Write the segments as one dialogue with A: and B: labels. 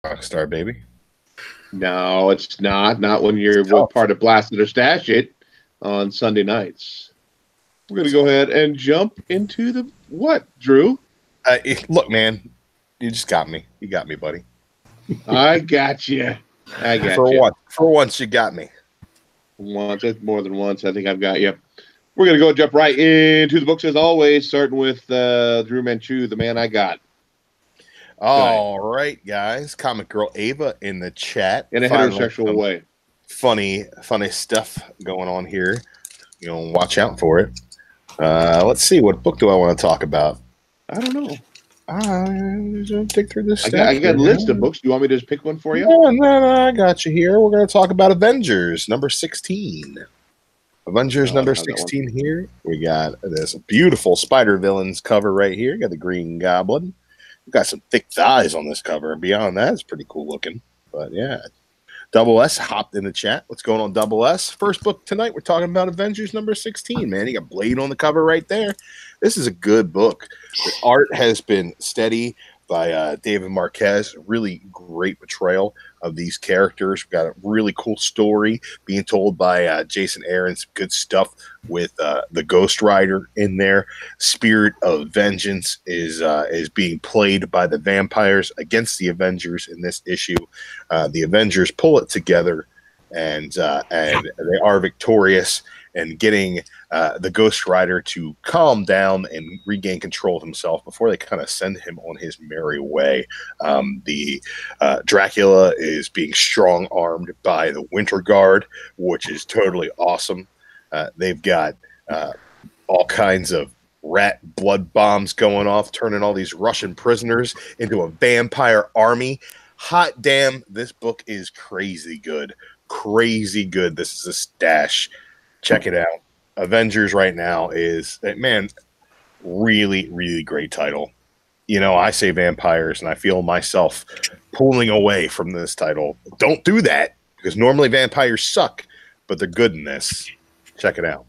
A: Rockstar, baby.
B: No, it's not. Not when you're what part of Blast It or Stash It on Sunday nights. We're going to go ahead and jump into the what, Drew?
A: Look, man, you just got me. You got me, buddy.
B: I got you. I got
A: for
B: you.
A: Once. For once, you got me.
B: Once, more than once. I think I've got you. We're going to go jump right into the books as always, starting with DruManchu, the man I got.
A: All right, guys. Comic Girl Ava in the chat.
B: In a heterosexual way.
A: Funny stuff going on here. You know, watch out for it. Let's see. What book do I want to talk about?
B: I don't know.
A: Dig through this.
B: I got a list of books. Do you want me to just pick one for you?
A: No, I got you here. We're going to talk about Avengers number 16. Avengers number 16 here. We got this beautiful Spider Villains cover right here. You got the Green Goblin. We've got some thick thighs on this cover. Beyond that, it's pretty cool looking. But yeah. Double S hopped in the chat. What's going on, Double S? First book tonight, we're talking about Avengers number 16, man. You got Blade on the cover right there. This is a good book. The art has been steady by David Marquez. Really great portrayal of these characters. We've got a really cool story being told by Jason Aaron's good stuff with the Ghost Rider in there. Spirit of Vengeance is being played by the vampires against the Avengers in this issue. The Avengers pull it together, and they are victorious and getting the Ghost Rider to calm down and regain control of himself before they kind of send him on his merry way. The Dracula is being strong-armed by the Winter Guard, which is totally awesome. They've got all kinds of rat blood bombs going off, turning all these Russian prisoners into a vampire army. Hot damn, this book is crazy good. Crazy good. This is a stash. Check it out. Avengers right now is, man, really, really great title. You know, I say vampires, and I feel myself pulling away from this title. Don't do that, because normally vampires suck, but they're good in this. Check it out.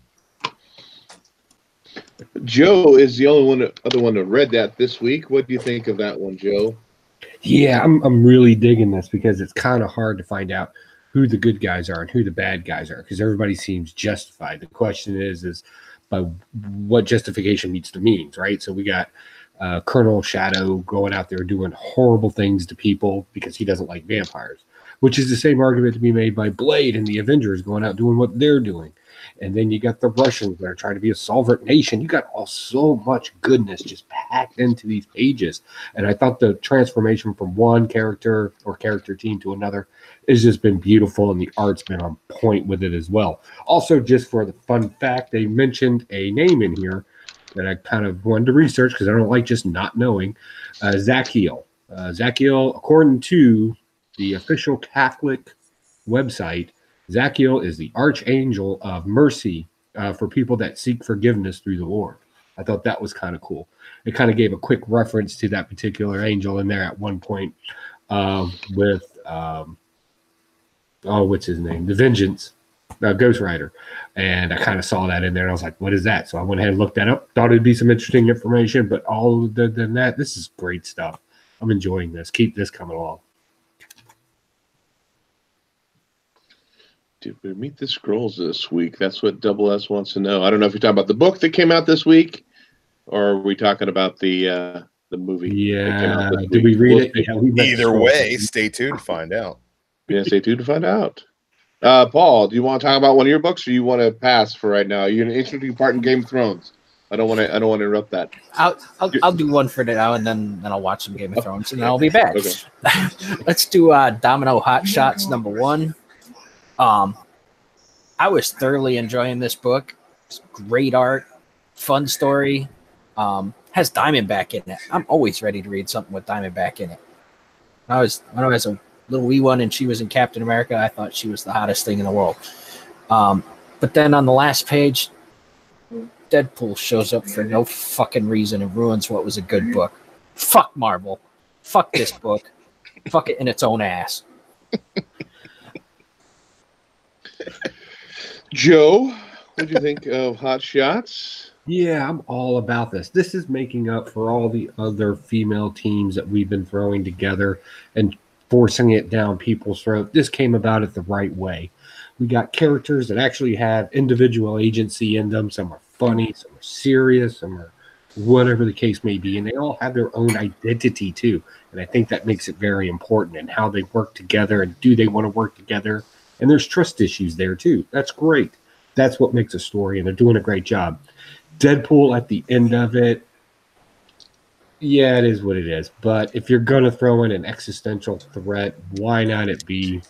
B: Joe is the other one that read that this week. What do you think of that one, Joe?
C: Yeah, I'm really digging this because it's kind of hard to find out who the good guys are and who the bad guys are, because everybody seems justified. The question is by what justification meets the means, right? So we got Colonel Shadow going out there doing horrible things to people because he doesn't like vampires, which is the same argument to be made by Blade and the Avengers going out doing what they're doing. And then you got the Russians that are trying to be a sovereign nation. You got so much goodness just packed into these pages. And I thought the transformation from one character or character team to another has just been beautiful, and the art's been on point with it as well. Also, just for the fun fact, they mentioned a name in here that I kind of wanted to research because I don't like just not knowing. Zachiel. Zachiel, according to the official Catholic website, Zachiel is the archangel of mercy for people that seek forgiveness through the Lord. I thought that was kind of cool. It kind of gave a quick reference to that particular angel in there at one point with, what's his name? The Vengeance, Ghost Rider. And I kind of saw that in there, and I was like, what is that? So I went ahead and looked that up. Thought it'd be some interesting information, but other than that, this is great stuff. I'm enjoying this. Keep this coming along.
B: Did we meet the scrolls this week? That's what Double S wants to know. I don't know if you're talking about the book that came out this week, or are we talking about the movie?
C: Yeah. Did we read it? Yeah,
A: either way, stay tuned to find out.
B: Yeah, stay tuned to find out. Paul, do you want to talk about one of your books, or you want to pass for right now? You're an interesting part in Game of Thrones. I don't want to interrupt that.
D: I'll do one for now, and then I'll watch some Game of Thrones, and then I'll be back.
B: Okay.
D: Let's do Domino Hot Shots number 1. I was thoroughly enjoying this book. It's great art, fun story. Has Diamondback in it. I'm always ready to read something with Diamondback in it. When I was a little wee one and she was in Captain America, I thought she was the hottest thing in the world. But then on the last page, Deadpool shows up for no fucking reason and ruins what was a good book. Fuck Marvel. Fuck this book. Fuck it in its own ass.
B: Joe, what do you think of Hot Shots?
C: Yeah, I'm all about this. This is making up for all the other female teams that we've been throwing together and forcing it down people's throat. This came about it the right way. We got characters that actually have individual agency in them. Some are funny, some are serious, some are whatever the case may be. And they all have their own identity too. And I think that makes it very important in how they work together and do they want to work together. And there's trust issues there too. That's great. That's what makes a story, and they're doing a great job. Deadpool at the end of it, yeah, it is what it is. But if you're going to throw in an existential threat, why not it be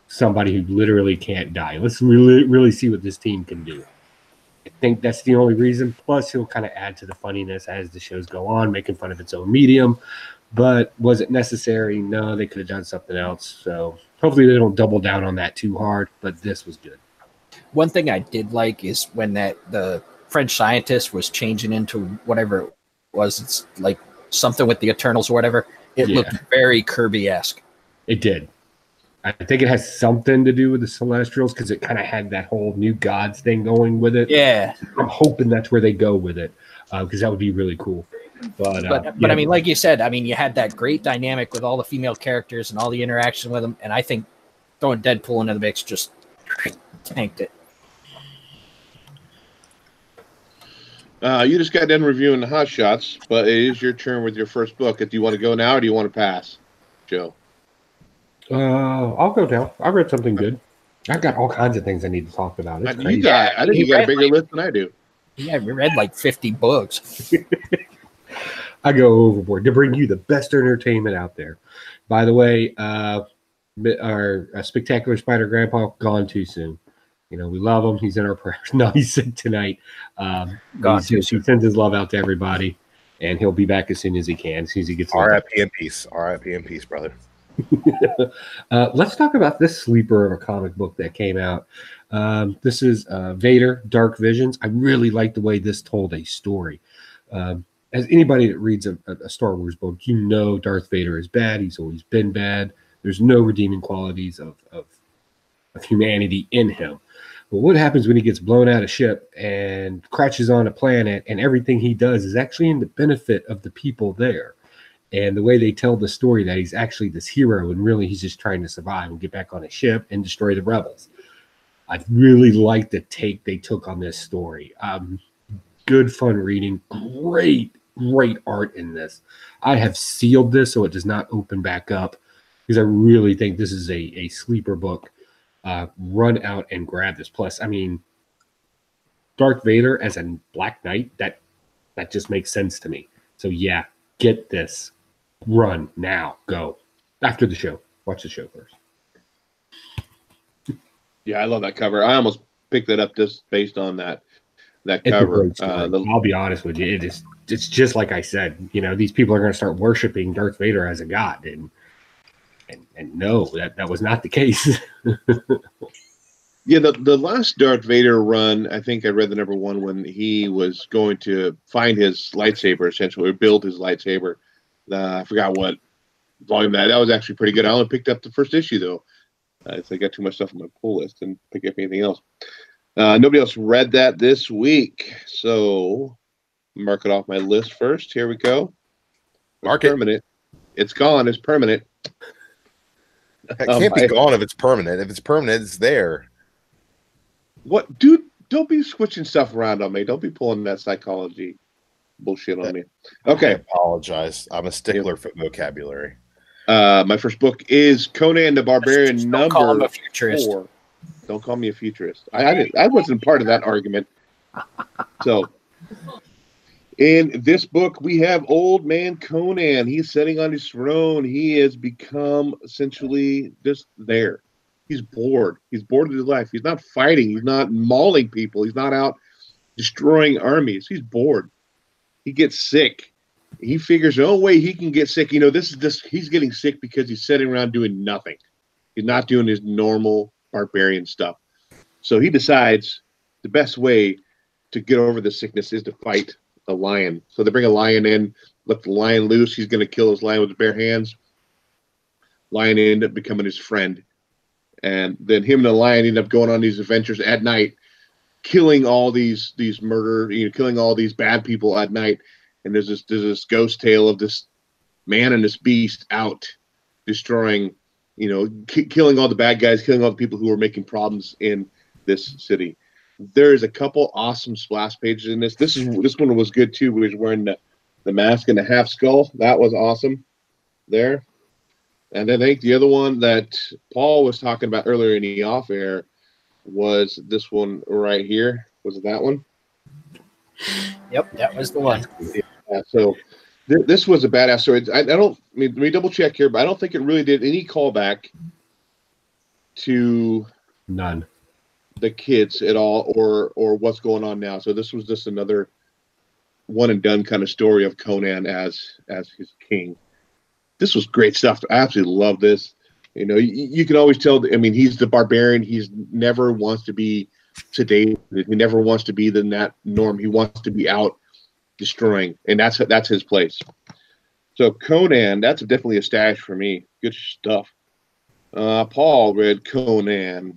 C: somebody who literally can't die? Let's really see what this team can do. I think that's the only reason. Plus, he'll kind of add to the funniness as the shows go on, making fun of its own medium. But was it necessary? No, they could have done something else. So hopefully they don't double down on that too hard. But this was good.
D: One thing I did like is when the French scientist was changing into whatever it was. It's like something with the Eternals or whatever. It looked very Kirby-esque.
C: It did. I think it has something to do with the Celestials because it kind of had that whole new gods thing going with it.
D: Yeah.
C: I'm hoping that's where they go with it because that would be really cool. But
D: I mean, like you said, I mean, you had that great dynamic with all the female characters and all the interaction with them. And I think throwing Deadpool into the mix just tanked it.
B: You just got done reviewing the Hot Shots, but it is your turn with your first book. Do you want to go now or do you want to pass, Joe?
C: I'll go down. I read something good. I've got all kinds of things I need to talk about.
B: I think you got a bigger list than I do.
D: Yeah, we read like 50 books.
C: I go overboard to bring you the best entertainment out there. By the way, our spectacular Spider Grandpa gone too soon. You know, we love him. He's in our prayers. No, he's sick tonight. He sends his love out to everybody, and he'll be back as soon as he can, as soon as he gets
A: R.I.P. in peace. R.I.P. in peace, brother.
C: Let's talk about this sleeper of a comic book that came out. This is Vader, Dark Visions. I really like the way this told a story. As anybody that reads a Star Wars book, you know Darth Vader is bad. He's always been bad. There's no redeeming qualities of humanity in him. But what happens when he gets blown out of ship and crashes on a planet and everything he does is actually in the benefit of the people there? And the way they tell the story that he's actually this hero and really he's just trying to survive and get back on a ship and destroy the rebels. I really like the take they took on this story. Good fun reading. Great art in this. I have sealed this so it does not open back up because I really think this is a sleeper book. Run out and grab this. Plus, I mean, Darth Vader as a Black Knight, that just makes sense to me. So yeah, get this. Run now. Go. After the show. Watch the show first.
B: Yeah, I love that cover. I almost picked that up just based on that cover.
C: I'll be honest with you. It's just like I said. You know, these people are going to start worshiping Darth Vader as a god, and no, that was not the case.
B: Yeah, the last Darth Vader run, I think I read the number one when he was going to find his lightsaber, essentially, or build his lightsaber. I forgot what volume that was actually pretty good. I only picked up the first issue, though. I got too much stuff on my pull list and pick up anything else. Nobody else read that this week, so mark it off my list first. Here we go.
A: Mark it.
B: Permanent. It's gone. It's permanent.
A: It can't be gone if it's permanent. If it's permanent, it's there.
B: What, dude? Don't be switching stuff around on me. Don't be pulling that psychology bullshit on me. Okay.
A: I apologize. I'm a stickler for vocabulary.
B: My first book is Conan the Barbarian
D: Don't call him a futurist.
B: 4. Don't call me a futurist. I wasn't part of that argument. So, in this book, we have old man Conan. He's sitting on his throne. He has become essentially just there. He's bored. He's bored of his life. He's not fighting. He's not mauling people. He's not out destroying armies. He's bored. He gets sick. He figures, oh, way he can get sick. You know, he's getting sick because he's sitting around doing nothing. He's not doing his normal barbarian stuff. So he decides the best way to get over the sickness is to fight a lion. So they bring a lion in, let the lion loose. He's going to kill his lion with his bare hands. Lion ended up becoming his friend. And then him and the lion end up going on these adventures at night, killing all these killing all these bad people at night. And there's this ghost tale of this man and this beast out destroying, killing all the bad guys, killing all the people who were making problems in this city. There's a couple awesome splash pages in this. This one was good too. We was wearing the mask and the half skull. That was awesome there. And I think the other one that Paul was talking about earlier in the off air was this one right here. Was it that one?
D: Yep, that was the one.
B: Yeah, so this was a badass story. Let me double check here, but I don't think it really did any callback to
C: none
B: the kids at all, or what's going on now. So this was just another one and done kind of story of Conan as his king. This was great stuff. I absolutely love this. You can always tell. I mean, he's the barbarian. He's never wants to be sedated. He never wants to be that norm. He wants to be out destroying, and that's his place. So Conan, that's definitely a stash for me. Good stuff. Paul read Conan.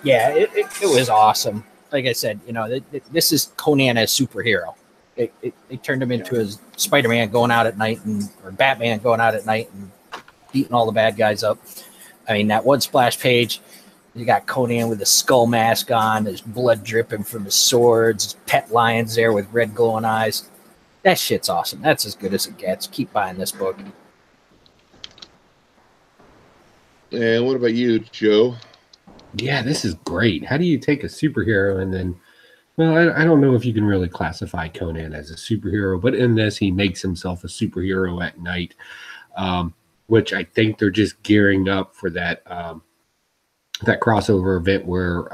D: Yeah, it was awesome. Like I said, this is Conan as superhero. They turned him into a Spider-Man going out at night or Batman going out at night and beating all the bad guys up. I mean, that one splash page, you got Conan with a skull mask on, there's blood dripping from his swords, his pet lions there with red glowing eyes. That shit's awesome. That's as good as it gets. Keep buying this book.
B: And what about you, Joe?
C: Yeah, this is great. How do you take a superhero and then, well, I don't know if you can really classify Conan as a superhero, but in this, he makes himself a superhero at night, which I think they're just gearing up for that crossover event where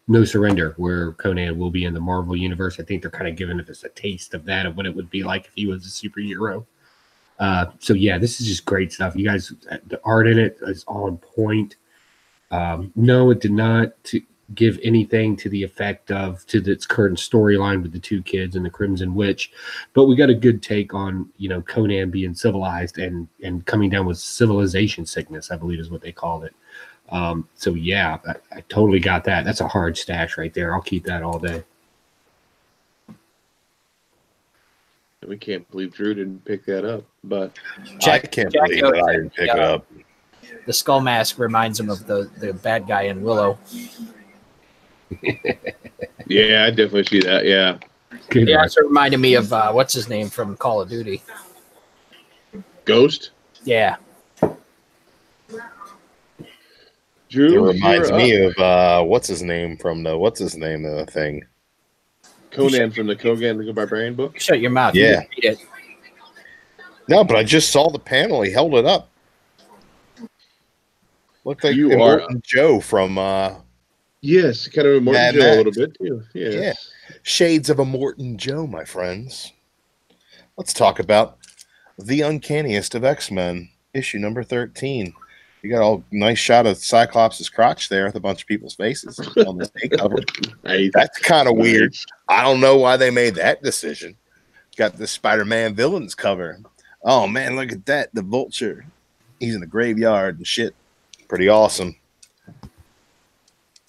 C: No Surrender, where Conan will be in the Marvel Universe. I think they're kind of giving us a taste of that, of what it would be like if he was a superhero. So, yeah, this is just great stuff. You guys, the art in it is on point. No, it did not give anything to the effect of its current storyline with the two kids and the Crimson Witch, but we got a good take on Conan being civilized and coming down with civilization sickness, I believe is what they called it. So yeah, I totally got that. That's a hard stash right there. I'll keep that all day.
B: We can't believe Drew didn't pick that up, but
A: I can't believe that I didn't pick it up.
D: The skull mask reminds him of the bad guy in Willow.
B: Yeah, I definitely see that. Yeah.
D: It also reminded me of what's his name from Call of Duty.
B: Ghost?
D: Yeah.
B: Drew,
A: it reminds me of what's his name from the thing?
B: Conan from the Conan the Barbarian book?
D: Shut your mouth.
A: Yeah.
D: You read it.
A: No, but I just saw the panel. He held it up. Looked like
B: You
A: Pocan Joe from
B: yes, kind of a Morton Joe a little bit too. Yes.
A: Yeah. Shades of a Morton Joe, my friends. Let's talk about The Uncanniest of X-Men, issue number 13. You got a nice shot of Cyclops' crotch there with a bunch of people's faces on the day cover. That's kind of weird. I don't know why they made that decision. Got the Spider-Man villains cover. Oh, man, look at that. The Vulture. He's in the graveyard and shit. Pretty awesome.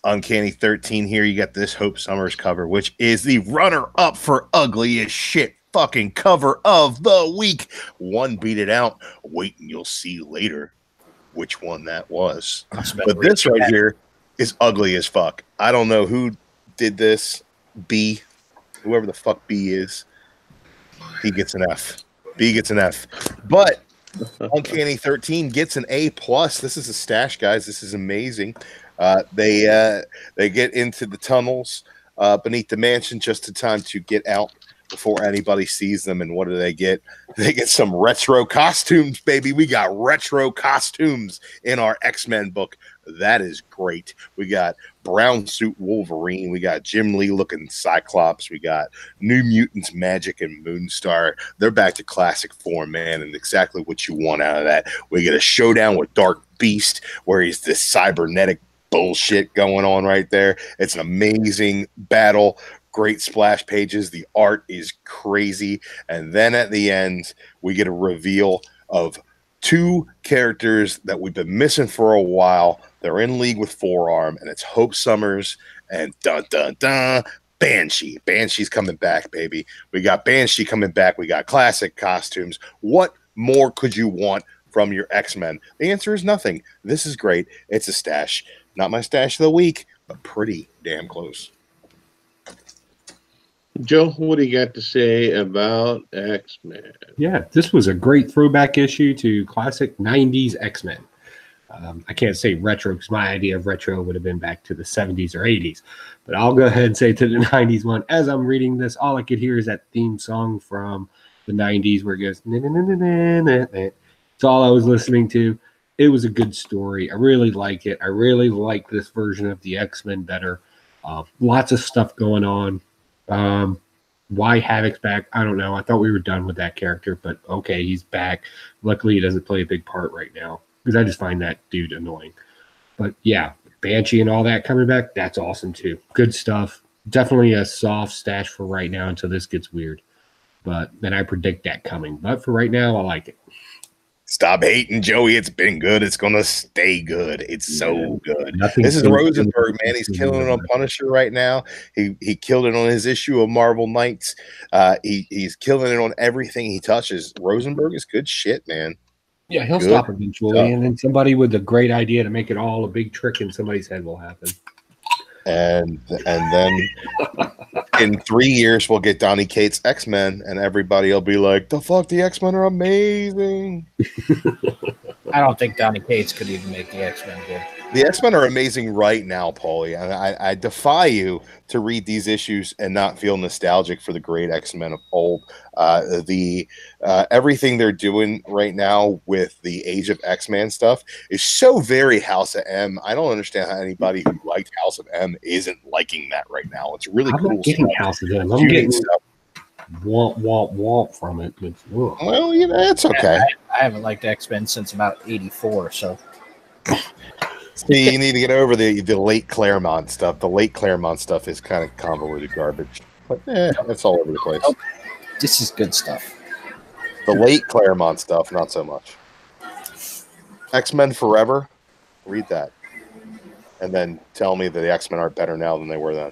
A: Uncanny 13 here. You got this Hope Summers cover, which is the runner-up for ugliest shit fucking cover of the week. One beat it out. Wait and you'll see later which one that was. But this right here is ugly as fuck. I don't know who did this. B. Whoever the fuck B is. He gets an F. B gets an F. But Uncanny 13 gets an A+. This is a stash, guys. This is amazing. They get into the tunnels beneath the mansion just in time to get out before anybody sees them. And what do they get? They get some retro costumes, baby. We got retro costumes in our X-Men book. That is great. We got brown suit Wolverine. We got Jim Lee looking Cyclops. We got New Mutants Magic and Moonstar. They're back to classic form, man, and exactly what you want out of that. We get a showdown with Dark Beast where he's this cybernetic bullshit going on right there. It's an amazing battle. Great splash pages. The art is crazy. And then at the end, we get a reveal of two characters that we've been missing for a while. They're in league with Forearm, and it's Hope Summers and Banshee. Banshee's coming back, baby. We got Banshee coming back. We got classic costumes. What more could you want from your X-Men? The answer is nothing. This is great. It's a stash. Not my stash of the week, but pretty damn close.
B: Joe, what do you got to say about X-Men?
C: Yeah, this was a great throwback issue to classic 90s X-Men. I can't say retro because my idea of retro would have been back to the 70s or 80s. But I'll go ahead and say to the 90s one. As I'm reading this, all I could hear is that theme song from the 90s where it goes, na, na, na, na, na, na, na. It's all I was listening to. It was a good story. I really like it. I really like this version of the X-Men better. Lots of stuff going on. Why Havoc's back? I don't know. I thought we were done with that character, but okay, he's back. Luckily, he doesn't play a big part right now because I just find that dude annoying. But yeah, Banshee and all that coming back, that's awesome too. Good stuff. Definitely a soft stash for right now until this gets weird. But then I predict that coming. But for right now, I like it.
A: Stop hating, Joey. It's been good. It's going to stay good. It's so good.
C: Nothing
A: This is Rosenberg, man. He's killing it on Punisher right now. He killed it on his issue of Marvel Knights. He's killing it on everything he touches. Rosenberg is good shit, man.
C: Yeah, he'll stop eventually. And then somebody with a great idea to make it all a big trick in somebody's head will happen.
A: And then in 3 years, we'll get Donny Cates' X-Men, and everybody will be like, the fuck, the X-Men are amazing.
D: I don't think Donny Cates could even make the X-Men good.
A: The X-Men are amazing right now, Paulie. I defy you to read these issues and not feel nostalgic for the great X-Men of old. Everything they're doing right now with the Age of X-Men stuff is so very House of M. I don't understand how anybody who liked House of M isn't liking that right now. It's really cool.
C: I'm not getting House of M. I'm getting stuff. Womp from it.
A: Well, you know, it's okay.
D: I haven't liked X-Men since about 84, so.
A: See, you need to get over the late Claremont stuff. The late Claremont stuff is kind of convoluted garbage. But it's all over the place.
D: Oh, this is good stuff.
A: The late Claremont stuff, not so much. X-Men Forever, read that. And then tell me that the X-Men are better now than they were then.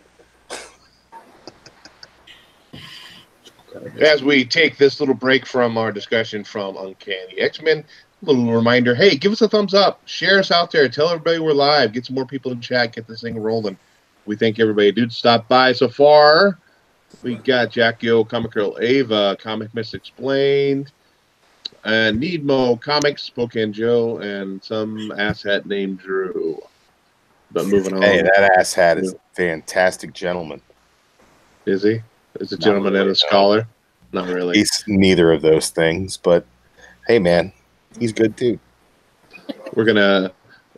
B: As we take this little break from our discussion from Uncanny X-Men, a little reminder, hey, give us a thumbs up. Share us out there. Tell everybody we're live. Get some more people in chat. Get this thing rolling. We thank everybody who stopped by so far. We got Jackie O, Comic Girl Ava, Comic Miss Explained, and Needmo Comics, Pocan Joe, and some asshat named Drew. But moving on.
A: Hey, that asshat is a fantastic gentleman.
B: Is he? Is a gentleman and a scholar? Not really.
A: He's neither of those things, but hey, man, he's good too.
B: We're gonna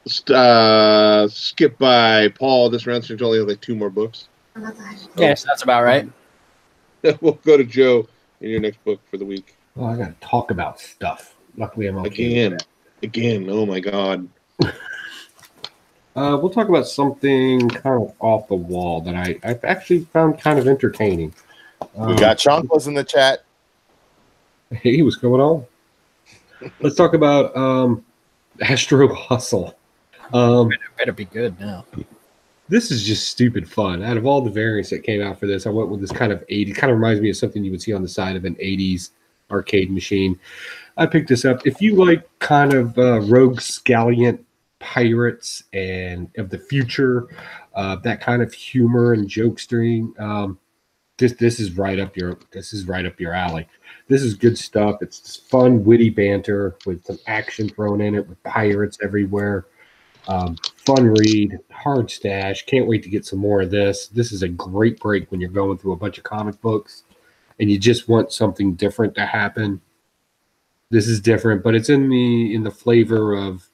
B: skip by Paul this round since we only have like 2 more books.
D: Yes, that's about right.
B: We'll go to Joe in your next book for the week.
C: Well, I got to talk about stuff. Luckily, I'm okay.
B: Again. Oh my God.
C: We'll talk about something kind of off the wall that I've actually found kind of entertaining.
A: We got Chonkless in the chat.
C: Hey, what's going on? Let's talk about Astro Hustle.
D: Better be good now.
C: This is just stupid fun. Out of all the variants that came out for this, I went with this kind of 80s. Kind of reminds me of something you would see on the side of an 80s arcade machine. I picked this up. If you like kind of rogue scallion pirates and of the future, that kind of humor and jokestering, this is right up your alley. This is good stuff. It's just fun, witty banter with some action thrown in it with pirates everywhere. Fun read, hard stash. Can't wait to get some more of this. This is a great break when you're going through a bunch of comic books and you just want something different to happen. This is different, but it's in the flavor of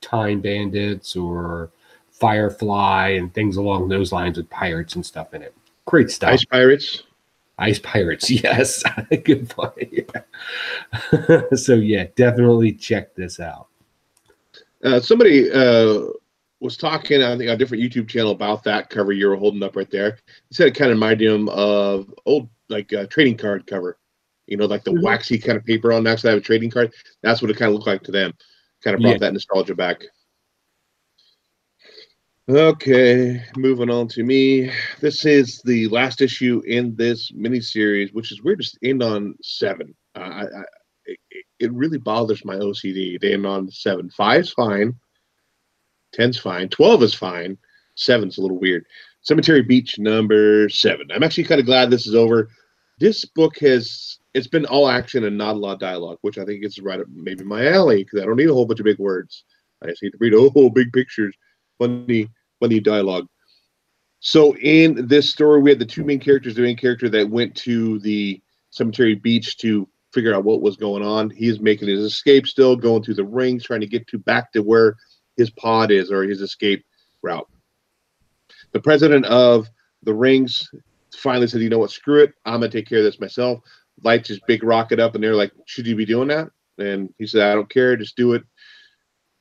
C: Time Bandits or Firefly and things along those lines with pirates and stuff in it. Great stuff. Ice Pirates, yes. Good point. Yeah. So, yeah, definitely check this out.
B: Somebody was talking, I think, on a different YouTube channel about that cover you were holding up right there. He said it kind of reminded him of old, like, trading card cover. You know, like the waxy kind of paper on the backside of a trading card. That's what it kind of looked like to them. Kind of brought that nostalgia back. Okay, moving on to me. This is the last issue in this miniseries, which is weird to end on 7. it really bothers my OCD. They end on 7. 5's fine. 10's fine. 12 is fine. 7's a little weird. Cemetery Beach number 7. I'm actually kind of glad this is over. This book it's been all action and not a lot of dialogue, which I think is right up maybe my alley because I don't need a whole bunch of big words. I just need to read big pictures, funny dialogue. So in this story, we had the two main characters. The main character that went to the Cemetery Beach to figure out what was going on. He's making his escape still, going through the rings, trying to get back to where his pod is or his escape route. The president of the rings finally said, you know what, screw it. I'm going to take care of this myself. Lights his big rocket up, and they're like, should you be doing that? And he said, I don't care. Just do it.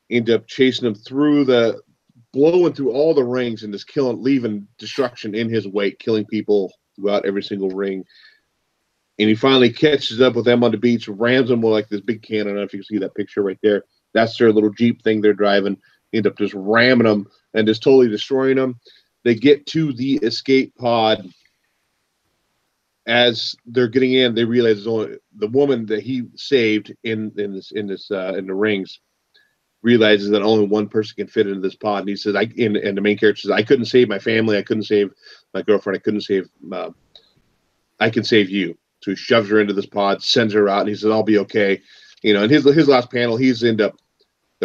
B: End up chasing him blowing through all the rings and just leaving destruction in his wake, killing people throughout every single ring. And he finally catches up with them on the beach, rams them with like this big cannon. I don't know if you can see that picture right there. That's their little Jeep thing they're driving. End up just ramming them and just totally destroying them. They get to the escape pod. As they're getting in, they realize the woman that he saved in the rings realizes that only one person can fit into this pod. And he says, and the main character says, I couldn't save my family. I couldn't save my girlfriend. I couldn't save, I can save you. So he shoves her into this pod, sends her out, and he says, I'll be okay. You know, in his last panel, the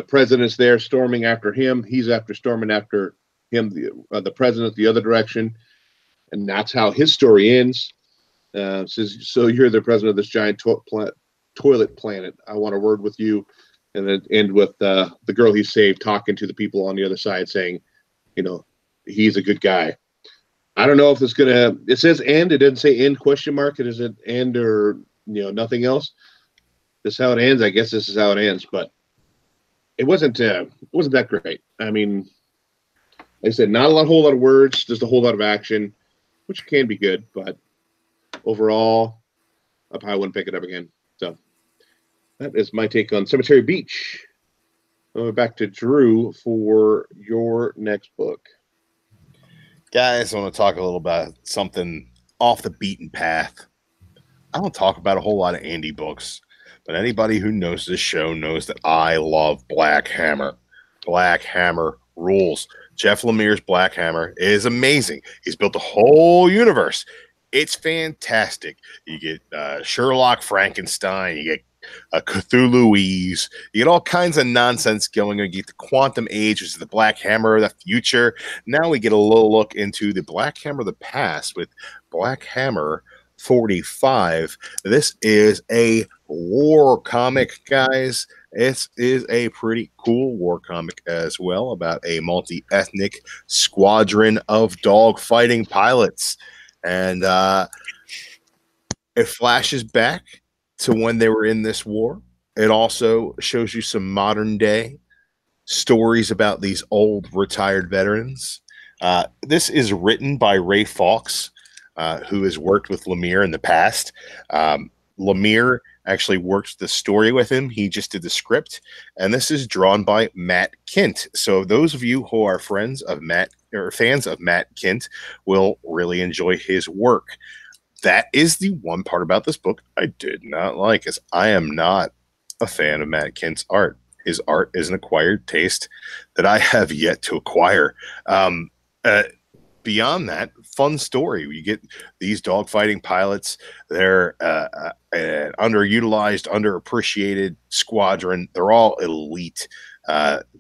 B: president's there storming after him. He's storming after him, the president, the other direction. And that's how his story ends. Says, so you're the president of this giant toilet planet. I want a word with you. And then end with the girl he saved talking to the people on the other side saying, you know, he's a good guy. I don't know if it's it says end. It doesn't say end question mark. Is it end or, you know, nothing else? This is how it ends. I guess this is how it ends, but it wasn't that great. I mean, like I said, not a whole lot of words, just a whole lot of action, which can be good, but overall, I probably wouldn't pick it up again. So that is my take on Cemetery Beach. Going back to Drew for your next book.
A: Guys, I want to talk a little about something off the beaten path. I don't talk about a whole lot of Andy books, but anybody who knows this show knows that I love Black Hammer. Black Hammer rules. Jeff Lemire's Black Hammer is amazing. He's built a whole universe. It's fantastic. You get Sherlock Frankenstein. You get Cthulhuese. You get all kinds of nonsense going. You get the Quantum Age, which is the Black Hammer of the future. Now we get a little look into the Black Hammer of the past with Black Hammer 45. This is a war comic, guys. This is a pretty cool war comic as well about a multi-ethnic squadron of dog-fighting pilots. And it flashes back to when they were in this war. It also shows you some modern day stories about these old retired veterans. This is written by Ray Fawkes, who has worked with Lemire in the past. Lemire actually worked the story with him. He just did the script. And this is drawn by Matt Kint. So those of you who are friends of Matt or fans of Matt Kint will really enjoy his work. That is the one part about this book I did not like, is I am not a fan of Matt Kint's art. His art is an acquired taste that I have yet to acquire. Beyond that, fun story. You get these dogfighting pilots. They're an underutilized, underappreciated squadron. They're all elite.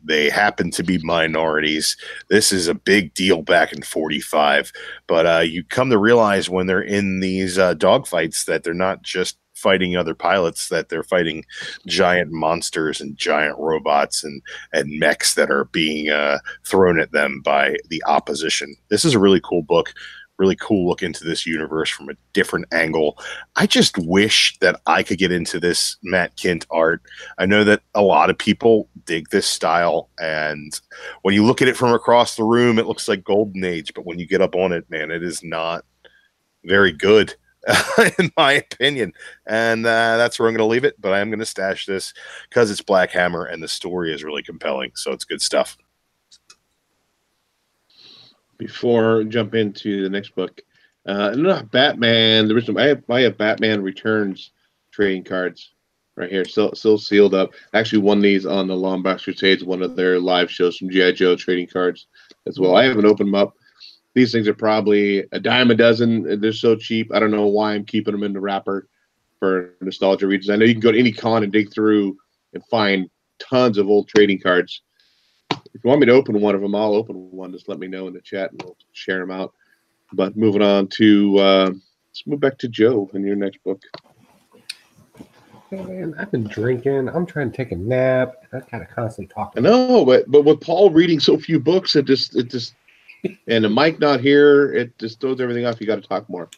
A: They happen to be minorities. This is a big deal back in 45. But you come to realize when they're in these dogfights that they're not just fighting other pilots, that they're fighting giant monsters and giant robots and mechs that are being thrown at them by the opposition. This is a really cool book. Really cool look into this universe from a different angle. I just wish that I could get into this Matt Kint art. I know that a lot of people dig this style, and when you look at it from across the room, it looks like Golden Age, but when you get up on it, man, it is not very good, in my opinion. And that's where I'm going to leave it, but I am going to stash this because it's Black Hammer, and the story is really compelling, so it's good stuff.
B: Before I jump into the next book, Batman. I have Batman Returns trading cards. right here, still sealed up. Actually, won these on the Long Box Crusades, one of their live shows from G.I. Joe trading cards as well. I haven't opened them up. These things are probably a dime a dozen. They're so cheap. I don't know why I'm keeping them in the wrapper for nostalgia reasons. I know you can go to any con and dig through and find tons of old trading cards. If you want me to open one of them, I'll open one. Just let me know in the chat and we'll share them out. But moving on to, let's move back to Joe in your next book.
C: Oh, man, I've been drinking. I'm trying to take a nap. I kind of constantly talk.
B: I know, but with Paul reading so few books, it just, and the mic not here, it just throws everything off. You got to talk more.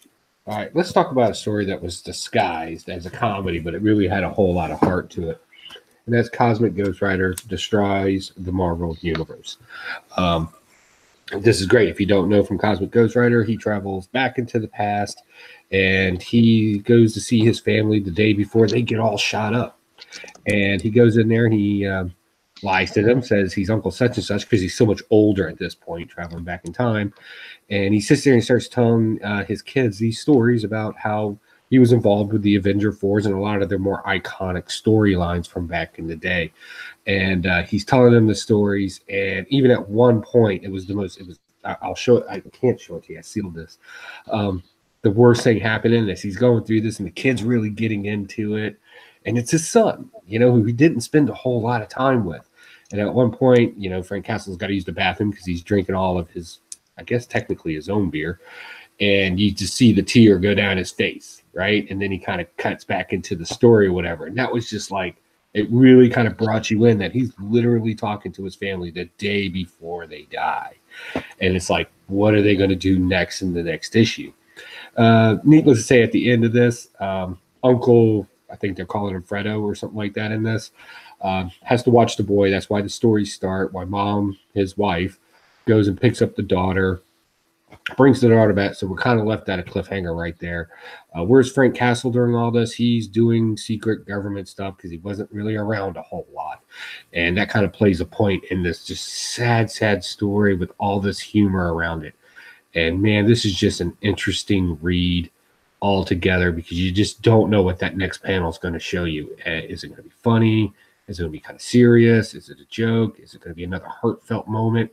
C: All right, let's talk about a story that was disguised as a comedy, but it really had a whole lot of heart to it. And that's Cosmic Ghost Rider Destroys the Marvel Universe. This is great. If you don't know from Cosmic Ghost Rider, he travels back into the past and he goes to see his family the day before they get all shot up. And he goes in there and he lies to them, says he's Uncle such and such because he's so much older at this point, traveling back in time. And he sits there and starts telling his kids these stories about how he was involved with the Avenger Fours and a lot of their more iconic storylines from back in the day. And he's telling them the stories. And even at one point, I'll show it. I can't show it to you. I sealed this. The worst thing happening is he's going through this and the kid's really getting into it. And it's his son, who he didn't spend a whole lot of time with. And at one point, Frank Castle's got to use the bathroom because he's drinking all of his, I guess, technically his own beer. And you just see the tear go down his face, right? And then he kind of cuts back into the story or whatever. And that was just like, it really kind of brought you in that he's literally talking to his family the day before they die. And it's like, what are they going to do next in the next issue? Needless to say, at the end of this, Uncle, I think they're calling him Fredo or something like that in this, has to watch the boy. That's why the stories start, why mom, his wife, goes and picks up the daughter, brings the daughter back. So we're kind of left at a cliffhanger right there. Where's Frank Castle during all this? He's doing secret government stuff because he wasn't really around a whole lot. And that kind of plays a point in this just sad, sad story with all this humor around it. And man, this is just an interesting read altogether because you just don't know what that next panel is going to show you. Is it going to be funny? Is it going to be kind of serious? Is it a joke? Is it going to be another heartfelt moment?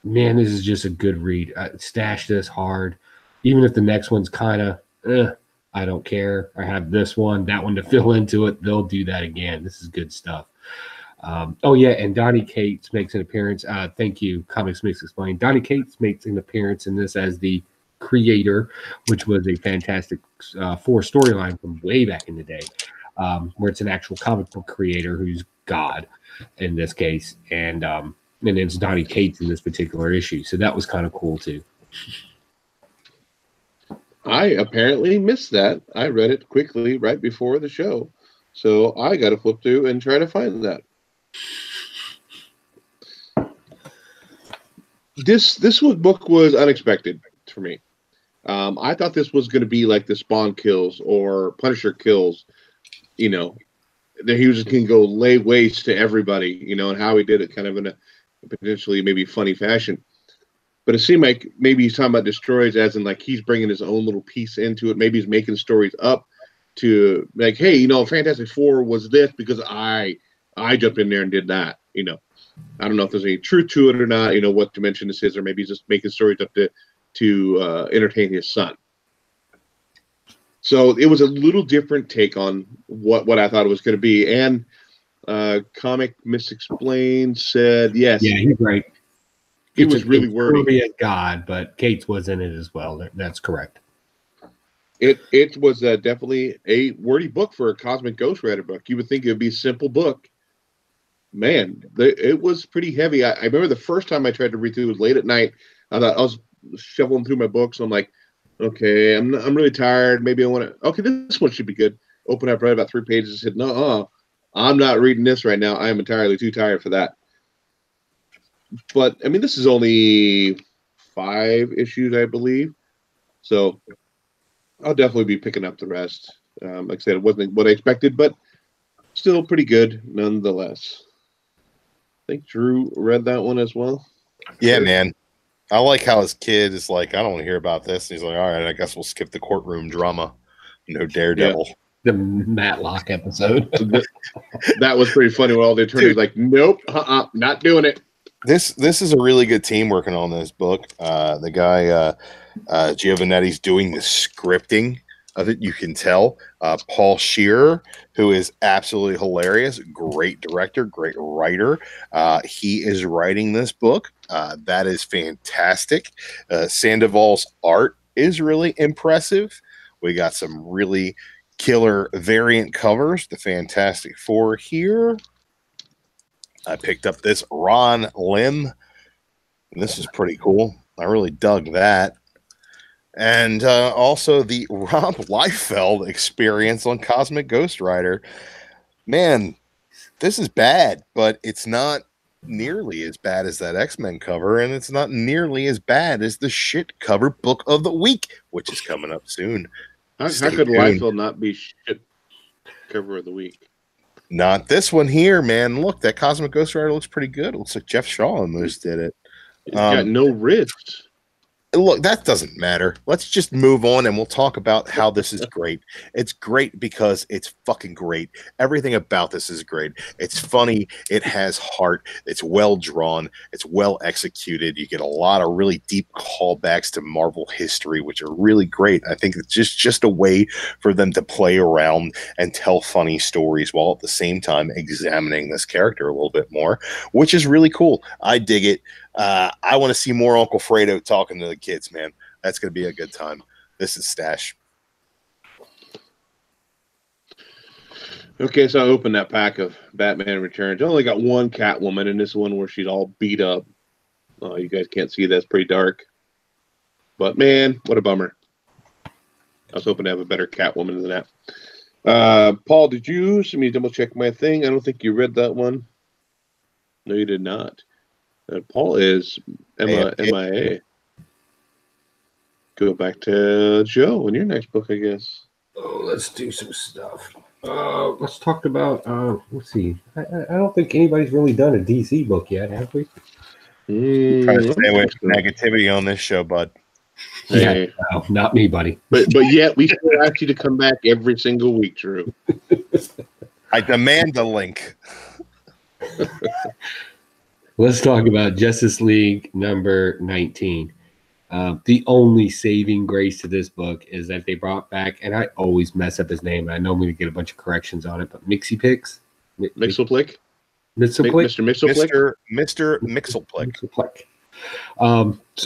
C: Man, this is just a good read. Stash this hard. Even if the next one's kind of, I don't care. I have this one, that one to fill into it. They'll do that again. This is good stuff. Oh, yeah, and Donnie Cates makes an appearance. Thank you, Comics Mix Explained. Donnie Cates makes an appearance in this as the creator, which was a Fantastic Four storyline from way back in the day, where it's an actual comic book creator who's God in this case. And it's Donnie Cates in this particular issue. So that was kind of cool, too.
B: I apparently missed that. I read it quickly right before the show. So I got to flip through and try to find that. This book was unexpected for me. I thought this was going to be like the Spawn kills or Punisher kills, that he was just going to go lay waste to everybody, and how he did it kind of in a potentially maybe funny fashion. But it seemed like maybe he's talking about Destroys as in like he's bringing his own little piece into it. Maybe he's making stories up to like, hey, Fantastic Four was this because I jumped in there and did that, I don't know if there's any truth to it or not, what dimension this is, or maybe he's just making stories up to entertain his son. So it was a little different take on what I thought it was going to be. And Comic Misexplained said, yes.
C: Yeah, he's right.
B: It was really wordy.
C: As God, but Cates was in it as well. That's correct.
B: It was definitely a wordy book for a Cosmic Ghost Rider book. You would think it would be a simple book. Man, it was pretty heavy. I remember the first time I tried to read through it was late at night. I thought I was shoveling through my books. I'm like, okay, I'm really tired. Maybe I want to. Okay, this one should be good. Open up, read about 3 pages, and said, no, I'm not reading this right now. I am entirely too tired for that. But I mean, this is only 5 issues, I believe. So I'll definitely be picking up the rest. Like I said, it wasn't what I expected, but still pretty good nonetheless. I think Drew read that one as well.
A: Yeah, man. I like how his kid is like, I don't want to hear about this. And he's like, all right, I guess we'll skip the courtroom drama. Daredevil.
C: The Matlock episode.
B: That was pretty funny. When all the attorneys like, nope, not doing it.
A: This is a really good team working on this book. The guy Giovanetti's doing the scripting of it. You can tell. Paul Shearer, who is absolutely hilarious, great director, great writer. He is writing this book. That is fantastic. Sandoval's art is really impressive. We got some really killer variant covers. The Fantastic Four here. I picked up this Ron Lim. This is pretty cool. I really dug that. And also the Rob Liefeld experience on Cosmic Ghost Rider. Man, this is bad, but it's not nearly as bad as that X-Men cover, and it's not nearly as bad as the shit cover book of the week, which is coming up soon.
B: How could Liefeld not be shit cover of the week?
A: Not this one here, man. Look, that Cosmic Ghost Rider looks pretty good. It looks like Jeff Shaw and Moose did it.
B: It's got no wrists.
A: Look, that doesn't matter. Let's just move on and we'll talk about how this is great. It's great because it's fucking great. Everything about this is great. It's funny. It has heart. It's well drawn. It's well executed. You get a lot of really deep callbacks to Marvel history, which are really great. I think it's just a way for them to play around and tell funny stories while at the same time examining this character a little bit more, which is really cool. I dig it. I want to see more Uncle Fredo talking to the kids, man. That's going to be a good time. This is Stash.
B: Okay, so I opened that pack of Batman Returns. I only got one Catwoman in this one where she's all beat up. Oh, you guys can't see that. It's pretty dark. But, man, what a bummer. I was hoping to have a better Catwoman than that. Paul, did you let me double check my thing? I don't think you read that one. No, you did not. Paul is MIA. Go back to Joe in your next book, I guess.
C: Oh, let's do some stuff. Let's talk about. Let's see. I don't think anybody's really done a DC book yet, have we?
A: Trying to stay away from negativity on this show, bud.
C: Yeah, no, not me, buddy.
B: But yet we still ask you to come back every single week, Drew.
A: I demand a link.
C: Let's talk about Justice League number 19. The only saving grace to this book is that they brought back, and I always mess up his name, and I know I'm going to get a bunch of corrections on it, but Mixie-Pix?
B: Mixelplick?
C: Mr.
A: Mixelplick.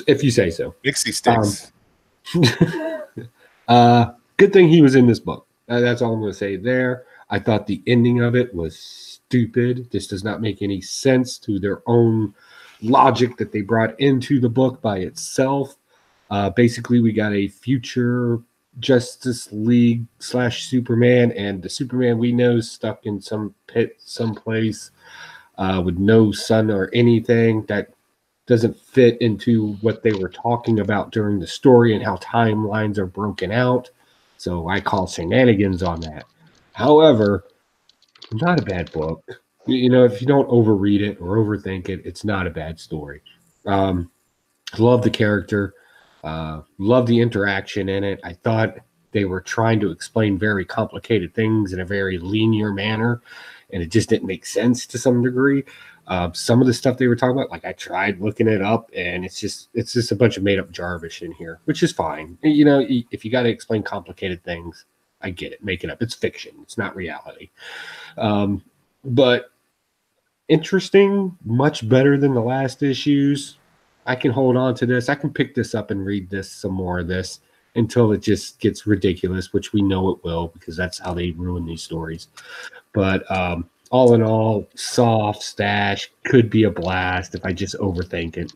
C: If you say so.
A: Mixie Sticks.
C: Good thing he was in this book. That's all I'm going to say there. I thought the ending of it was stupid. This does not make any sense to their own logic that they brought into the book by itself. Basically, we got a future Justice League / Superman, and the Superman we know is stuck in some pit someplace with no sun or anything. That doesn't fit into what they were talking about during the story and how timelines are broken out. So I call shenanigans on that. However, not a bad book. You know, if you don't overread it or overthink it, it's not a bad story. Love the character. Love the interaction in it. I thought they were trying to explain very complicated things in a very linear manner, and it just didn't make sense to some degree. Some of the stuff they were talking about, like I tried looking it up, and it's just a bunch of made-up jarvish in here, which is fine. You know, if you got to explain complicated things, I get it. Make it up. It's fiction. It's not reality. But interesting, much better than the last issues. I can hold on to this. I can pick this up and read this, some more of this, until it just gets ridiculous, which we know it will because that's how they ruin these stories. But all in all, soft Stash, could be a blast if I just overthink it.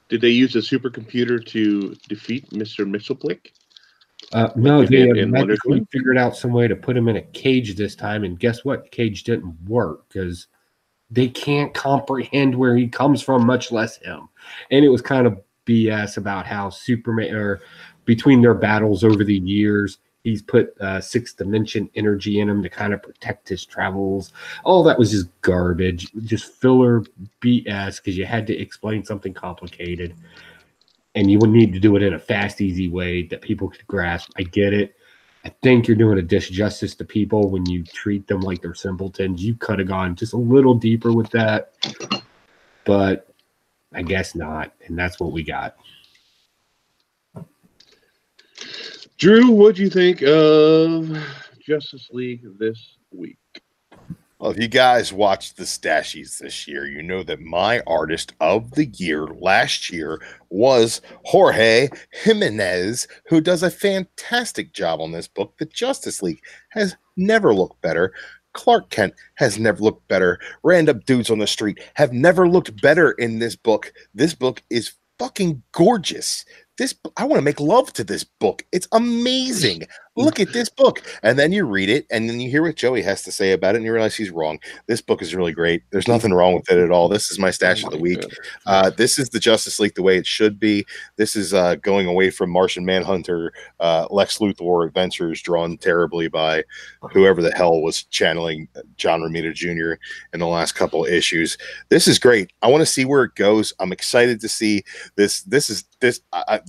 B: Did they use a supercomputer to defeat Mr. Mixelplick?
C: No, they magically figured out some way to put him in a cage this time, and guess what? The cage didn't work because they can't comprehend where he comes from, much less him. And it was kind of BS about how Superman, or between their battles over the years, he's put sixth dimension energy in him to kind of protect his travels. All that was just garbage, just filler BS because you had to explain something complicated. And you would need to do it in a fast, easy way that people could grasp. I get it. I think you're doing a disjustice to people when you treat them like they're simpletons. You could have gone just a little deeper with that, but I guess not, and that's what we got.
B: Drew, what'd you think of Justice League this week?
A: Well, if you guys watched the Stashies this year, you know that my artist of the year last year was Jorge Jimenez, who does a fantastic job on this book. The Justice League has never looked better. Clark Kent has never looked better. Random dudes on the street have never looked better in this book. This book is fucking gorgeous. I want to make love to this book. It's amazing. Look at this book. And then you read it, and then you hear what Joey has to say about it, and you realize he's wrong. This book is really great. There's nothing wrong with it at all. This is my stash of the week. This is the Justice League the way it should be. This is going away from Martian Manhunter, Lex Luthor adventures drawn terribly by whoever the hell was channeling John Romita Jr. in the last couple of issues. This is great. I want to see where it goes. I'm excited to see this.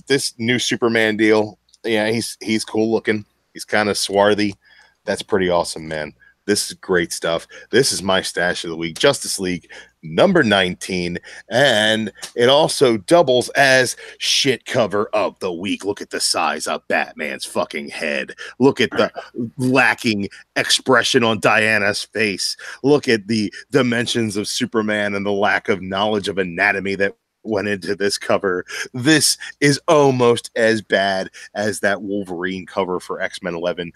A: This new Superman deal. Yeah, he's cool looking. He's kind of swarthy. That's pretty awesome, man. This is great stuff. This is my stash of the week. Justice League number 19. And it also doubles as shit cover of the week. Look at the size of Batman's fucking head. Look at the lacking expression on Diana's face. Look at the dimensions of Superman and the lack of knowledge of anatomy that went into this cover. This is almost as bad as that Wolverine cover for X-Men 11.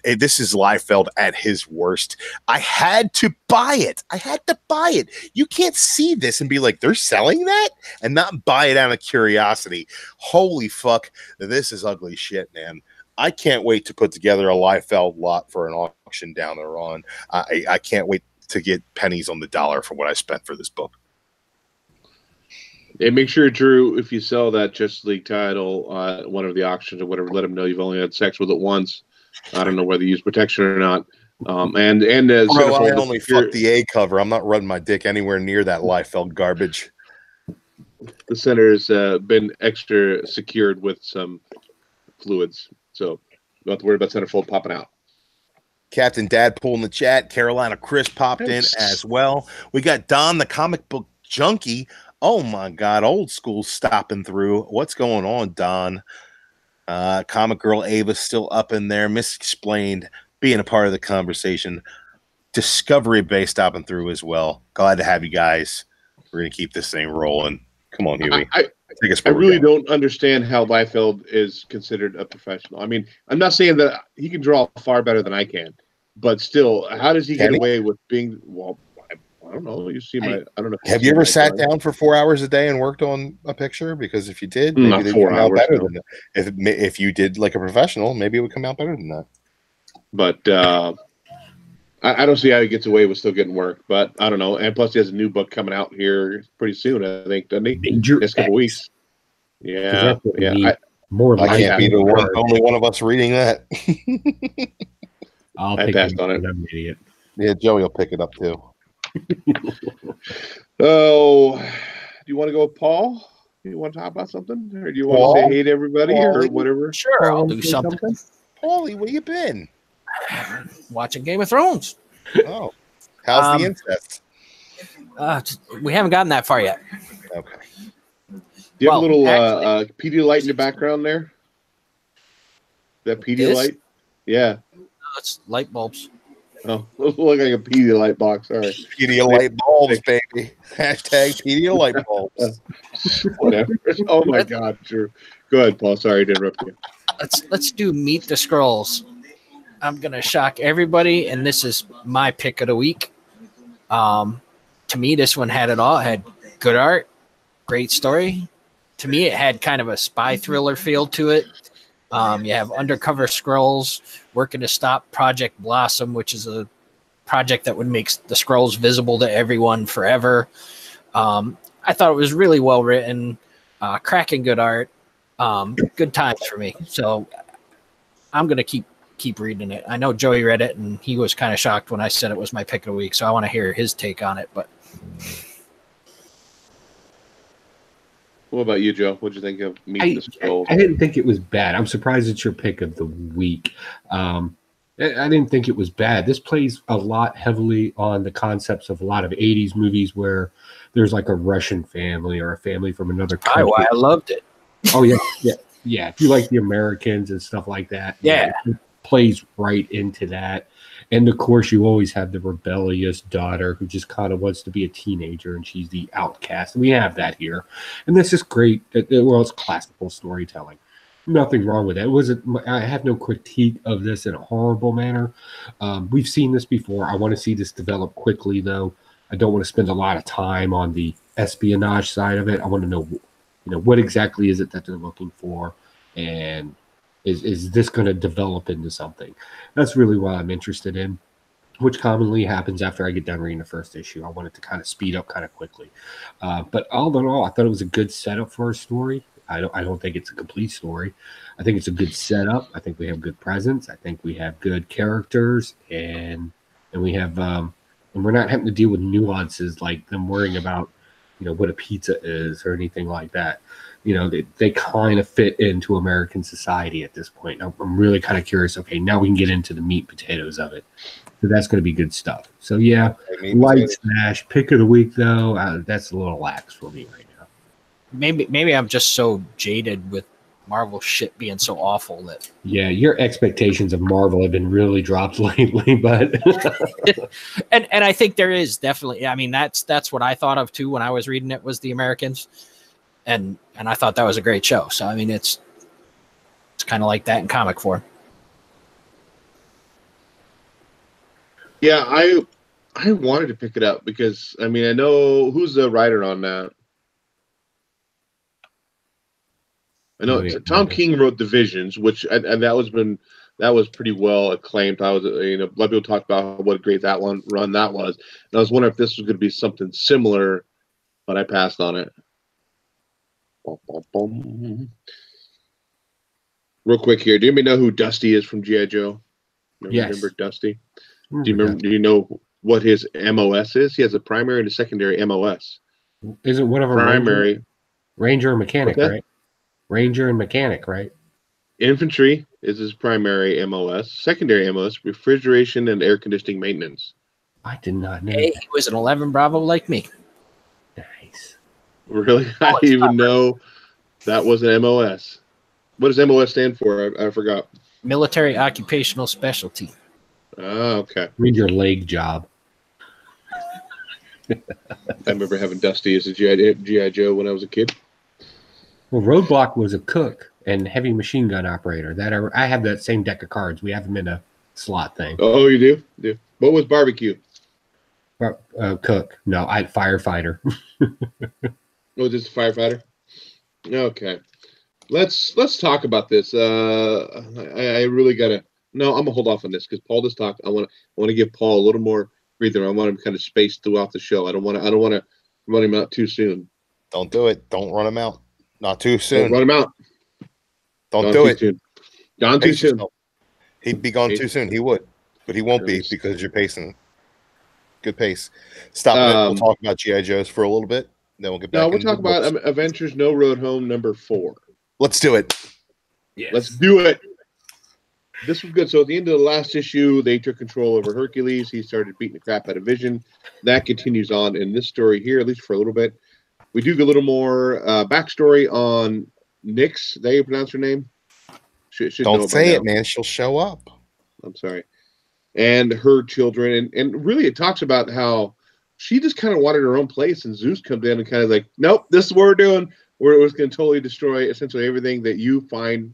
A: This is Liefeld at his worst. I had to buy it. You can't see this and be like, they're selling that? And not buy it out of curiosity. Holy fuck. This is ugly shit, man. I can't wait to put together a Liefeld lot for an auction down the road. I can't wait to get pennies on the dollar for what I spent for this book.
B: And make sure, Drew, if you sell that Justice League title, one of the auctions or whatever, let them know you've only had sex with it once. I don't know whether you use protection or not.
A: Bro, I only fucked the A cover. I'm not running my dick anywhere near that Liefeld garbage.
B: The center has been extra secured with some fluids, so don't have to worry about centerfold popping out.
A: Captain Dadpool in the chat. Carolina Chris popped in as well. We got Don, the comic book junkie. Oh my God, old school stopping through. What's going on, Don? Comic Girl Ava's still up in there. Misexplained, being a part of the conversation. Discovery Bay stopping through as well. Glad to have you guys. We're going to keep this thing rolling. Come on, Huey.
B: I really don't understand how Liefeld is considered a professional. I mean, I'm not saying that he can draw far better than I can, but still, how does he get away with being, well, I don't know. You see my, I don't know.
A: Have you ever sat down for 4 hours a day and worked on a picture? Because if you did, maybe
B: not 4 hours.
A: Better than that. If you did like a professional, maybe it would come out better than that.
B: But I don't see how he gets away with still getting work. But I don't know. And plus, he has a new book coming out here pretty soon. I think, doesn't he? Next couple weeks. Yeah, yeah.
A: I can't be the only one of us reading that.
C: I
B: passed on it.
C: I'm an idiot.
A: Yeah, Joey will pick it up too.
B: Oh, do you want to go with Paul? Do you want to talk about something, or do you want to say hey to everybody, or whatever?
D: Sure, I'll do something.
A: Paulie, where you been?
D: Watching Game of Thrones.
A: Oh, how's the incest?
D: We haven't gotten that far yet.
A: Okay.
B: Do you have a little Pedialyte in the background there? That Pedialyte? Yeah.
D: It's light bulbs.
B: Oh, it look like a Pedialyte box. All right.
A: Pedialyte bulbs, baby. Hashtag Pedialyte bulbs.
B: Whatever. Oh my God, Drew. Go ahead, Paul. Sorry to interrupt you.
D: Let's do Meet the Skrulls. I'm gonna shock everybody, and this is my pick of the week. To me, this one had it all. It had good art, great story. To me, it had kind of a spy thriller feel to it. You have undercover Skrulls working to stop Project Blossom, which is a project that would make the Skrulls visible to everyone forever. I thought it was really well written, cracking good art, good times for me. So I'm going to keep reading it. I know Joey read it, and he was kind of shocked when I said it was my pick of the week, so I want to hear his take on it. But
B: What about you, Joe? What'd you think of Meet the Scrolls?
C: I didn't think it was bad. I'm surprised it's your pick of the week. I didn't think it was bad. This plays a lot heavily on the concepts of a lot of 80s movies where there's like a Russian family or a family from another country.
D: Why I loved it.
C: Oh, yeah. If you like the Americans and stuff like that,
D: yeah,
C: it plays right into that. And of course, you always have the rebellious daughter who just kind of wants to be a teenager, and she's the outcast. We have that here, and this is great. Well, it's classical storytelling. Nothing wrong with that. I have no critique of this in a horrible manner. We've seen this before. I want to see this develop quickly, though. I don't want to spend a lot of time on the espionage side of it. I want to know, what exactly is it that they're looking for, and is this going to develop into something? That's really what I'm interested in, which commonly happens after I get done reading the first issue. I want it to kind of speed up kind of quickly. But all in all, I thought it was a good setup for a story. I don't think it's a complete story. I think it's a good setup. I think we have good presence. I think we have good characters, and we have and we're not having to deal with nuances like them worrying about what a pizza is or anything like that. They kind of fit into American society at this point. I'm really kind of curious. Okay, now we can get into the meat and potatoes of it. So that's going to be good stuff. So yeah, light smash. Pick of the week though, that's a little lax for me right now.
D: Maybe I'm just so jaded with Marvel shit being so awful that.
C: Yeah, your expectations of Marvel have been really dropped lately, but
D: and I think there is definitely. I mean, that's what I thought of too when I was reading it, was the Americans. And I thought that was a great show. So I mean, it's kind of like that in comic form.
B: Yeah, I wanted to pick it up because I mean I know who's the writer on that. I know Tom King wrote Divisions, which and that was pretty well acclaimed. I was a lot of people talked about what a great that one run that was, and I was wondering if this was going to be something similar, but I passed on it. Real quick here, do you know who Dusty is from G.I. Joe? Remember Dusty? Do you know what his MOS is? He has a primary and a secondary MOS.
C: Is it one of our
B: primary
C: Ranger and mechanic, right? Ranger and mechanic, right?
B: Infantry is his primary MOS. Secondary MOS, refrigeration and air conditioning maintenance.
C: I did not know.
D: Hey, he was an 11 Bravo like me.
C: Nice.
B: Really? I didn't even know that was an MOS. What does MOS stand for? I forgot.
D: Military Occupational Specialty.
B: Oh, okay.
C: Read your leg job.
B: I remember having Dusty as a G.I. Joe when I was a kid.
C: Well, Roadblock was a cook and heavy machine gun operator. I have that same deck of cards. We have them in a slot thing.
B: Oh, you do? Yeah. What was barbecue?
C: Cook. No, firefighter.
B: Oh, just a firefighter? Okay. Let's talk about this. I really gotta. No, I'm gonna hold off on this because Paul just talked. I want to give Paul a little more breather. I want him kind of spaced throughout the show. I don't want to run him out too soon.
A: Don't do it. Don't run him out. Not too soon.
B: Don't run him out.
A: Don't do it.
B: Soon. Gone too soon.
A: He'd be gone too soon. He would, but he won't be because you're pacing. Good pace. Stop it. We'll talk about G.I. Joes for a little bit. Then we'll get back.
B: No, we'll talk about Adventures No Road Home #4.
A: Let's do it.
B: Yes. Let's do it. This was good. So at the end of the last issue, they took control over Hercules. He started beating the crap out of Vision. That continues on in this story here, at least for a little bit. We do get a little more backstory on Nyx. Is that how you pronounce her name?
A: Don't say it, man. She'll show up.
B: I'm sorry. And her children. And really it talks about how she just kind of wanted her own place, and Zeus comes in and kind of like, nope, this is what we're doing. We're going to totally destroy essentially everything that you find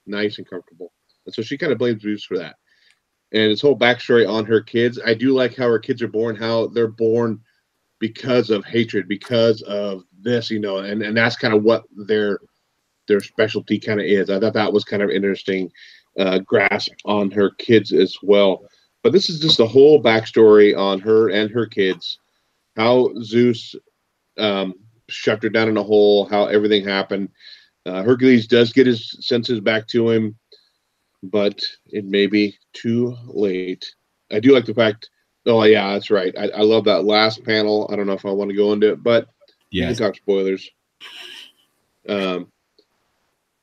B: nice and comfortable. And so she kind of blames Zeus for that. And this whole backstory on her kids, I do like how her kids are born, how they're born because of hatred, because of this, and that's kind of what their specialty kind of is. I thought that was kind of interesting grasp on her kids as well. But this is just the whole backstory on her and her kids, how Zeus shoved her down in a hole, how everything happened. Hercules does get his senses back to him, but it may be too late. I do like the fact. Oh yeah, that's right. I love that last panel. I don't know if I want to go into it, but you can talk spoilers.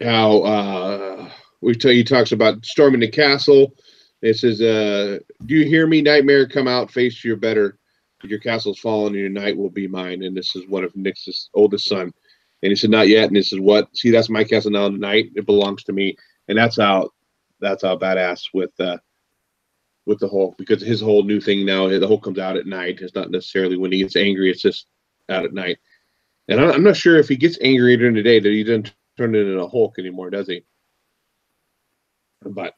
B: How he talks about storming the castle. It says, "Do you hear me, Nightmare? Come out, face your better. Your castle's fallen, and your night will be mine." And this is one of Nick's oldest son. And he said, "Not yet." And he says, "What? See, that's my castle now. Tonight it belongs to me." And that's how badass with the Hulk, because his whole new thing now, the Hulk comes out at night. It's not necessarily when he gets angry; it's just out at night. And I'm not sure if he gets angry during the day that he doesn't turn into a Hulk anymore, does he? But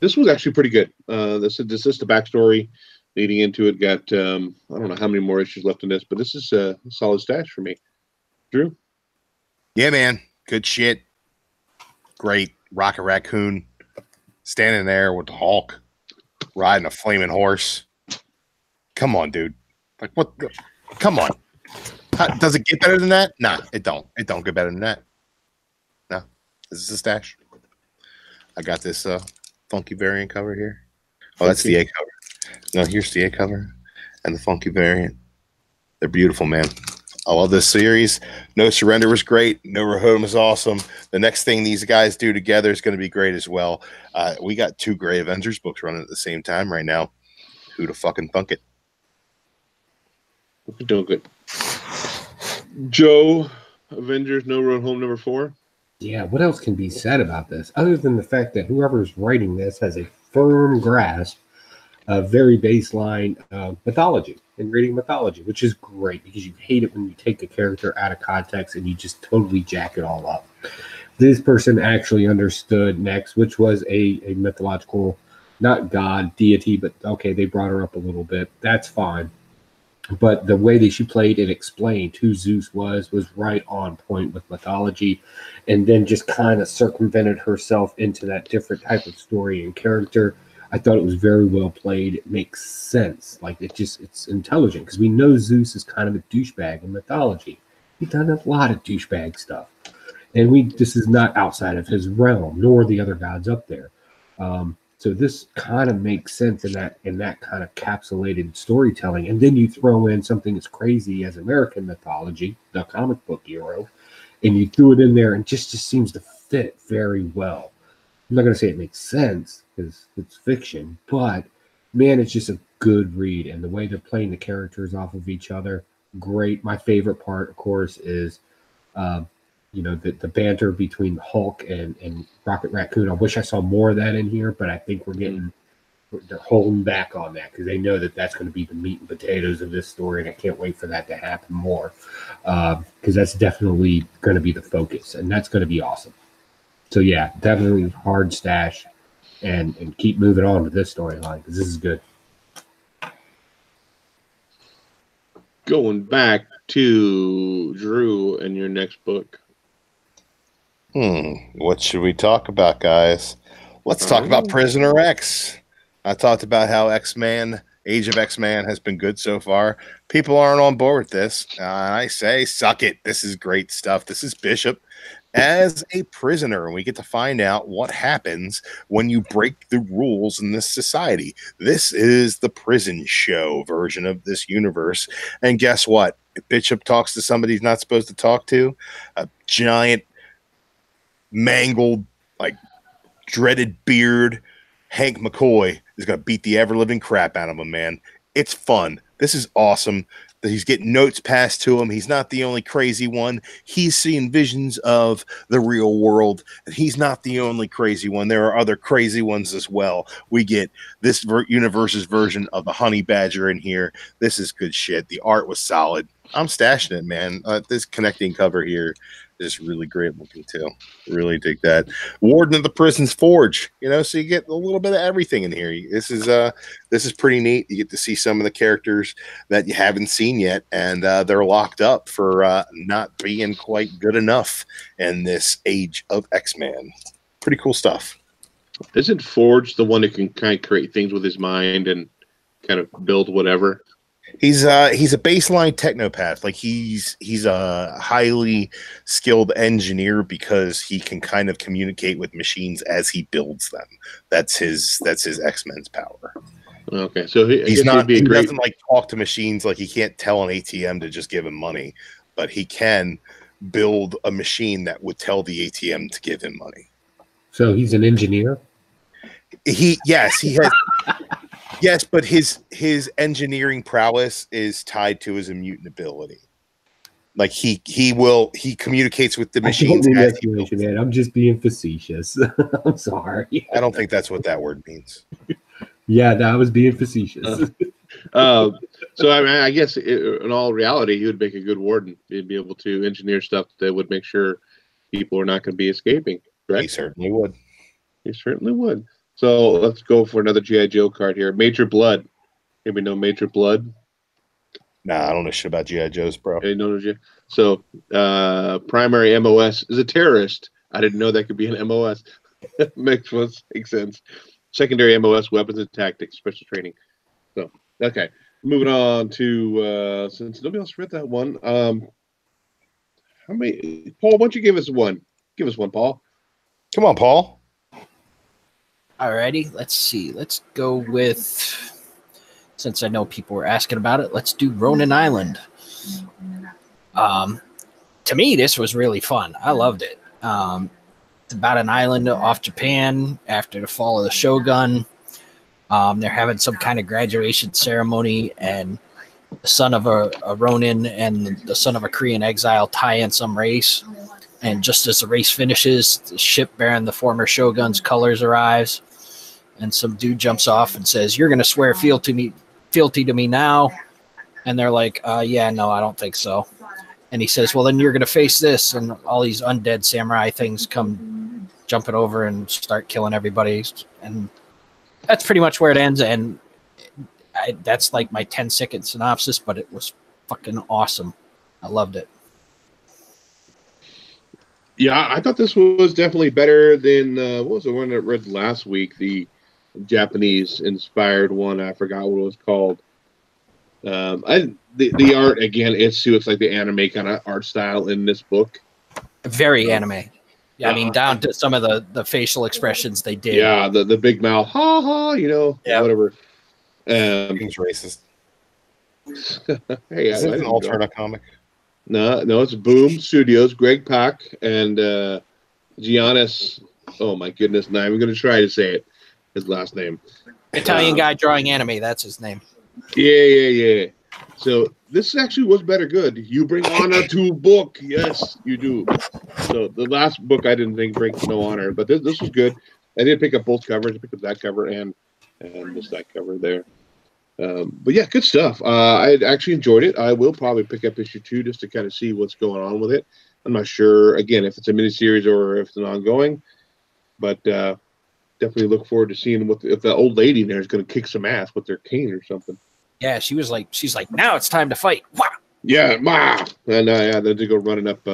B: this was actually pretty good. This is the backstory leading into it. Got I don't know how many more issues left in this, but this is a solid stash for me. Drew?
A: Yeah, man. Good shit. Great. Rocket Raccoon standing there with the Hulk riding a flaming horse. Come on, dude. Like, what? Come on. Does it get better than that? Nah, it don't. It don't get better than that. No. This is a stash. I got this funky variant cover here. Oh, that's the A cover. No, here's the A cover and the funky variant. They're beautiful, man. I love this series. No Surrender was great. No Rohim was awesome. The next thing these guys do together is going to be great as well. We got 2 great Avengers books running at the same time right now. Who'd have fucking thunk it?
B: We're doing good. Joe, Avengers No Road Home #4.
C: Yeah, what else can be said about this other than the fact that whoever's writing this has a firm grasp of very baseline mythology and reading mythology, which is great because you hate it when you take a character out of context and you just totally jack it all up. This person actually understood Nex, which was a mythological, not god, deity, but okay, they brought her up a little bit. That's fine. But the way that she played and explained who Zeus was right on point with mythology, and then just kind of circumvented herself into that different type of story and character. I thought it was very well played. It makes sense. Like, it's intelligent because we know Zeus is kind of a douchebag in mythology. He's done a lot of douchebag stuff. And this is not outside of his realm, nor the other gods up there. So this kind of makes sense in that kind of capsulated storytelling. And then you throw in something as crazy as American mythology, the comic book hero, and you threw it in there, and just seems to fit very well. I'm not going to say it makes sense because it's fiction, but man, it's just a good read. And the way they're playing the characters off of each other, great. My favorite part, of course, is the banter between Hulk and Rocket Raccoon. I wish I saw more of that in here, but I think they're holding back on that because they know that that's going to be the meat and potatoes of this story, and I can't wait for that to happen more because that's definitely going to be the focus, and that's going to be awesome. So yeah, definitely hard stash, and keep moving on with this storyline because this is good.
B: Going back to Drew and your next book.
A: What should we talk about, guys? Let's talk about Prisoner X. I talked about how X-Man, Age of X-Man has been good so far. People aren't on board with this. I say, suck it. This is great stuff. This is Bishop as a prisoner, and we get to find out what happens when you break the rules in this society. This is the prison show version of this universe. And guess what? If Bishop talks to somebody he's not supposed to talk to, a giant mangled, like dreaded beard Hank McCoy is going to beat the ever-living crap out of him, man. It's fun. This is awesome. He's getting notes passed to him. He's not the only crazy one. He's seeing visions of the real world. And he's not the only crazy one. There are other crazy ones as well. We get this universe's version of the Honey Badger in here. This is good shit. The art was solid. I'm stashing it, man. This connecting cover here is really great looking too. Really dig that. Warden of the Prison's Forge, so you get a little bit of everything in here. This is pretty neat. You get to see some of the characters that you haven't seen yet, and they're locked up for not being quite good enough in this Age of X-Man. Pretty cool stuff.
B: Isn't Forge the one that can kind of create things with his mind and kind of build whatever?
A: He's a baseline technopath. Like he's a highly skilled engineer because he can kind of communicate with machines as he builds them. That's his X-Men's power.
B: Okay, so he
A: doesn't like talk to machines. Like he can't tell an ATM to just give him money, but he can build a machine that would tell the ATM to give him money.
C: So he's an engineer?
A: He has yes, but his engineering prowess is tied to his immutability. Like he communicates with the machines.
C: I'm just being facetious. I'm sorry.
A: I don't think that's what that word means.
C: Yeah, that was being facetious.
B: So I mean, I guess in all reality, he would make a good warden. He'd be able to engineer stuff that would make sure people are not going to be escaping. Correct?
A: He certainly would.
B: He certainly would. So let's go for another G.I. Joe card here. Major Blood. Anybody know Major Blood?
A: Nah, I don't know shit about G.I. Joes, bro.
B: So primary MOS is a terrorist. I didn't know that could be an MOS. Makes sense. Secondary MOS, weapons and tactics, special training. So, okay. Moving on to, since nobody else read that one, how many? Paul, why don't you give us one? Give us one, Paul.
A: Come on, Paul.
D: Alrighty, let's see. Let's go with, since I know people were asking about it, let's do Ronin Island. To me, this was really fun. I loved it. It's about an island off Japan after the fall of the Shogun. They're having some kind of graduation ceremony, and the son of a Ronin and the son of a Korean exile tie in some race. And just as the race finishes, the ship bearing the former Shogun's colors arrives, and some dude jumps off and says, "You're going to swear fealty to me now." And they're like, "Yeah, no, I don't think so." And he says, "Well, then you're going to face this." And all these undead samurai things come jumping over and start killing everybody. And that's pretty much where it ends. And that's like my 10-second synopsis, but it was fucking awesome. I loved it.
B: Yeah, I thought this was definitely better than what was the one that I read last week? The Japanese-inspired one. I forgot what it was called. The art again. It's like the anime kind of art style in this book.
D: Very anime. Yeah, I mean down to some of the facial expressions they did.
B: Yeah, the big mouth, ha ha, whatever.
A: He's racist.
B: Hey,
A: is it an alternate comic?
B: No, it's Boom Studios, Greg Pak and Giannis. Oh my goodness, now I'm going to try to say it. His last name.
D: Italian guy drawing anime. That's his name.
B: Yeah. So this actually was better good. You bring honor to book. Yes, you do. So the last book I didn't think brings no honor, but this was good. I did pick up both covers. I picked up that cover and just that cover there. But yeah, good stuff. I actually enjoyed it. I will probably pick up issue 2 just to kind of see what's going on with it. I'm not sure, again, if it's a miniseries or if it's an ongoing, but definitely look forward to seeing if the old lady there is going to kick some ass with their cane or something.
D: Yeah, she's like, now it's time to fight. Wow.
B: Yeah, wow. And then they go running up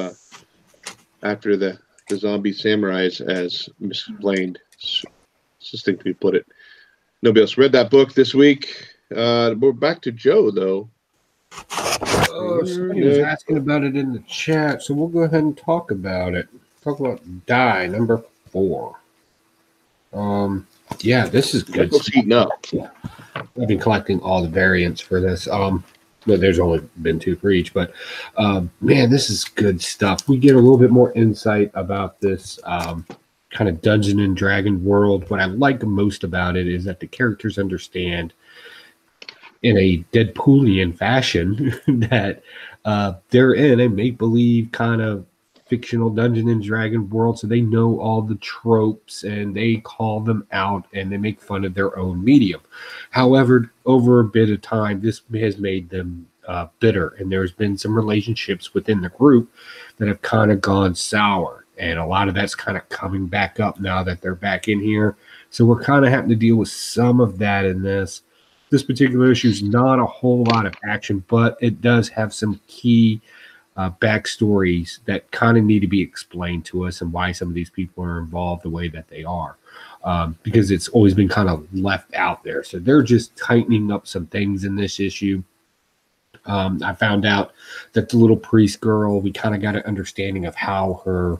B: after the zombie samurais, as misexplained, succinctly put it. Nobody else read that book this week. We're back to Joe, though.
C: Somebody was asking about it in the chat, so we'll go ahead and talk about it. Talk about Die, number 4. Yeah, this is good.
B: Book's heating up.
C: I've been collecting all the variants for this. But there's only been 2 for each, but man, this is good stuff. We get a little bit more insight about this kind of Dungeon and Dragon world. What I like most about it is that the characters understand in a Deadpoolian fashion that they're in a make-believe kind of fictional Dungeon and Dragon world, so they know all the tropes and they call them out and they make fun of their own medium. However, over a bit of time, this has made them bitter, and there's been some relationships within the group that have kind of gone sour, and a lot of that's kind of coming back up now that they're back in here. So we're kind of having to deal with some of that in this. This particular issue is not a whole lot of action, but it does have some key backstories that kind of need to be explained to us, and why some of these people are involved the way that they are, because it's always been kind of left out there. So they're just tightening up some things in this issue. I found out that the little priest girl, we kind of got an understanding of how her,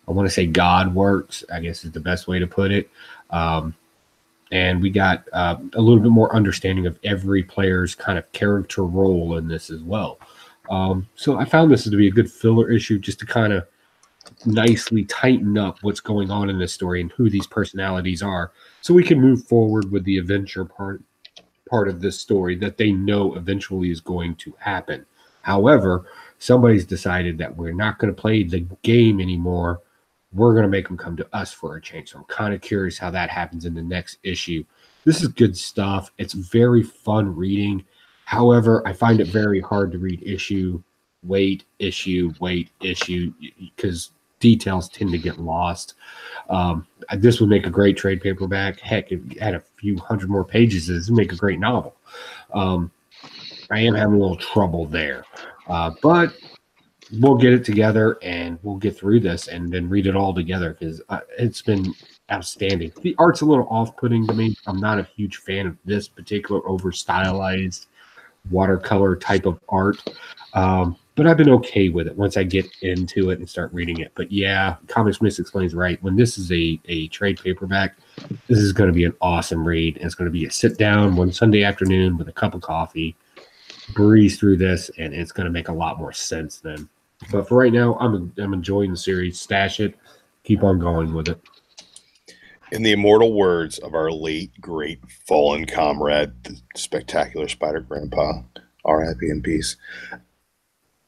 C: I want to say God works, I guess is the best way to put it. And we got a little bit more understanding of every player's kind of character role in this as well. So I found this to be a good filler issue just to kind of nicely tighten up what's going on in this story and who these personalities are, so we can move forward with the adventure part of this story that they know eventually is going to happen. However, somebody's decided that we're not going to play the game anymore. We're going to make them come to us for a change. So I'm kind of curious how that happens in the next issue. This is good stuff. It's very fun reading. However, I find it very hard to read issue, because details tend to get lost. This would make a great trade paperback. Heck, if you had a few hundred more pages, this would make a great novel. I am having a little trouble there. But we'll get it together and we'll get through this and then read it all together, because it's been outstanding. The art's a little off-putting to me. I'm not a huge fan of this particular over-stylized watercolor type of art. But I've been okay with it once I get into it and start reading it. But yeah, Comics Miss explains right. When this is a trade paperback, this is going to be an awesome read. And it's going to be a sit down one Sunday afternoon with a cup of coffee, breeze through this, and it's going to make a lot more sense then. But for right now, I'm enjoying the series. Stash it. Keep on going with it.
A: In the immortal words of our late, great, fallen comrade, the spectacular Spider Grandpa, R.I.P. in peace,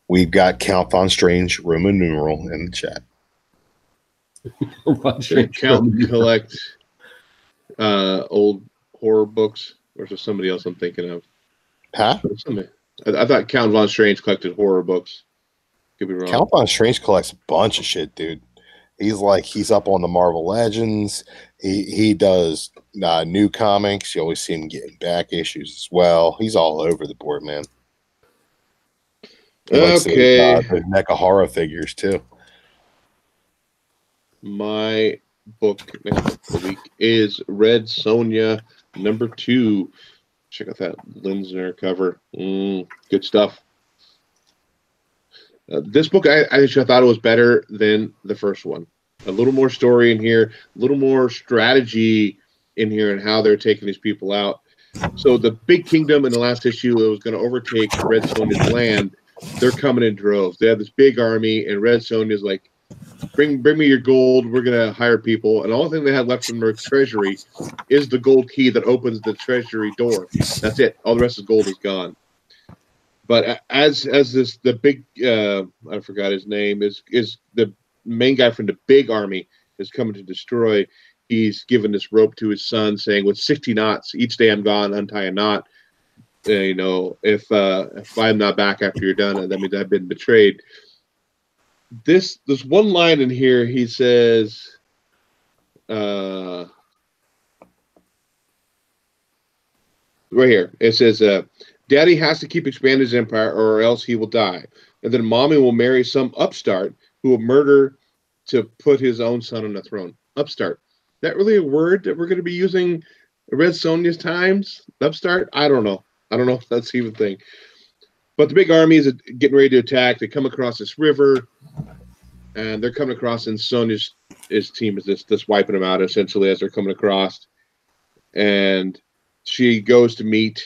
A: we've got Count Von Strange Roman numeral in the chat.
B: Count collect old horror books, or is there somebody else I'm thinking of?
A: Huh?
B: I thought Count Von Strange collected horror books. Could be wrong.
A: Count Von Strange collects a bunch of shit, dude. He's up on the Marvel Legends. He does new comics. You always see him getting back issues as well. He's all over the board, man. He likes
B: Okay.
A: the Nekahara figures too.
B: My book next book of the week is Red Sonja #2. Check out that Linsner cover. Good stuff. This book, I actually thought it was better than the first one. A little more story in here, a little more strategy in here, and how they're taking these people out. So the big kingdom in the last issue that was going to overtake Red Sonja's land, they're coming in droves. They have this big army, and Red Sonja's like, bring me your gold. We're going to hire people. And the only thing they had left from their treasury is the gold key that opens the treasury door. That's it. All the rest of the gold is gone. But as the big I forgot his name is the main guy from the big army is coming to destroy. He's given this rope to his son, saying, "With 60 knots each day I'm gone, untie a knot. If I'm not back after you're done, that means I've been betrayed." There's one line in here. He says, right here. It says, "Daddy has to keep expanding his empire, or else he will die. And then Mommy will marry some upstart who will murder to put his own son on the throne." Upstart. That really a word that we're going to be using Red Sonja's times? Upstart? I don't know. I don't know if that's even a thing. But the big army is getting ready to attack. They come across this river, and they're coming across, and Sonja's team is just wiping them out, essentially, as they're coming across. And she goes to meet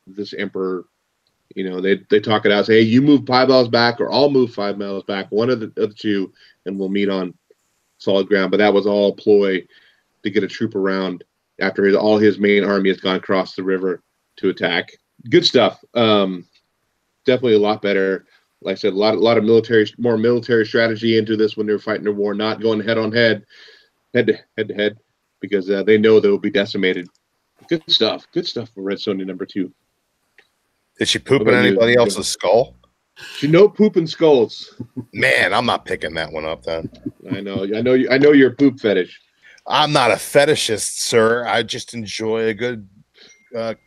B: this emperor. They talk it out, say, "Hey, you move 5 miles back, or I'll move 5 miles back, one of the two, and we'll meet on solid ground." But that was all a ploy to get a troop around after all his main army has gone across the river to attack. Good stuff. Definitely a lot better. Like I said, a lot of more military strategy into this when they're fighting a war, not going head to head, because they know they will be decimated. Good stuff. Good stuff for Red Sonja #2.
A: Did she poop in anybody else's skull?
B: She no pooping skulls.
A: Man, I'm not picking that one up then.
B: I know you're a poop fetish.
A: I'm not a fetishist, sir. I just enjoy a good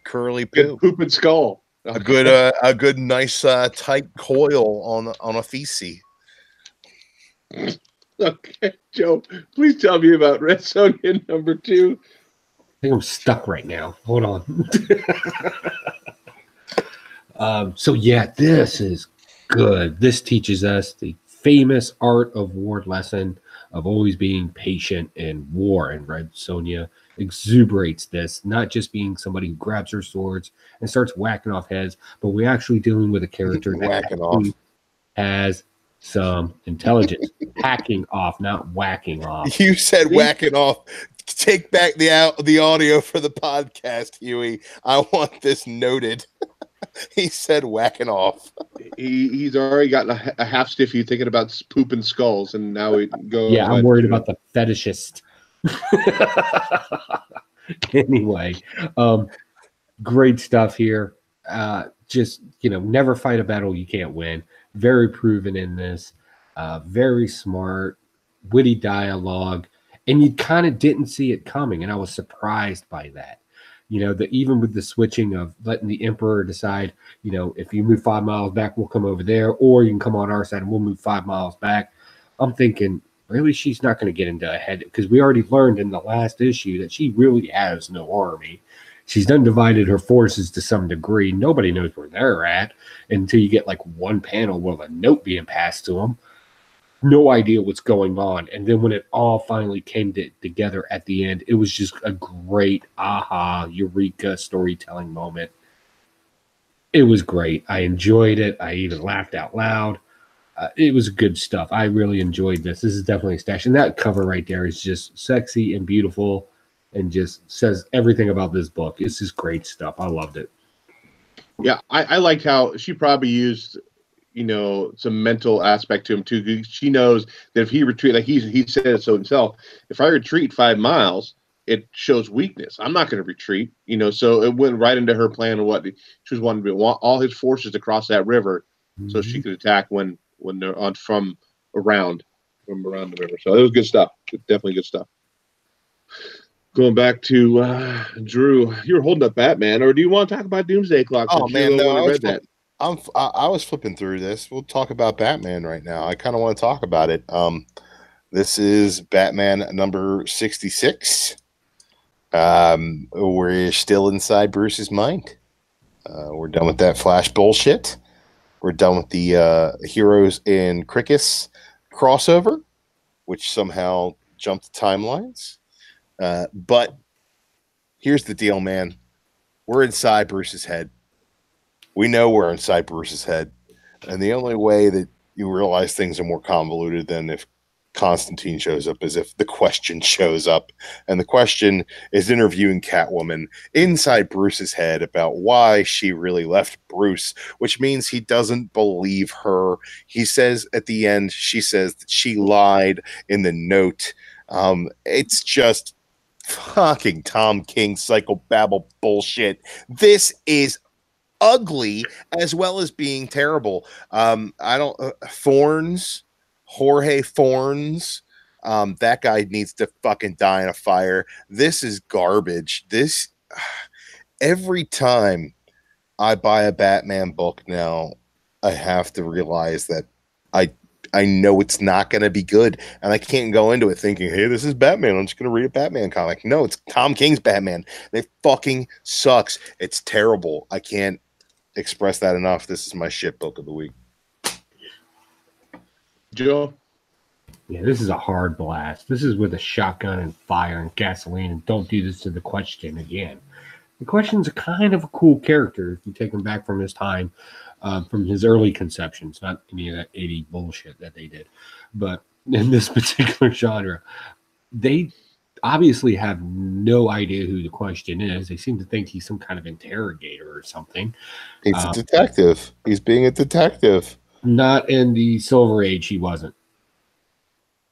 A: curly poop.
B: Good pooping skull.
A: A good nice tight coil on a feces.
B: Okay, Joe, please tell me about Red Sonja #2.
C: I think I'm stuck right now. Hold on. So yeah, this is good. This teaches us the famous art of war lesson of always being patient in war. And Red Sonja exuberates this, not just being somebody who grabs her swords and starts whacking off heads, but we're actually dealing with a character that
A: Whacking off.
C: has some intelligence. Hacking off, not whacking off.
A: You said whacking off. Take back the audio for the podcast, Huey. I want this noted. He said whacking off.
B: He's already got a half stiffy thinking about pooping skulls, and now we go.
C: Yeah, I'm worried about the fetishist. Anyway, great stuff here. Just, never fight a battle you can't win. Very proven in this. Very smart, witty dialogue. And you kind of didn't see it coming, and I was surprised by that. Even with the switching of letting the Emperor decide, if you move 5 miles back, we'll come over there, or you can come on our side and we'll move 5 miles back. I'm thinking, really, she's not going to get into a head, because we already learned in the last issue that she really has no army. She's done divided her forces to some degree. Nobody knows where they're at until you get like one panel with a note being passed to them. No idea what's going on. And then when it all finally came together at the end, it was just a great aha, eureka storytelling moment. It was great. I enjoyed it. I even laughed out loud. It was good stuff. I really enjoyed this. This is definitely a stash. And that cover right there is just sexy and beautiful and just says everything about this book. It's just great stuff. I loved it.
B: Yeah, I liked how she probably used some mental aspect to him too. She knows that if he retreat, like he said it so himself, if I retreat 5 miles, it shows weakness. I'm not going to retreat, so it went right into her plan of what she was wanting to want all his forces to cross that river so she could attack when they're on from around the river. So it was good stuff. Definitely good stuff. Going back to Drew, you were holding up Batman, or do you want to talk about Doomsday Clock?
A: Oh man, no,
B: I read that.
A: I was flipping through this. We'll talk about Batman right now. I kind of want to talk about it. This is Batman number 66. We're still inside Bruce's mind. We're done with that Flash bullshit. We're done with the Heroes in Crickets crossover, which somehow jumped timelines. But here's the deal, man. We're inside Bruce's head. We know we're inside Bruce's head. And the only way that you realize things are more convoluted than if Constantine shows up is if the Question shows up. And the Question is interviewing Catwoman inside Bruce's head about why she really left Bruce, which means he doesn't believe her. He says at the end, she says that she lied in the note. It's just fucking Tom King psychobabble bullshit. This is ugly as well as being terrible. Jorge Forns, that guy needs to fucking die in a fire. This is garbage. Every time I buy a Batman book now, I have to realize that I know it's not going to be good, and I can't go into it thinking, hey, this is Batman, I'm just going to read a Batman comic. No, it's Tom King's Batman. They fucking sucks. It's terrible. I can't express that enough. This is my shit book of the week.
B: Joe?
C: Yeah, this is a hard blast. This is with a shotgun and fire and gasoline, and don't do this to the Question again. The Question's a kind of a cool character if you take him back from his time, from his early conceptions, not any of that 80 bullshit that they did. But in this particular genre, they obviously have no idea who the Question is. They seem to think he's some kind of interrogator or something.
A: He's a detective. He's being a detective.
C: Not in the Silver Age, he wasn't.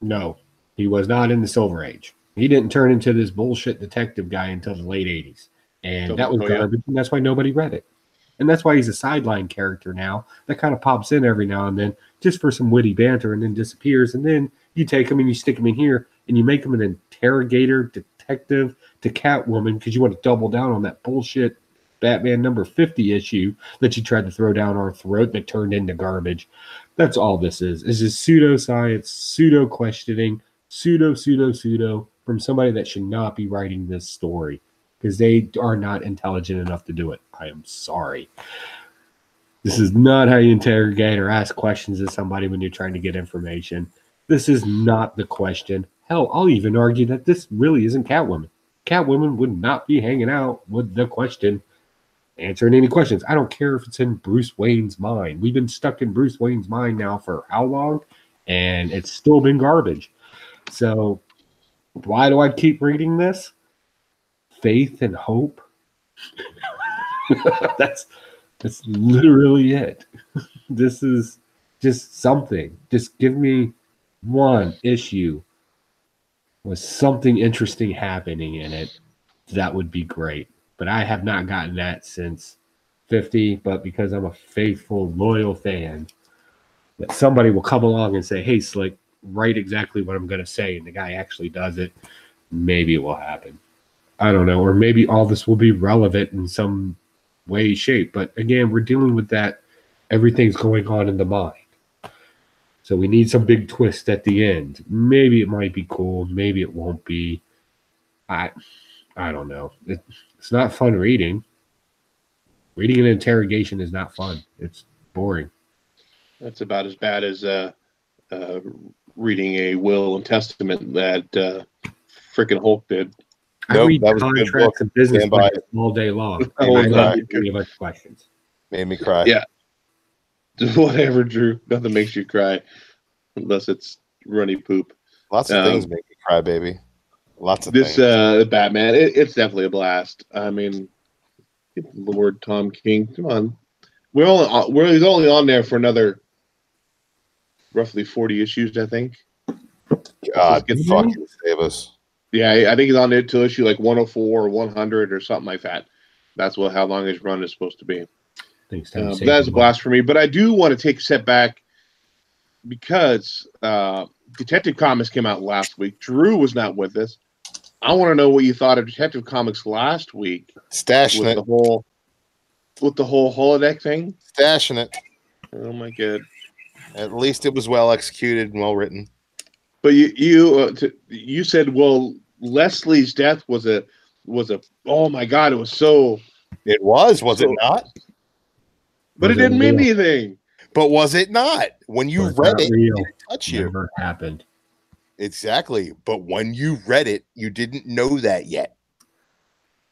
C: No, he was not in the Silver Age. He didn't turn into this bullshit detective guy until the late 80s. And that was garbage, and that's why nobody read it. And that's why he's a sideline character now that kind of pops in every now and then just for some witty banter and then disappears. And then you take him and you stick him in here and you make him an interrogator, detective to Catwoman because you want to double down on that bullshit Batman number 50 issue that you tried to throw down our throat that turned into garbage. That's all this is. It's just pseudoscience, pseudo-questioning, pseudo from somebody that should not be writing this story because they are not intelligent enough to do it. I am sorry. This is not how you interrogate or ask questions of somebody when you're trying to get information. This is not the Question. Hell, I'll even argue that this really isn't Catwoman. Catwoman would not be hanging out with the Question, answering any questions. I don't care if it's in Bruce Wayne's mind. We've been stuck in Bruce Wayne's mind now for how long? And it's still been garbage. So why do I keep reading this? Faith and hope. That's literally it. This is just something. Just give me one issue with something interesting happening in it. That would be great. But I have not gotten that since 50. But because I'm a faithful, loyal fan, that somebody will come along and say, hey, Slick, write exactly what I'm going to say. And the guy actually does it. Maybe it will happen. I don't know. Or maybe all this will be relevant in some way, shape. But again, we're dealing with that. Everything's going on in the mind. So we need some big twist at the end. Maybe it might be cool. Maybe it won't be. I don't know. It's not fun reading. Reading an interrogation is not fun. It's boring.
B: That's about as bad as reading a will and testament that freaking Hulk did.
C: I read contracts and business plans all day long. I love a bunch of questions.
A: Made me cry.
B: Yeah. Whatever, Drew. Nothing makes you cry unless it's runny poop.
A: Lots of things make me cry, baby. Lots of
B: things.
A: This
B: Batman, it's definitely a blast. I mean, Lord Tom King, come on. He's only on there for another roughly 40 issues, I think.
A: God, fucking save us.
B: Yeah, I think he's on there till issue like 104 or 100 or something like that. That's how long his run is supposed to be. That's a blast for me. But I do want to take a step back because Detective Comics came out last week. Drew was not with us. I want to know what you thought of Detective Comics last week.
A: Stashing it.
B: With the whole holodeck thing?
A: Stashing it.
B: Oh, my God.
A: At least it was well executed and well written.
B: But you said, well, Leslie's death was a oh, my God, it was so...
A: It was it not?
B: But it didn't mean anything.
A: But was it not? When you read it, it didn't touch you.
C: Never happened.
A: Exactly. But when you read it, you didn't know that yet.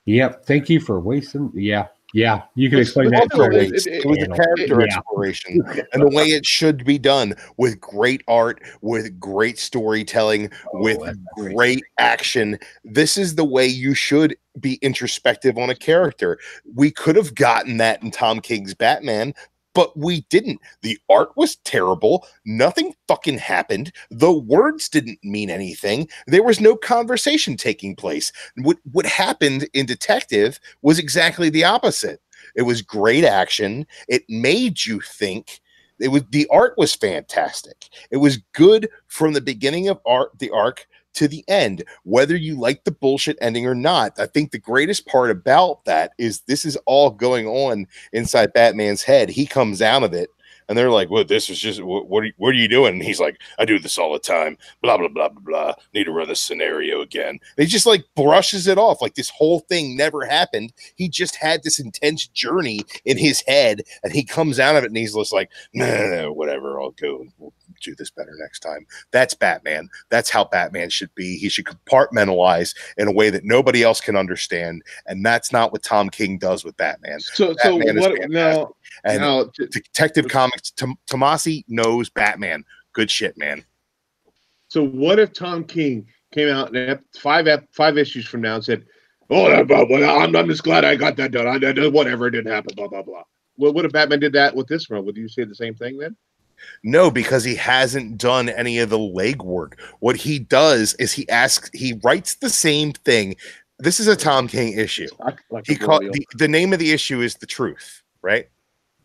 C: Yep. Thank you for wasting. Yeah. Yeah. You can explain that.
A: It was a character exploration and the way it should be done, with great art, with great storytelling, with great action. This is the way you should be introspective on a character. We could have gotten that in Tom King's Batman, but we didn't. The art was terrible. Nothing fucking happened. The words didn't mean anything. There was no conversation taking place. What happened in Detective was exactly the opposite. It was great action. It made you think. The art was fantastic. It was good from the beginning of the arc to the end, whether you like the bullshit ending or not. I think the greatest part about that is this is all going on inside Batman's head. He comes out of it and they're like, well, this is just, what are you doing? And he's like, I do this all the time, blah, blah, blah, blah, blah. Need to run this scenario again. And he just like brushes it off. Like this whole thing never happened. He just had this intense journey in his head and he comes out of it and he's just like, no, whatever, I'll go and we'll do this better next time. That's Batman. That's how Batman should be. He should compartmentalize in a way that nobody else can understand. And that's not what Tom King does with Batman. Detective Comics, Tomasi knows Batman. Good shit, man.
B: So what if Tom King came out in five issues from now and said, oh, I'm just glad I got that done. Whatever, it didn't happen, blah, blah, blah. Well, what if Batman did that with this run? Would you say the same thing then?
A: No, because he hasn't done any of the legwork. What he does is he writes the same thing. This is a Tom King issue. The name of the issue is The Truth, right?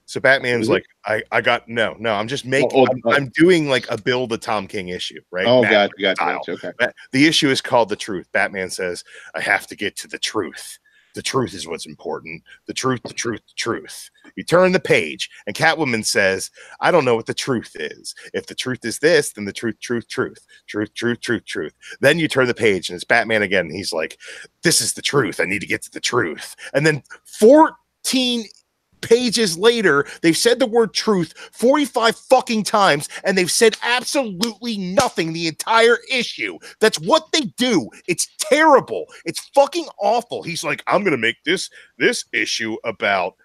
A: So Batman's like, I'm just making, I'm doing like a build a Tom King issue, right?
B: Oh, gotcha. Okay.
A: The issue is called The Truth. Batman says, I have to get to the truth. The truth is what's important. The truth, the truth, the truth. You turn the page, and Catwoman says, I don't know what the truth is. If the truth is this, then the truth, truth, truth. Truth, truth, truth, truth. Then you turn the page, and it's Batman again. And he's like, this is the truth. I need to get to the truth. And then 14 pages later, they've said the word truth 45 fucking times, and they've said absolutely nothing the entire issue. That's what they do. It's terrible. It's fucking awful. He's like, I'm gonna make this issue about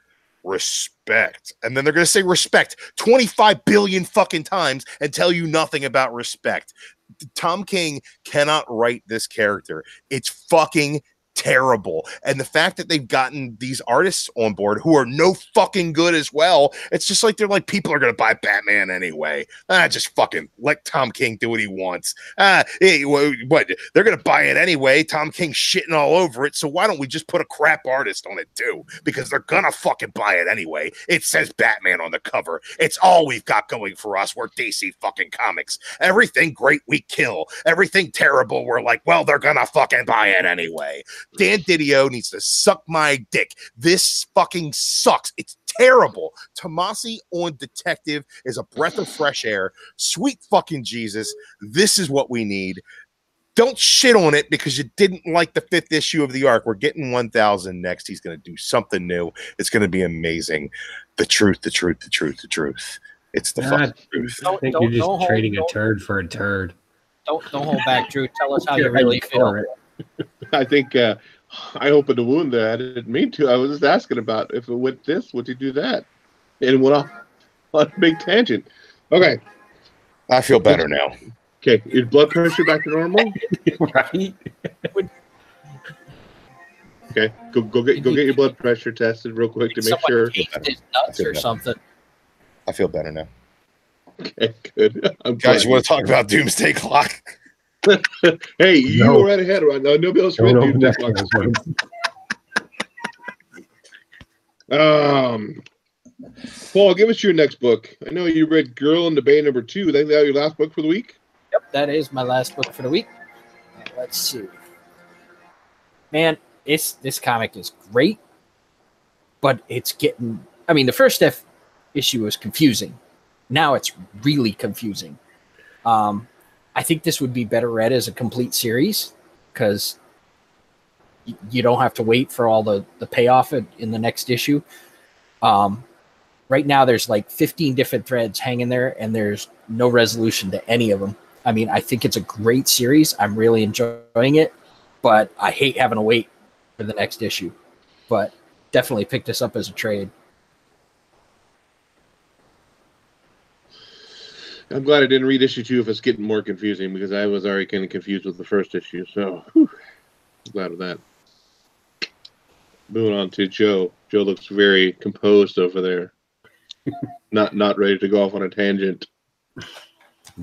A: respect, and then they're gonna say respect 25 billion fucking times and tell you nothing about respect. Tom King cannot write this character. It's fucking terrible. And the fact that they've gotten these artists on board who are no fucking good as well, it's just like they're like, people are gonna buy Batman anyway. Just fucking let Tom King do what he wants. Hey, what, they're gonna buy it anyway. Tom King's shitting all over it, so why don't we just put a crap artist on it too? Because they're gonna fucking buy it anyway. It says Batman on the cover. It's all we've got going for us. We're DC fucking Comics. Everything great we kill. Everything terrible we're like, well, they're gonna fucking buy it anyway. Dan Didio needs to suck my dick. This fucking sucks. It's terrible. Tomasi on Detective is a breath of fresh air. Sweet fucking Jesus. This is what we need. Don't shit on it because you didn't like the 5th issue of the arc. We're getting 1000 next. He's going to do something new. It's going to be amazing. The truth, the truth, the truth, the truth. It's the fucking truth.
C: I think you're just trading a turd for a turd.
D: Don't hold back, Drew. Tell us how you really feel.
B: I think I opened a wound there. I didn't mean to. I was just asking about if it went this, would you do that? And it went off on a big tangent. Okay.
A: I feel better now.
B: Okay. Is blood pressure back to normal?
C: Right?
B: Okay. Go get your blood pressure tested real quick to make sure.
D: His nuts or something.
A: I feel better now.
B: Okay, good.
A: Guys, you want to talk about Doomsday Clock?
B: Hey, you were right ahead. Right now, nobody else read Doomsday Clock. Paul, give us your next book. I know you read Girl in the Bay #2. I think that was your last book for the week.
D: Yep, that is my last book for the week. Let's see. Man, this comic is great, but it's getting... I mean, the first issue was confusing. Now it's really confusing. I think this would be better read as a complete series because you don't have to wait for all the payoff in the next issue. Right now, there's like 15 different threads hanging there, and there's no resolution to any of them. I mean, I think it's a great series. I'm really enjoying it, but I hate having to wait for the next issue. But definitely pick this up as a trade.
B: I'm glad I didn't read issue 2 if it's getting more confusing because I was already kind of confused with the first issue. So, I'm glad of that. Moving on to Joe. Joe looks very composed over there. Not ready to go off on a tangent.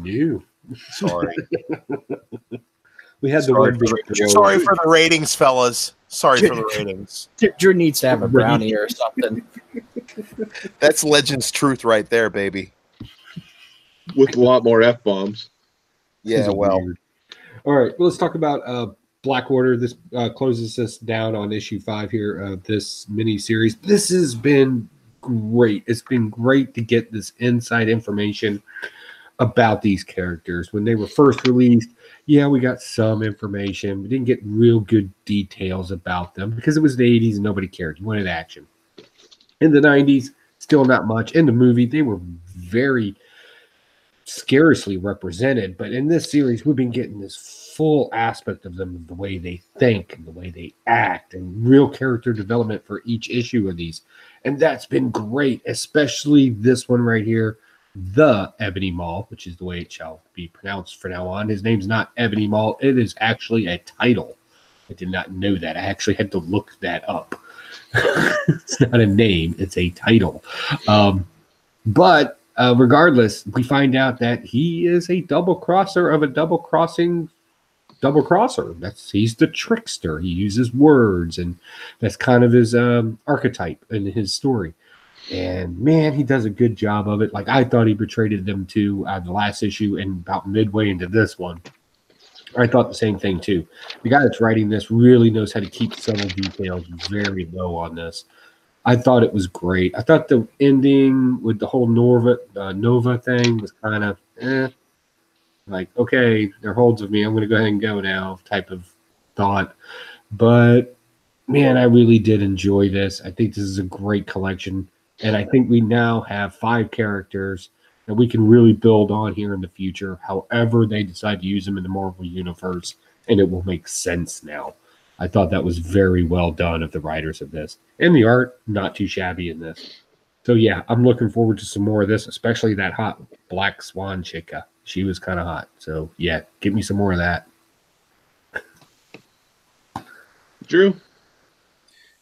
C: You.
A: Sorry.
C: We had
A: sorry
C: the
A: for the ratings, fellas. Sorry for the ratings.
D: Drew needs to have a brownie or something.
A: That's Legends Truth right there, baby.
B: With a lot more F-bombs.
A: Yeah, well.
C: Weird. All right, well, let's talk about Black Order. This closes us down on issue 5 here of this mini-series. This has been great. It's been great to get this inside information about these characters. When they were first released, yeah, we got some information. We didn't get real good details about them because it was the 80s and nobody cared. You wanted action. In the 90s, still not much. In the movie, they were very scarcely represented, but in this series we've been getting this full aspect of them, the way they think and the way they act, and real character development for each issue of these, and that's been great, especially this one right here, the Ebony Maw, which is the way it shall be pronounced from now on. His name's not Ebony Maw, it is actually a title. I did not know that. I actually had to look that up. It's not a name, it's a title. But regardless, we find out that he is a double crosser of a double crosser. He's the trickster. He uses words, and that's kind of his archetype in his story. And man, he does a good job of it. Like I thought he betrayed them too the last issue, and about midway into this one, I thought the same thing too. The guy that's writing this really knows how to keep subtle details very low on this. I thought it was great. I thought the ending with the whole Nova thing was kind of like, okay, they're holds of me. I'm going to go ahead and go now type of thought. But, man, I really did enjoy this. I think this is a great collection. And I think we now have 5 characters that we can really build on here in the future, however they decide to use them in the Marvel Universe, and it will make sense now. I thought that was very well done of the writers of this. And the art, not too shabby in this. So, yeah, I'm looking forward to some more of this, especially that hot Black Swan chica. She was kind of hot. So, yeah, give me some more of that.
B: Drew?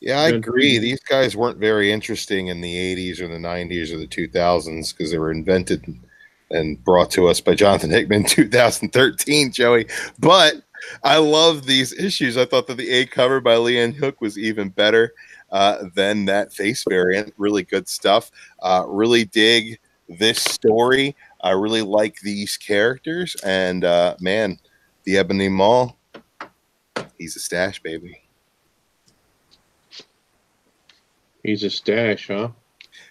A: Yeah, I agree. These guys weren't very interesting in the 80s or the 90s or the 2000s because they were invented and brought to us by Jonathan Hickman in 2013, Joey. But I love these issues. I thought that the A cover by Leanne Hook was even better than that face variant. Really good stuff. Really dig this story. I really like these characters. And, man, the Ebony Maw, he's a stash, baby.
B: He's a stash, huh?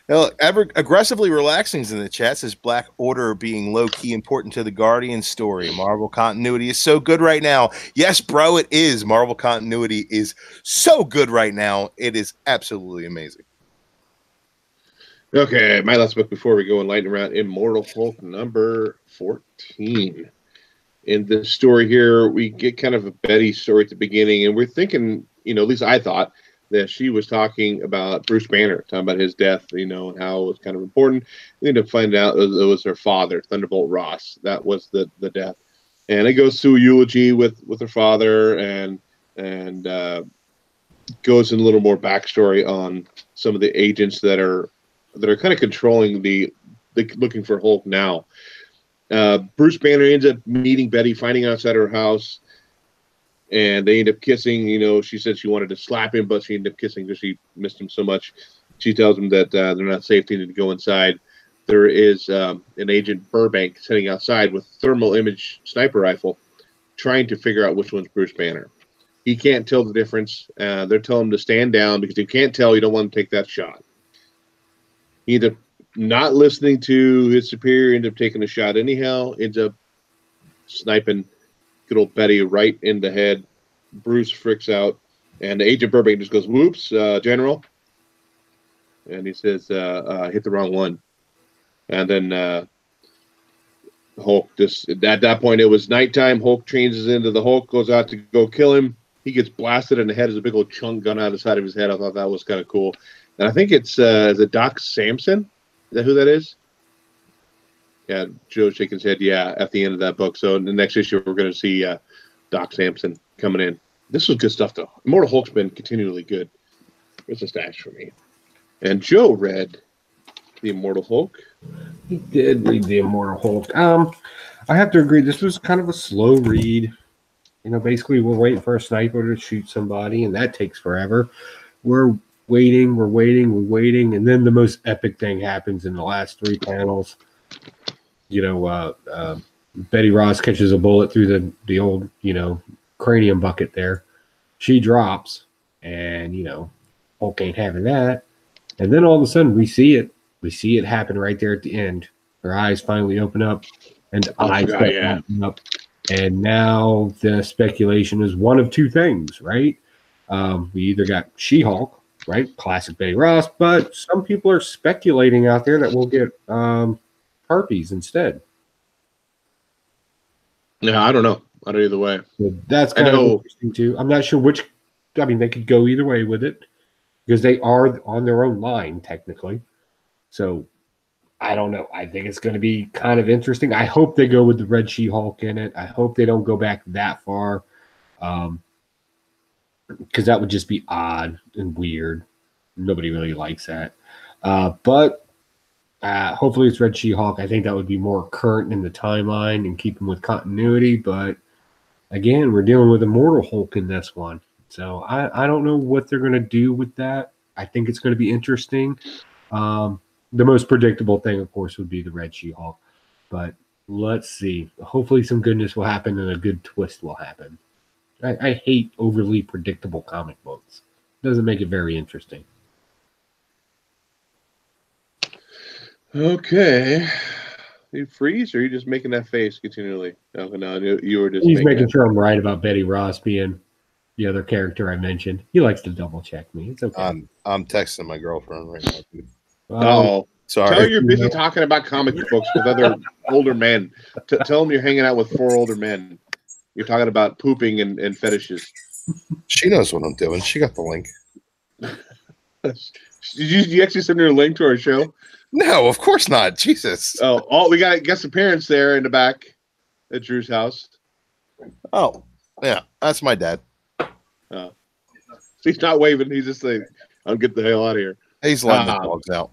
A: Now, ever aggressively relaxing in the chat says Black Order being low-key important to the Guardian story. Marvel continuity is so good right now. Yes, bro, it is. Marvel continuity is so good right now. It is absolutely amazing.
B: Okay, my last book before we go and lighten around, Immortal Hulk number 14. In this story here, we get kind of a Betty story at the beginning, and we're thinking, at least I thought, that she was talking about Bruce Banner, talking about his death, and how it was kind of important. We need to find out it was her father, Thunderbolt Ross. That was the death. And it goes through a eulogy with her father and goes in a little more backstory on some of the agents that are kind of controlling the looking for Hulk now. Bruce Banner ends up meeting Betty, finding outside her house, and they end up kissing. She said she wanted to slap him, but she ended up kissing because she missed him so much. She tells him that they're not safe, they need to go inside. There is an Agent Burbank sitting outside with a thermal image sniper rifle, trying to figure out which one's Bruce Banner. He can't tell the difference. They're telling him to stand down because if you can't tell, you don't want to take that shot. He ended up not listening to his superior, ended up taking a shot anyhow, ends up sniping good old Betty right in the head. Bruce freaks out, and Agent Burbank just goes, "Whoops, General." And he says, hit the wrong one. And then Hulk just, at that point, it was nighttime. Hulk changes into the Hulk, goes out to go kill him. He gets blasted in the head as a big old chunk gun out of the side of his head. I thought that was kind of cool. And I think it's is it Doc Samson? Is that who that is? Yeah, Joe's shaking his head. Yeah, at the end of that book. So in the next issue, we're going to see Doc Samson coming in. This was good stuff, though. Immortal Hulk's been continually good. It's a stash for me. And Joe read the Immortal Hulk.
C: He did read the Immortal Hulk. I have to agree. This was kind of a slow read. Basically, we're waiting for a sniper to shoot somebody, and that takes forever. We're waiting, and then the most epic thing happens in the last 3 panels. Betty Ross catches a bullet through the old, cranium bucket there. She drops, and, Hulk ain't having that. And then all of a sudden we see it. We see it happen right there at the end. Her eyes finally open up, and open up. And now the speculation is one of 2 things, right? We either got She-Hulk, right? Classic Betty Ross, but some people are speculating out there that we'll get herpes instead.
B: Yeah, I don't know. I don't either way.
C: So that's kind of interesting too. I'm not sure which. I mean, they could go either way with it because they are on their own line technically. So I don't know. I think it's going to be kind of interesting. I hope they go with the Red She-Hulk in it. I hope they don't go back that far, because that would just be odd and weird. Nobody really likes that. But hopefully it's Red She-Hulk. I think that would be more current in the timeline and keep them with continuity. But again, we're dealing with Immortal Hulk in this one. So I don't know what they're going to do with that. I think it's going to be interesting. The most predictable thing, of course, would be the Red She-Hulk. But let's see. Hopefully some goodness will happen and a good twist will happen. I hate overly predictable comic books. It doesn't make it very interesting.
B: Okay. You freeze, or are you just making that face continually? Oh, no, you were just.
C: He's making sure I'm right about Betty Ross being the other character I mentioned. He likes to double check me. It's okay.
A: I'm texting my girlfriend right now, dude.
B: Oh,
A: Sorry.
B: tell her you're busy talking about comic books with other older men. Tell them you're hanging out with 4 older men. You're talking about pooping and fetishes.
A: She knows what I'm doing. She got the link.
B: Did you actually send her a link to our show?
A: No, of course not. Jesus.
B: Oh, we got guest appearance there in the back at Drew's house.
A: Oh, yeah, that's my dad.
B: He's not waving. He's just saying, "I'll get the hell out of here."
A: He's letting the dogs out.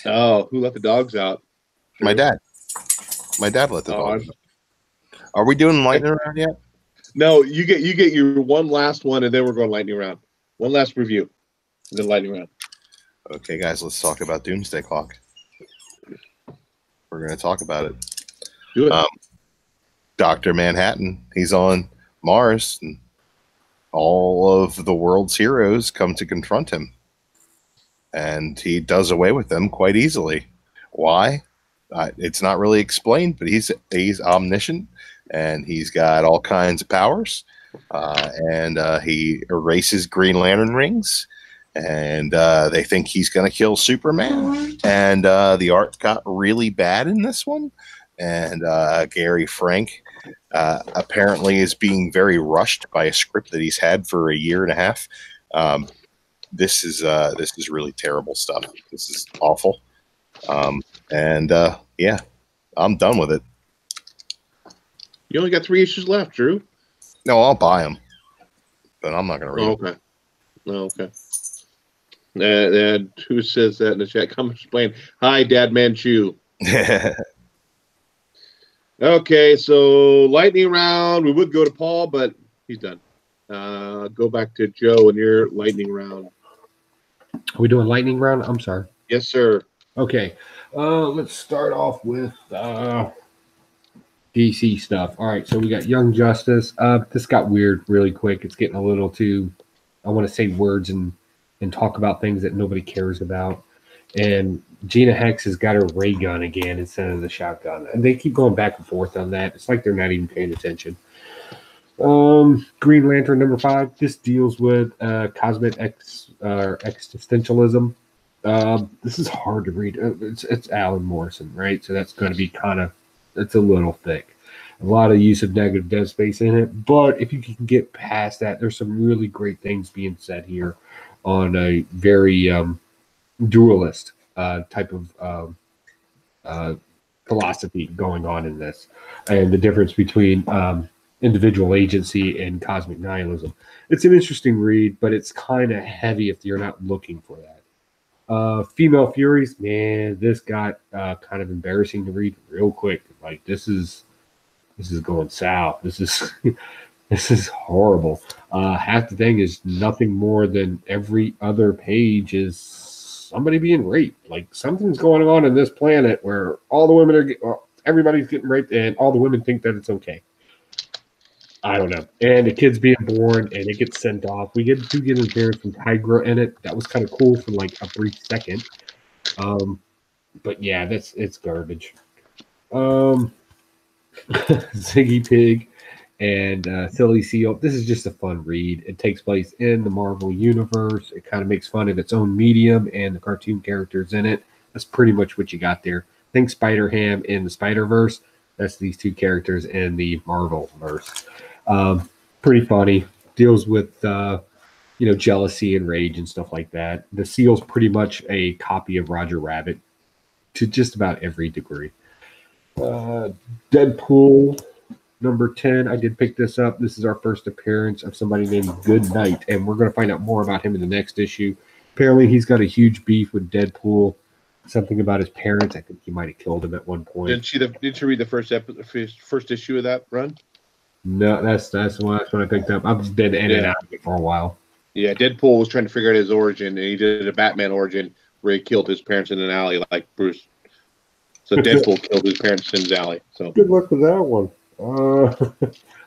B: Oh, who let the dogs out? Drew?
A: My dad. My dad let the dogs out. Are we doing lightning round yet?
B: No, you get your one last one, and then we're going lightning round. One last review, and then lightning round.
A: Okay, guys, let's talk about Doomsday Clock. We're going to talk about it.
B: Do it.
A: Dr. Manhattan, he's on Mars, and all of the world's heroes come to confront him. And he does away with them quite easily. Why? It's not really explained, but he's omniscient, and he's got all kinds of powers. And he erases Green Lantern rings, and they think he's going to kill Superman. And the art got really bad in this one. And Gary Frank apparently is being very rushed by a script that he's had for a year and a half. This is really terrible stuff. This is awful. Yeah, I'm done with it.
B: You only got 3 issues left, Drew.
A: No, I'll buy them, but I'm not going to read them.
B: Okay. And who says that in the chat? Come explain. Hi, DruManchu. Okay, so lightning round. We would go to Paul, but he's done. Go back to Joe and your lightning round.
C: Are we doing lightning round? I'm sorry.
B: Yes, sir.
C: Okay. Let's start off with DC stuff. All right, so we got Young Justice. This got weird really quick. It's getting a little too, I want to say words and talk about things that nobody cares about. And Gina Hex has got her ray gun again instead of the shotgun. And they keep going back and forth on that. It's like they're not even paying attention. Green Lantern number 5. This deals with cosmic existentialism. This is hard to read. It's Alan Morrison, right? So that's going to be it's a little thick. A lot of use of negative dead space in it. But if you can get past that, there's some really great things being said here on a very dualist type of philosophy going on in this, and the difference between individual agency and cosmic nihilism. It's an interesting read, but it's kind of heavy if you're not looking for that. Female Furies, man, this got kind of embarrassing to read real quick. Like this is going south. This is horrible. Half the thing is nothing more than every other page is somebody being raped. Like something's going on in this planet where all the women everybody's getting raped, and all the women think that it's okay. I don't know. And the kid's being born, and it gets sent off. We get an appearance from Tigra in it. That was kind of cool for like a brief second. But yeah, it's garbage. Ziggy Pig and Silly Seal. This is just a fun read. It takes place in the Marvel Universe. It kind of makes fun of its own medium and the cartoon characters in it. That's pretty much what you got there. Think Spider-Ham in the Spider-Verse. That's these two characters in the Marvel-verse. Pretty funny. Deals with jealousy and rage and stuff like that. The Seal's pretty much a copy of Roger Rabbit to just about every degree. Deadpool number 10. I did pick this up. This is our first appearance of somebody named Goodnight, and we're going to find out more about him in the next issue. Apparently, he's got a huge beef with Deadpool. Something about his parents. I think he might have killed him at one point.
B: Did you read the first issue of that run?
C: No, that's the one I picked up. I've been in and out of it for a while.
B: Yeah, Deadpool was trying to figure out his origin, and he did a Batman origin where he killed his parents in an alley like Bruce. So Deadpool killed his parents in his alley. So
C: good luck with that one.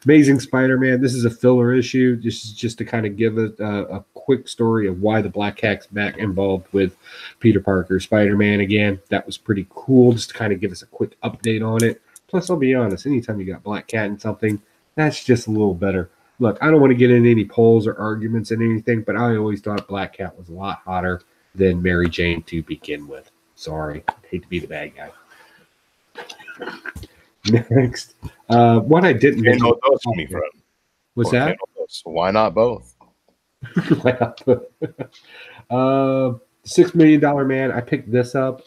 C: Amazing Spider-Man. This is a filler issue. This is just to kind of give it a quick story of why the Black Cat's back involved with Peter Parker. Spider-Man again. That was pretty cool. Just to kind of give us a quick update on it. Plus, I'll be honest, anytime you got Black Cat in something, that's just a little better. Look, I don't want to get into any polls or arguments and anything, but I always thought Black Cat was a lot hotter than Mary Jane to begin with. Sorry, I hate to be the bad guy. Next, one I didn't mention.
A: Me from.
C: What's that?
A: Why not both?
C: $6 Million Man. I picked this up.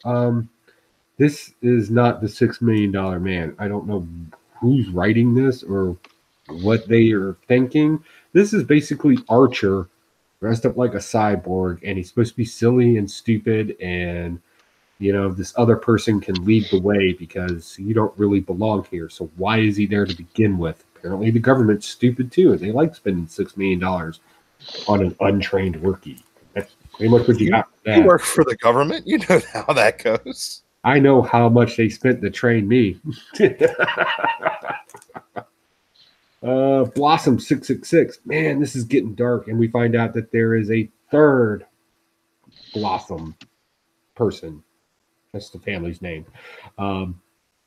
C: This is not the $6 Million Man. I don't know who's writing this or what they are thinking. This is basically Archer dressed up like a cyborg, and he's supposed to be silly and stupid, and this other person can lead the way because you don't really belong here. So why is he there to begin with? Apparently the government's stupid too, and they like spending $6 million on an untrained rookie. That's pretty much what you got.
A: You work for the government. You know how that goes.
C: I know how much they spent to train me. Blossom 666. Man, this is getting dark, and we find out that there is a third Blossom person. That's the family's name.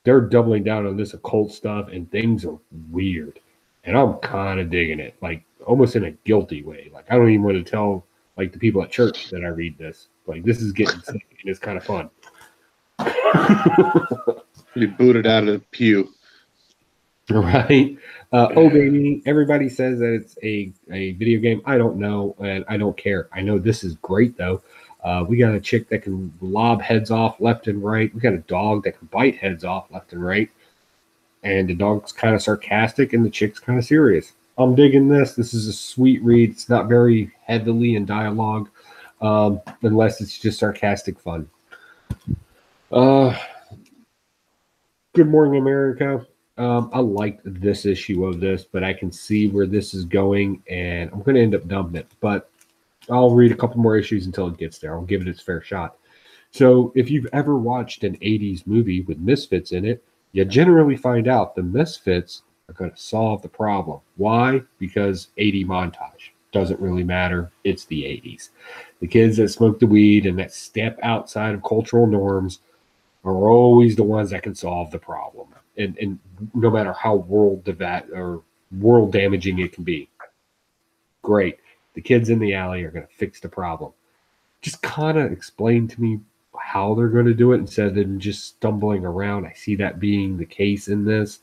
C: They're doubling down on this occult stuff, and things are weird. And I'm kind of digging it, like almost in a guilty way. Like I don't even want to tell like the people at church that I read this. Like this is getting sick, and it's kind of fun.
B: You booted out of the pew.
C: Right. Oh, baby. Everybody says that it's a video game. I don't know, and I don't care. I know this is great, though. We got a chick that can lob heads off left and right. We got a dog that can bite heads off left and right. And the dog's kind of sarcastic, and the chick's kind of serious. I'm digging this. This is a sweet read. It's not very heavily in dialogue, unless it's just sarcastic fun. Good Morning America. I liked this issue of this, but I can see where this is going, and I'm going to end up dumping it. But I'll read a couple more issues until it gets there. I'll give it its fair shot. So if you've ever watched an 80s movie with misfits in it, you generally find out the misfits are going to solve the problem. Why? Because 80 montage. Doesn't really matter. It's the 80s. The kids that smoke the weed and that step outside of cultural norms are always the ones that can solve the problem. And no matter how world damaging it can be. Great. The kids in the alley are going to fix the problem. Just kind of explain to me how they're going to do it instead of just stumbling around. I see that being the case in this.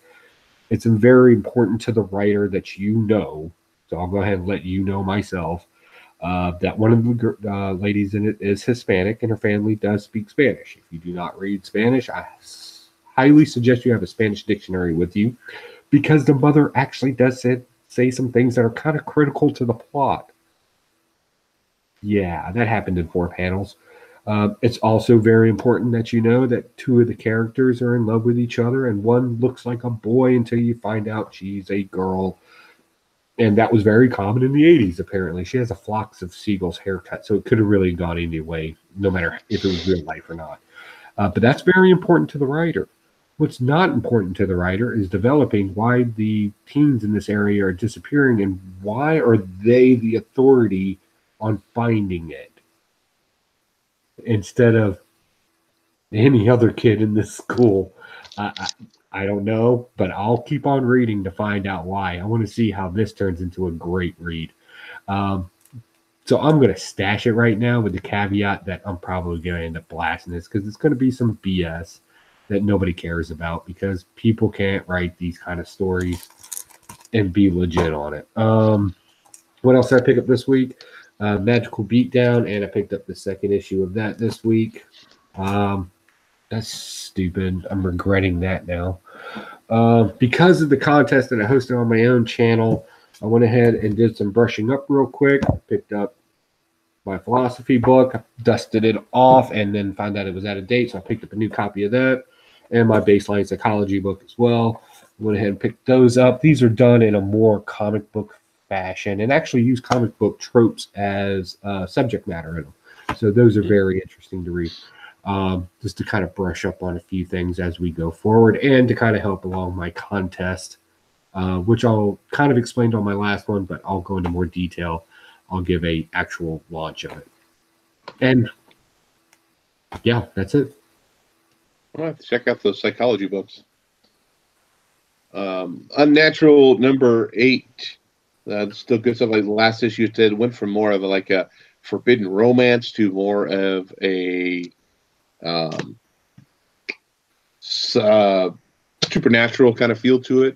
C: It's very important to the writer that so I'll go ahead and let you know myself, that one of the ladies in it is Hispanic, and her family does speak Spanish. If you do not read Spanish, I highly suggest you have a Spanish dictionary with you, because the mother actually does say some things that are kind of critical to the plot. Yeah, that happened in 4 panels. It's also very important that you know that 2 of the characters are in love with each other, and one looks like a boy until you find out she's a girl. And that was very common in the 80s, apparently. She has a Flocks of Seagulls haircut, so it could have really gone any way, no matter if it was real life or not. But that's very important to the writer. What's not important to the writer is developing why the teens in this area are disappearing, and why are they the authority on finding it, instead of any other kid in this school. I don't know, but I'll keep on reading to find out why. I want to see how this turns into a great read. So I'm going to stash it right now with the caveat that I'm probably going to end up blasting this, because it's going to be some BS that nobody cares about, because people can't write these kind of stories and be legit on it. What else did I pick up this week? Magical Beatdown, and I picked up the 2nd issue of that this week. That's stupid. I'm regretting that now. Because of the contest that I hosted on my own channel, I went ahead and did some brushing up real quick. I picked up my philosophy book, I dusted it off, and then found out it was out of date, so I picked up a new copy of that, and my baseline psychology book as well. I went ahead and picked those up. These are done in a more comic book fashion, and actually use comic book tropes as subject matter in them. So those are very interesting to read. Just to kind of brush up on a few things as we go forward, and to kind of help along my contest, which I'll kind of explained on my last one, but I'll go into more detail. I'll give a actual launch of it. And yeah, that's it.
B: I'll have to check out those psychology books. Unnatural number 8. Still good stuff. Like the last issue said, went from more of a forbidden romance to more of a supernatural kind of feel to it.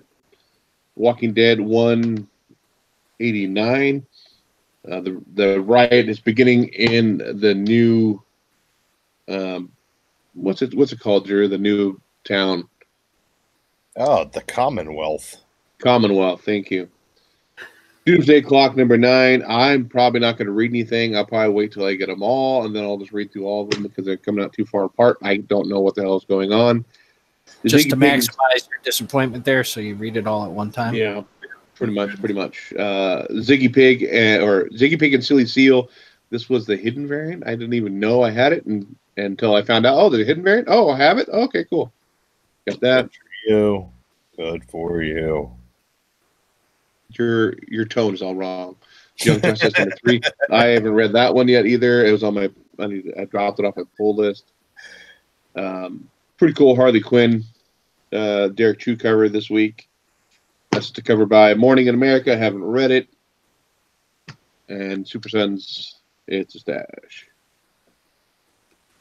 B: Walking Dead 189. The riot is beginning in the new what's it called, Drew? The new town.
A: Oh, the Commonwealth.
B: Commonwealth, thank you. Doomsday Clock number 9. I'm probably not going to read anything. I'll probably wait till I get them all, and then I'll just read through all of them because they're coming out too far apart. I don't know what the hell is going on.
D: Just to maximize your disappointment there, so you read it all at one time.
B: Yeah, pretty much. Ziggy Pig and Silly Seal. This was the hidden variant. I didn't even know I had it until I found out. Oh, there's a hidden variant. Oh, I have it. Okay, cool. Got that.
A: Good for you.
B: Your tone is all wrong. Young Justice number 3. I haven't read that one yet either. It was on my. I dropped it off my pull list. Pretty cool Harley Quinn. Derek Chu cover this week. That's the cover by Morning in America. I haven't read it. And Super Sons, it's a stash.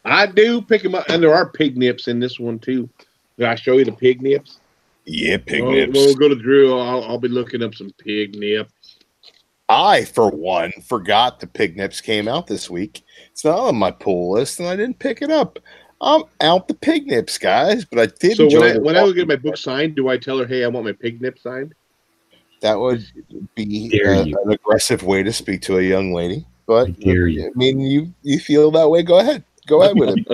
B: I do pick them up, and there are pig nips in this one too. Did I show you the pig nips?
A: Yeah, pig nips.
B: We'll go to Drew. I'll be looking up some pig nips.
A: I, for one, forgot the pig nips came out this week. It's not on my pull list, and I didn't pick it up. I'm out the pig nips, guys, but I did.
B: So when I would get my book signed, do I tell her, "Hey, I want my pig nip signed"?
A: That would be an aggressive way to speak to a young lady. But I mean, you feel that way? Go ahead. Go ahead with it.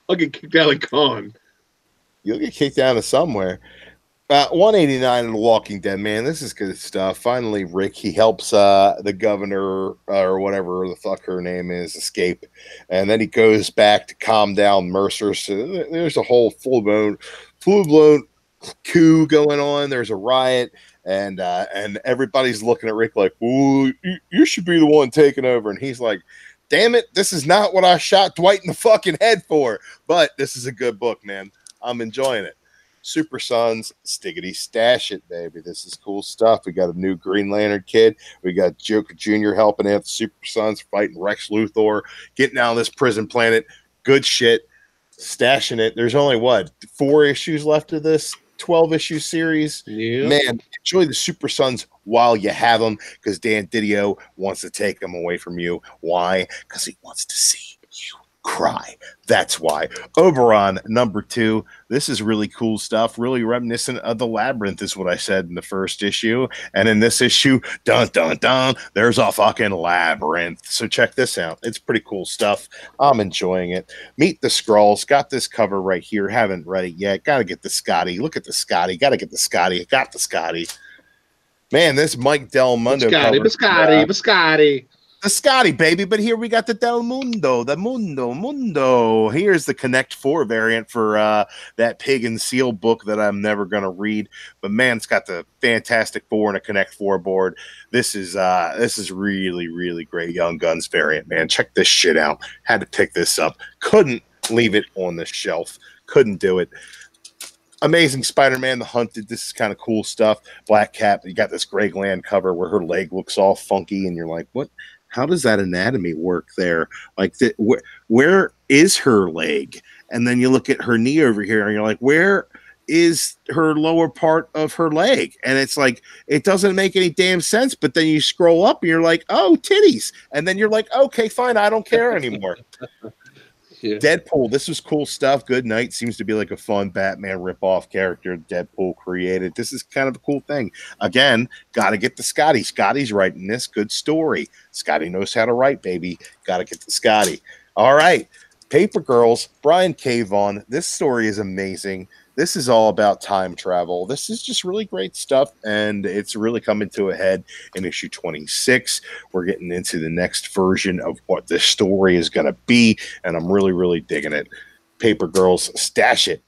B: I'll get kicked out of con.
A: You'll get kicked out of somewhere. 189 of The Walking Dead, man. This is good stuff. Finally, Rick, he helps the governor or whatever the fuck her name is escape. And then he goes back to calm down Mercer. So there's a whole full-blown coup going on. There's a riot. And everybody's looking at Rick like, well, you should be the one taking over. And he's like, damn it, this is not what I shot Dwight in the fucking head for. But this is a good book, man. I'm enjoying it. Super Sons, Stiggity Stash It, baby. This is cool stuff. We got a new Green Lantern kid. We got Joker Jr. helping out the Super Sons, fighting Rex Luthor, getting out of this prison planet. Good shit. Stashing it. There's only, 4 issues left of this 12-issue series?
B: Yeah.
A: Man, enjoy the Super Sons while you have them, because Dan Didio wants to take them away from you. Why? Because he wants to see you cry. That's why. Oberon number 2. This is really cool stuff, really reminiscent of the Labyrinth is what I said in the first issue. And in this issue, dun dun dun, there's a fucking labyrinth. So check this out. It's pretty cool stuff. I'm enjoying it. Meet the Skrulls. Got this cover right here. Haven't read it yet. Gotta get the Scotty. Look at the Scotty. Gotta get the Scotty. Got the Scotty. Man, this Mike Del Mundo cover.
B: Biscotti.
A: The Scotty, baby, but here we got the Del Mundo, the Mundo. Here's the Connect 4 variant for that Pig and Seal book that I'm never going to read. But, man, it's got the Fantastic Four and a Connect 4 board. This is really, really great Young Guns variant, man. Check this shit out. Had to pick this up. Couldn't leave it on the shelf. Couldn't do it. Amazing Spider-Man The Hunted. This is kind of cool stuff. Black Cat, you got this Greg Land cover where her leg looks all funky, and you're like, what? How does that anatomy work there? Like, where is her leg? And then you look at her knee over here, and you're like, where is her lower part of her leg? And it's like, it doesn't make any damn sense. But then you scroll up, and you're like, oh, titties. And then you're like, okay, fine, I don't care anymore. Yeah. Deadpool, this was cool stuff. Good Night seems to be like a fun Batman ripoff character Deadpool created. This is kind of a cool thing. Again, got to get the Scotty. Scotty's writing this. Good story. Scotty knows how to write, baby. Got to get the Scotty. All right. Paper Girls, Brian K. Vaughan. This story is amazing. This is all about time travel. This is just really great stuff, and it's really coming to a head in issue 26. We're getting into the next version of what this story is going to be, and I'm really, really digging it. Paper Girls, stash it.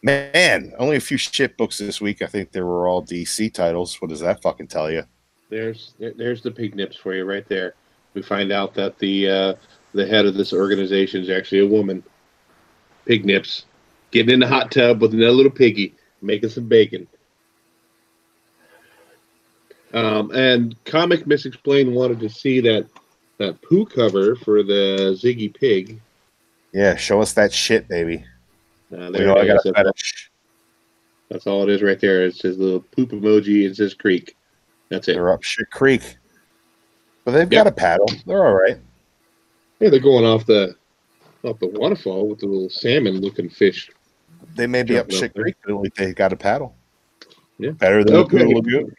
A: Man, only a few shit books this week. I think they were all DC titles. What does that fucking tell you?
B: There's the pig nips for you right there. We find out that the head of this organization is actually a woman. Pig nips. Getting in the hot tub with another little piggy, making some bacon. And Comic Misexplained wanted to see that that poo cover for the Ziggy Pig.
A: Yeah, show us that shit, baby.
B: There
A: We know
B: it
A: I got
B: is.
A: a fetish.
B: That's all it is right there. It's his little poop emoji. It says creek. That's it.
A: They're up shit creek. But they've
B: Yep.
A: got a paddle. They're all right.
B: Yeah, they're going off the waterfall with the little salmon-looking fish.
A: They may be up
B: Jumping up
A: shit
B: there.
A: creek, but at least they got a paddle.
B: Yeah.
A: Better than
B: Okay.
A: the Poo Lagoon.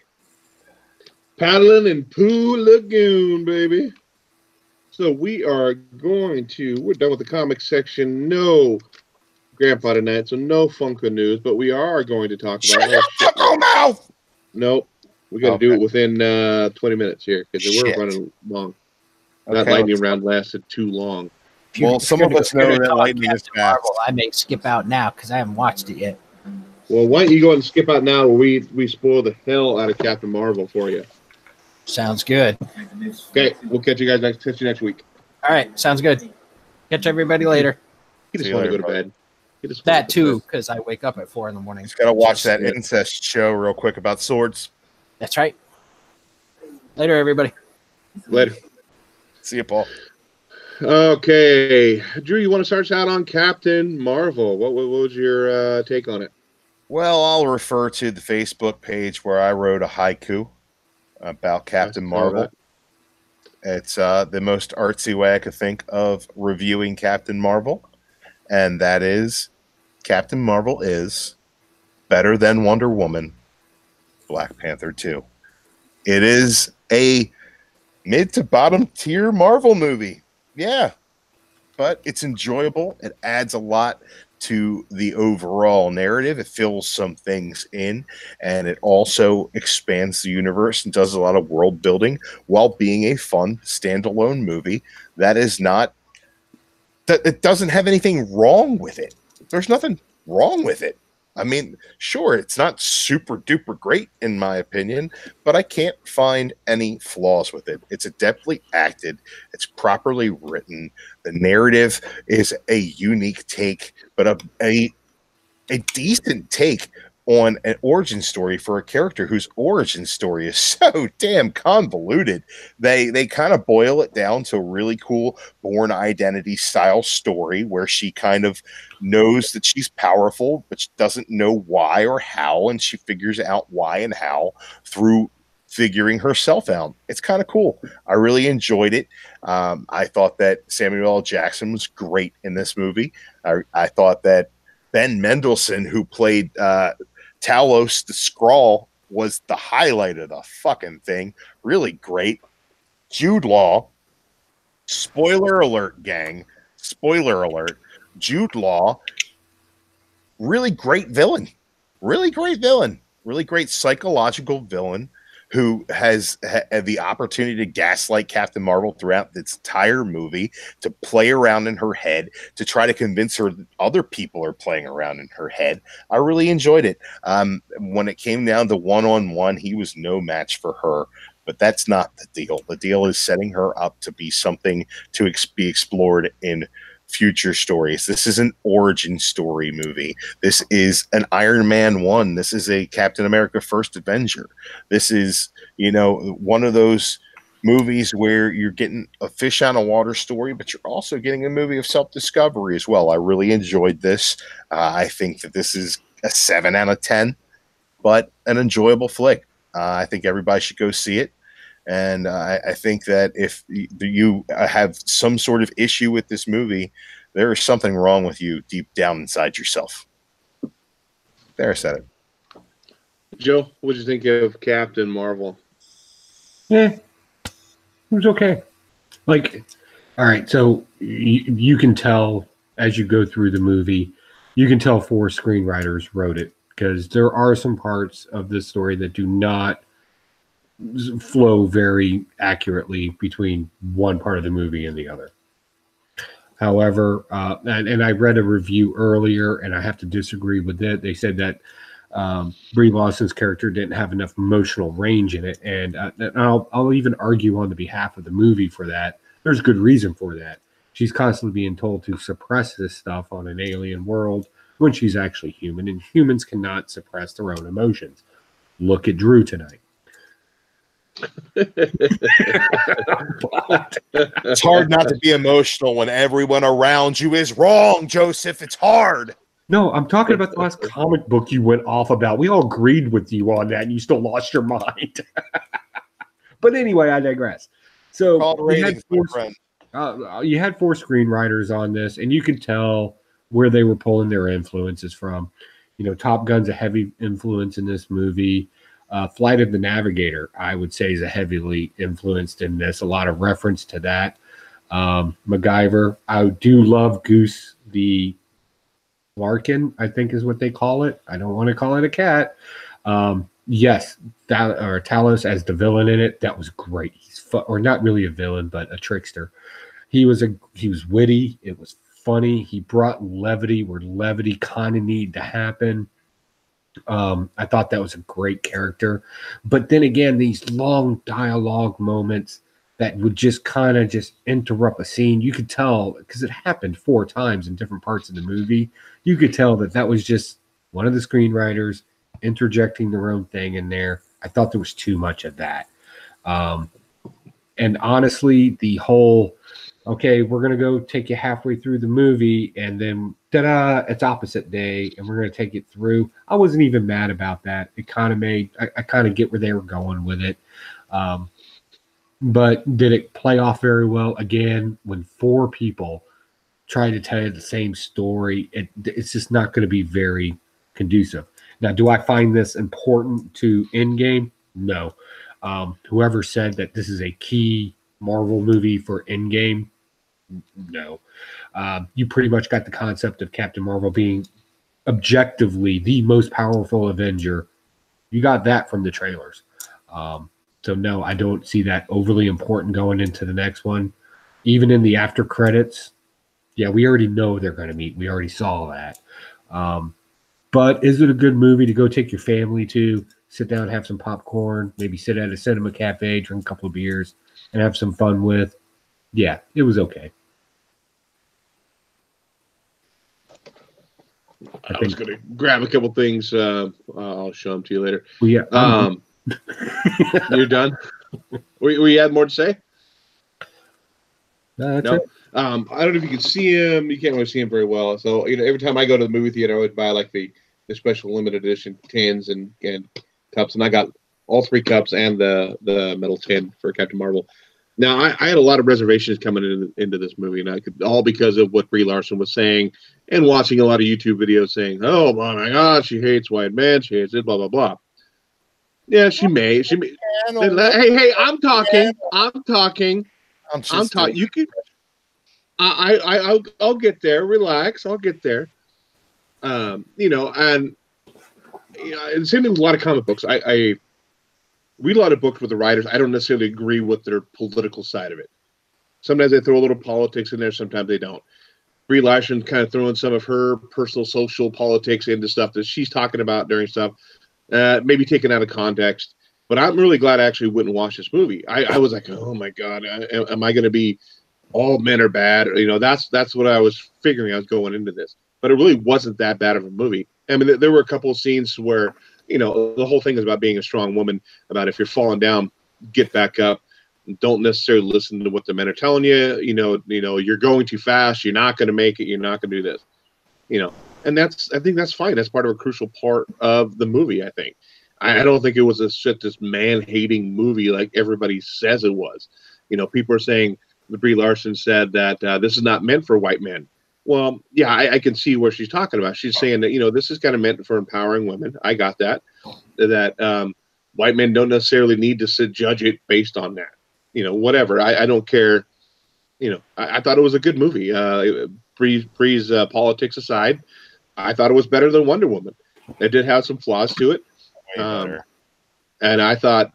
B: Paddling in Poo Lagoon, baby. So we're done with the comic section. No Grandpa tonight, so no Funko news, but we are going to talk about...
A: Shut your Funko mouth!
B: Nope. We got to do it within 20 minutes here, because we're running long. That lightning round lasted too long.
A: Well, some of us know that lightning is fast.
D: Marvel, I may skip out now because I haven't watched it yet.
B: Well, why don't you go ahead and skip out now where we spoil the hell out of Captain Marvel for you.
D: Sounds good.
B: Okay, we'll catch you guys next week.
D: All right, sounds good. Catch everybody later.
B: You just want to go to bed.
D: That too, because I wake up at 4 a.m.
A: Just gotta watch that incest show real quick about swords.
D: That's right. Later, everybody.
B: Later.
A: See you, Paul.
B: Okay, Drew, you want to start us out on Captain Marvel? What was your take on it?
A: Well, I'll refer to the Facebook page where I wrote a haiku about Captain Marvel. It's the most artsy way I could think of reviewing Captain Marvel, and that is Captain Marvel is better than Wonder Woman, Black Panther 2. It is a mid to bottom tier Marvel movie. Yeah, but it's enjoyable. It adds a lot to the overall narrative. It fills some things in, and it also expands the universe and does a lot of world building while being a fun standalone movie that is not that it doesn't have anything wrong with it. There's nothing wrong with it. I mean, sure, it's not super duper great in my opinion, but I can't find any flaws with it. It's adeptly acted. It's properly written. The narrative is a unique take, but a decent take on an origin story for a character whose origin story is so damn convoluted. They kind of boil it down to a really cool Born Identity style story where she kind of knows that she's powerful, but she doesn't know why or how, and she figures out why and how through figuring herself out. It's kind of cool. I really enjoyed it. I thought that Samuel L. Jackson was great in this movie. I thought that Ben Mendelsohn, who played Talos the Skrull, was the highlight of the fucking thing. Really great. Jude Law, spoiler alert, gang. Spoiler alert. Jude Law, really great villain. Really great villain. Really great psychological villain who has the opportunity to gaslight Captain Marvel throughout this entire movie, to play around in her head, to try to convince her that other people are playing around in her head. I really enjoyed it. When it came down to one-on-one, he was no match for her, but that's not the deal. The deal is setting her up to be something to be explored in future stories. This is an origin story movie. This is an Iron Man 1. This is a Captain America First Avenger. This is, one of those movies where you're getting a fish out of water story, but you're also getting a movie of self-discovery as well. I really enjoyed this. I think that this is a 7 out of 10, but an enjoyable flick. I think everybody should go see it. And I think that if you have some sort of issue with this movie, there is something wrong with you deep down inside yourself. There, I said it.
B: Joe, what did you think of Captain Marvel?
C: Yeah, it was okay. All right, so you can tell as you go through the movie, you can tell 4 screenwriters wrote it, because there are some parts of this story that do not flow very accurately between one part of the movie and the other. However, and I read a review earlier, and I have to disagree with it. They said that Brie Larson's character didn't have enough emotional range in it, and I'll even argue on the behalf of the movie for that. There's good reason for that. She's constantly being told to suppress this stuff on an alien world when she's actually human, and humans cannot suppress their own emotions. Look at Drew tonight.
A: It's hard not to be emotional when everyone around you is wrong, Joseph. It's hard.
C: No, I'm talking about the last comic book you went off about. We all agreed with you on that, and you still lost your mind. But anyway, I digress. So
A: ratings, my friend.
C: You had 4 screenwriters on this, and you could tell where they were pulling their influences from. You know, Top Gun's a heavy influence in this movie. Flight of the Navigator, I would say, is a heavily influenced in this. A lot of reference to that. MacGyver. I do love Goose the Larkin, I think is what they call it. I don't want to call it a cat. Yes, Talos as the villain in it. That was great. Or not really a villain, but a trickster. He was witty. It was funny. He brought levity where levity kind of needed to happen. I thought that was a great character. But then again, these long dialogue moments that would just kind of just interrupt a scene, you could tell, because it happened 4 times in different parts of the movie, you could tell that was just one of the screenwriters interjecting their own thing in there. I thought there was too much of that. And honestly, the whole, okay, we're going to go take you halfway through the movie, and then, ta-da, it's opposite day, and we're going to take it through. I wasn't even mad about that. It kind of made, I kind of get where they were going with it. But did it play off very well? Again, when 4 people try to tell you the same story, it's just not going to be very conducive. Now, do I find this important to Endgame? No. Whoever said that this is a key Marvel movie for Endgame, no. You pretty much got the concept of Captain Marvel being objectively the most powerful Avenger. You got that from the trailers. So no, I don't see that overly important going into the next one. Even in the after credits, yeah, we already know they're going to meet. We already saw that. But is it a good movie to go take your family to, sit down, have some popcorn, maybe sit at a cinema cafe, drink a couple of beers, and have some fun with? Yeah, it was okay.
B: I was going to grab a couple things. I'll show them to you later.
C: Well, yeah.
B: You're done? We had more to say?
C: No.
B: It. I don't know if you can see him. You can't really see him very well. So every time I go to the movie theater, I would buy like the special limited edition tins and cups, and I got all 3 cups and the metal tin for Captain Marvel. Now I had a lot of reservations coming into this movie, and I could all because of what Brie Larson was saying and watching a lot of YouTube videos saying, "Oh my God, she hates white men, she hates it, blah blah blah." Yeah, she may. Hey, I'm talking. You could. I'll get there. Relax. I'll get there. And it's same thing with a lot of comic books. I read a lot of books with the writers. I don't necessarily agree with their political side of it. Sometimes they throw a little politics in there. Sometimes they don't. Brie Larson kind of throwing some of her personal social politics into stuff that she's talking about during stuff. Maybe taken out of context, but I'm really glad I actually went and watched this movie. I was like, oh my God, am I going to be all men are bad? That's what I was figuring I was going into this, but it really wasn't that bad of a movie. I mean, there were a couple of scenes where, the whole thing is about being a strong woman, about if you're falling down, get back up. Don't necessarily listen to what the men are telling you. You're going too fast. You're not going to make it. You're not going to do this, And I think that's fine. That's part of a crucial part of the movie, I think. I don't think it was this man-hating movie like everybody says it was. People are saying, Brie Larson said that this is not meant for white men. Well, yeah, I can see where she's talking about. She's saying that, this is kind of meant for empowering women. I got that. That white men don't necessarily need to judge it based on that. Whatever. I don't care. I thought it was a good movie. Bree's politics aside, I thought it was better than Wonder Woman. It did have some flaws to it. And I thought,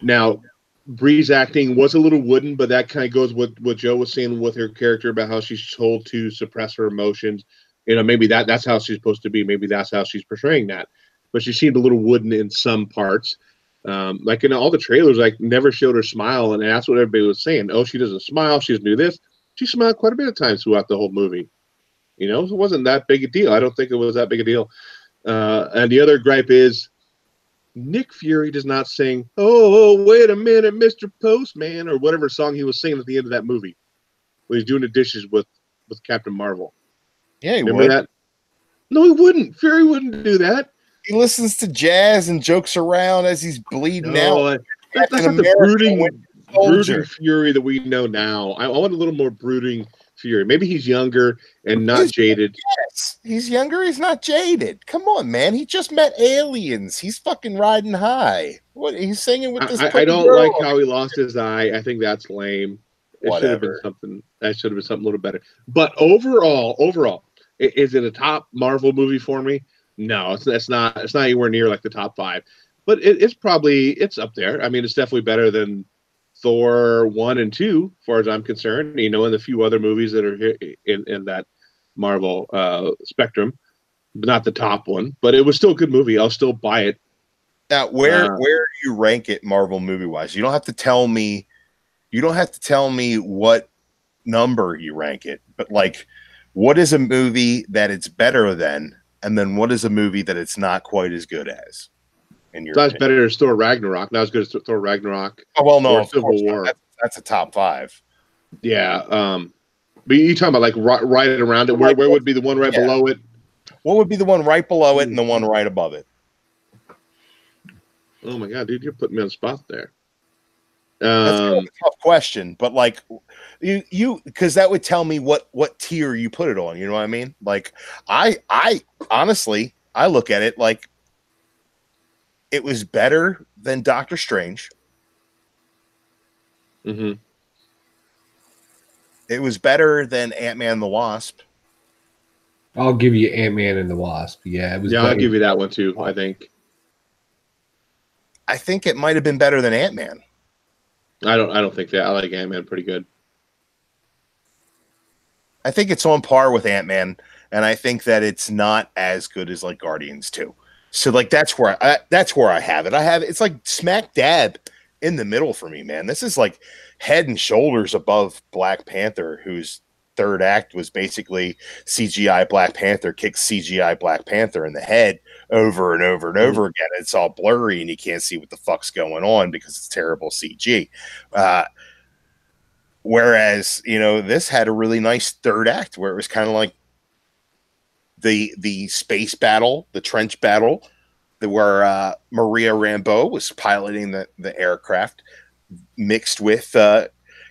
B: now, Bree's acting was a little wooden, but that kind of goes with what Joe was saying with her character about how she's told to suppress her emotions. Maybe that's how she's supposed to be. Maybe that's how she's portraying that. But she seemed a little wooden in some parts. Like in all the trailers, like never showed her smile, and that's what everybody was saying. Oh, she doesn't smile. She doesn't do this. She smiled quite a bit of times throughout the whole movie. It wasn't that big a deal. I don't think it was that big a deal. And the other gripe is, Nick Fury does not sing, "Oh, wait a minute, Mr. Postman," or whatever song he was singing at the end of that movie when he's doing the dishes with Captain Marvel.
A: Yeah, he
B: Remember
A: would.
B: that? No, he wouldn't. Fury wouldn't do that.
A: He listens to jazz and jokes around as he's bleeding out.
B: That's not the brooding Fury that we know now. I want a little more brooding Fury. Maybe he's younger and not jaded.
A: Yes, he's younger. He's not jaded. Come on, man. He just met aliens. He's fucking riding high. What? He's singing with this.
B: I don't like how he lost his eye. I think that's lame. It should have been something. That should have been something a little better. But overall, is it a top Marvel movie for me? No, it's not. It's not anywhere near like the top 5. But it's up there. I mean, it's definitely better than Thor 1 and 2, as far as I'm concerned. And the few other movies that are here in that Marvel spectrum, but not the top one. But it was still a good movie. I'll still buy it.
A: Now, where do you rank it Marvel movie wise? You don't have to tell me. You don't have to tell me what number you rank it, but like, what is a movie that it's better than, and then what is a movie that it's not quite as good as?
B: That's better as Thor Ragnarok. Not as good as Thor Ragnarok.
A: Oh well, no,
B: Civil War.
A: That's a top 5.
B: Yeah. But you talking about like right around it? Where would be the one right below it?
A: What would be the one right below it and the one right above it?
B: Oh my god, dude, you're putting me on the spot there.
A: That's kind of a tough question, but like you because that would tell me what tier you put it on. You know what I mean? Like I honestly I look at it like it was better than Doctor Strange.
B: Mm-hmm.
A: It was better than Ant-Man and the Wasp.
C: I'll give you Ant-Man and the Wasp. Yeah, it was.
B: Yeah, I'll give you that one too. I think
A: it might have been better than Ant-Man.
B: I don't think that. I like Ant-Man pretty good.
A: I think it's on par with Ant-Man, and I think that it's not as good as like Guardians 2. So like that's where I have it. It's like smack dab in the middle for me, man. This is like head and shoulders above Black Panther, whose third act was basically CGI Black Panther kicks CGI Black Panther in the head over and over and over again. It's all blurry and you can't see what the fuck's going on because it's terrible CG. Whereas, this had a really nice third act where it was kind of like the space battle, the trench battle, where Maria Rambeau was piloting the aircraft, mixed with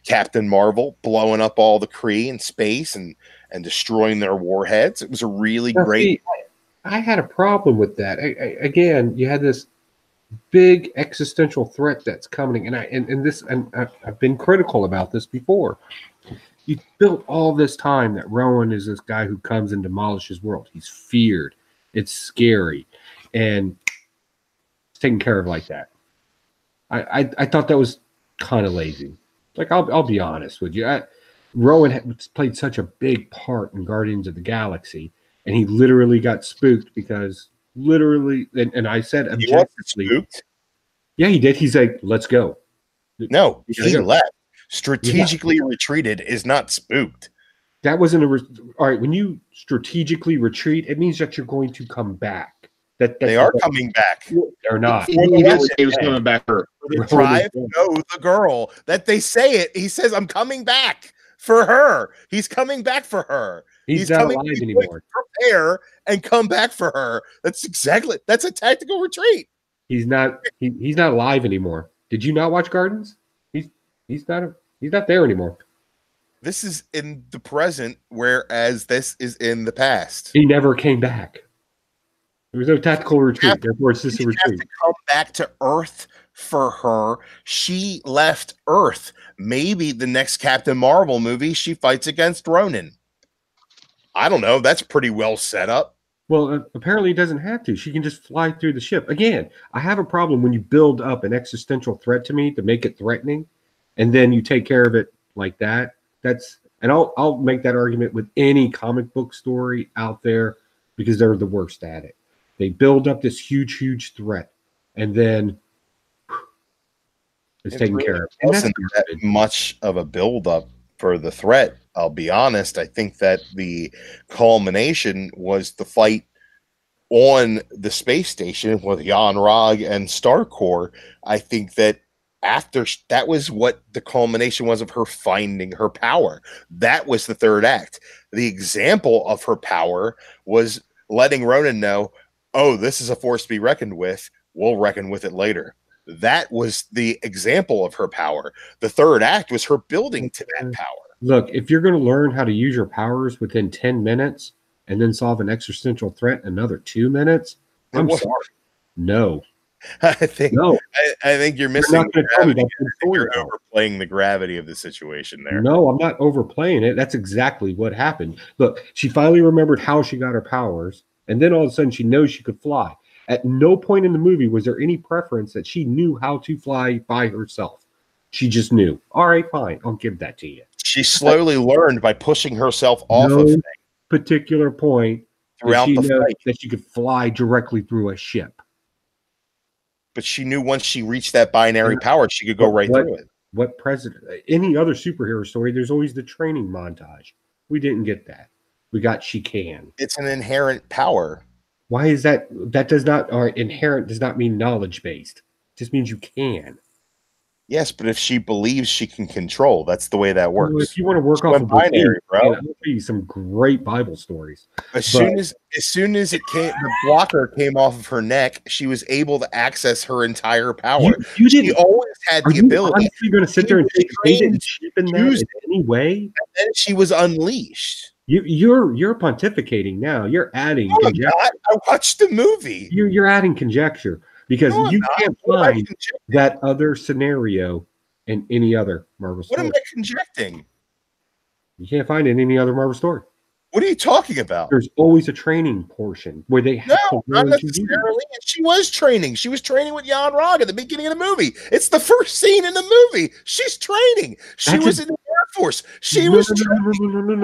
A: Captain Marvel blowing up all the Kree in space and destroying their warheads. It was a really great.
C: I had a problem with that. Again, you had this big existential threat that's coming, and I've been critical about this before. You built all this time that Rowan is this guy who comes and demolishes world. He's feared. It's scary, and it's taken care of like that. I thought that was kind of lazy. Like I'll be honest with you. Rowan played such a big part in Guardians of the Galaxy, and he literally got spooked because and I said objectively,
A: spooked?
C: Yeah, he did. He's like, "Let's go."
A: No, he left. Strategically retreated is not spooked.
C: That wasn't all right. When you strategically retreat, it means that you're going to come back.
A: They are coming back.
C: They're not.
B: He was coming back.
A: Drive, no, the girl that they say it. He says, "I'm coming back for her." He's coming back for her.
C: He's not alive anymore.
A: Prepare and come back for her. That's a tactical retreat.
C: He's not alive anymore. Did you not watch Gardens? He's not there anymore.
A: This is in the present, whereas this is in the past.
C: He never came back. There was no tactical retreat. Therefore, it's just a retreat.
A: Have to come back to Earth for her. She left Earth. Maybe the next Captain Marvel movie, she fights against Ronan. I don't know. That's pretty well set up.
C: Well, apparently it doesn't have to. She can just fly through the ship. Again, I have a problem when you build up an existential threat to me to make it threatening, and then you take care of it like that. And I'll make that argument with any comic book story out there because they're the worst at it. They build up this huge threat, and then it's taken care of.
A: It wasn't that much of a build-up for the threat. I'll be honest. I think that the culmination was the fight on the space station with Jan Rog and Starcore, I think that that was what the culmination was of her finding her power. That was the third act. The example of her power was letting Ronan know, oh, this is a force to be reckoned with. We'll reckon with it later. That was the example of her power. The third act was her building to that power.
C: Look, if you're going to learn how to use your powers within 10 minutes and then solve an existential threat in another 2 minutes, I'm sorry. No.
A: I think you're missing.
C: You're
A: overplaying the gravity of the situation there.
C: No, I'm not overplaying it. That's exactly what happened. Look, she finally remembered how she got her powers, and then all of a sudden she knows she could fly. At no point in the movie was there any preference that she knew how to fly by herself. She just knew. All right, fine. I'll give that to you.
A: She slowly learned by pushing herself off of things.
C: Particular point
A: throughout the fight
C: that she could fly directly through a ship.
A: But she knew once she reached that binary power, she could go right through it.
C: What president? Any other superhero story, there's always the training montage. We didn't get that. We got she can.
A: It's an inherent power.
C: Why is that? That does not, or inherent does not mean knowledge based. It just means you can.
A: Yes, but if she believes she can control, that's the way that works.
C: Well, if you want to work off of binary, bro, I'll tell you some great Bible stories.
A: As soon as it came, the blocker came off of her neck, she was able to access her entire power. She always had the ability.
C: You're going to sit there and take and cheapen that in any way?
A: And then she was unleashed.
C: You're pontificating now. You're adding conjecture.
A: I watched the movie.
C: You're adding conjecture. Because you can't find that other scenario in any other Marvel story.
A: What am I conjecting?
C: You can't find it in any other Marvel story.
A: What are you talking about?
C: There's always a training portion where they have to
A: learn not necessarily. And she was training. She was training with Jan Rog at the beginning of the movie. It's the first scene in the movie. She's training. She was in the Air Force. She was training.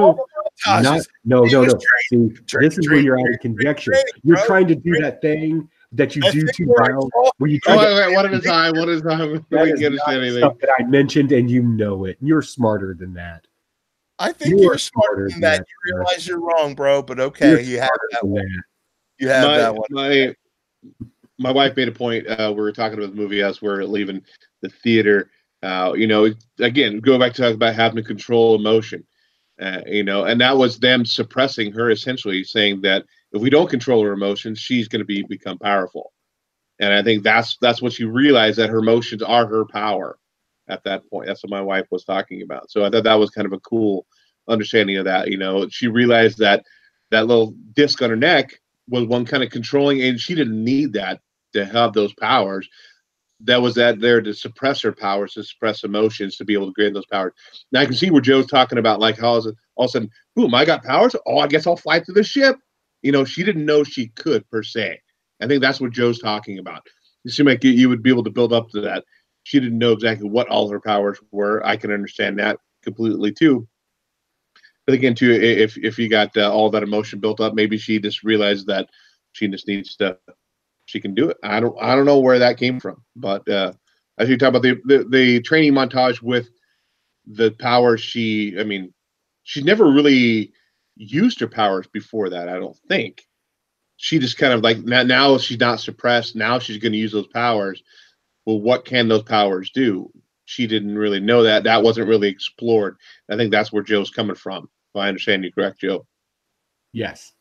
C: No. See, this is where you're out of conjecture. You're trying to do that thing that you do to Brown.
B: One at a time. We don't understand anything.
C: Stuff that I mentioned, and you know it. You're smarter than that.
A: I think you're smarter than that. You realize you're wrong, bro. But okay, you have that one. You have that one.
B: My wife made a point. We were talking about the movie as we're leaving the theater. Again, go back to talk about having to control emotion. And that was them suppressing her, essentially saying that if we don't control her emotions, she's going to become powerful. And I think that's what she realized, that her emotions are her power at that point. That's what my wife was talking about. So I thought that was kind of a cool understanding of that. She realized that little disc on her neck was one kind of controlling, and she didn't need that to have those powers. That was there to suppress her powers, to suppress emotions, to be able to gain those powers. Now I can see where Joe's talking about, like, how all of a sudden, boom, I got powers. Oh, I guess I'll fly through the ship. She didn't know she could, per se. I think that's what Joe's talking about. It seemed like you would be able to build up to that. She didn't know exactly what all her powers were. I can understand that completely, too. But again, too, if you got all that emotion built up, maybe she just realized that she just needs to, she can do it. I don't know where that came from. But as you talk about the training montage with the powers, she's never really used her powers before that, I don't think. She just kind of like, now she's not suppressed. Now she's going to use those powers. Well, what can those powers do? She didn't really know that. That wasn't really explored. I think that's where Joe's coming from. If I understand you correct, Joe.
C: Yes.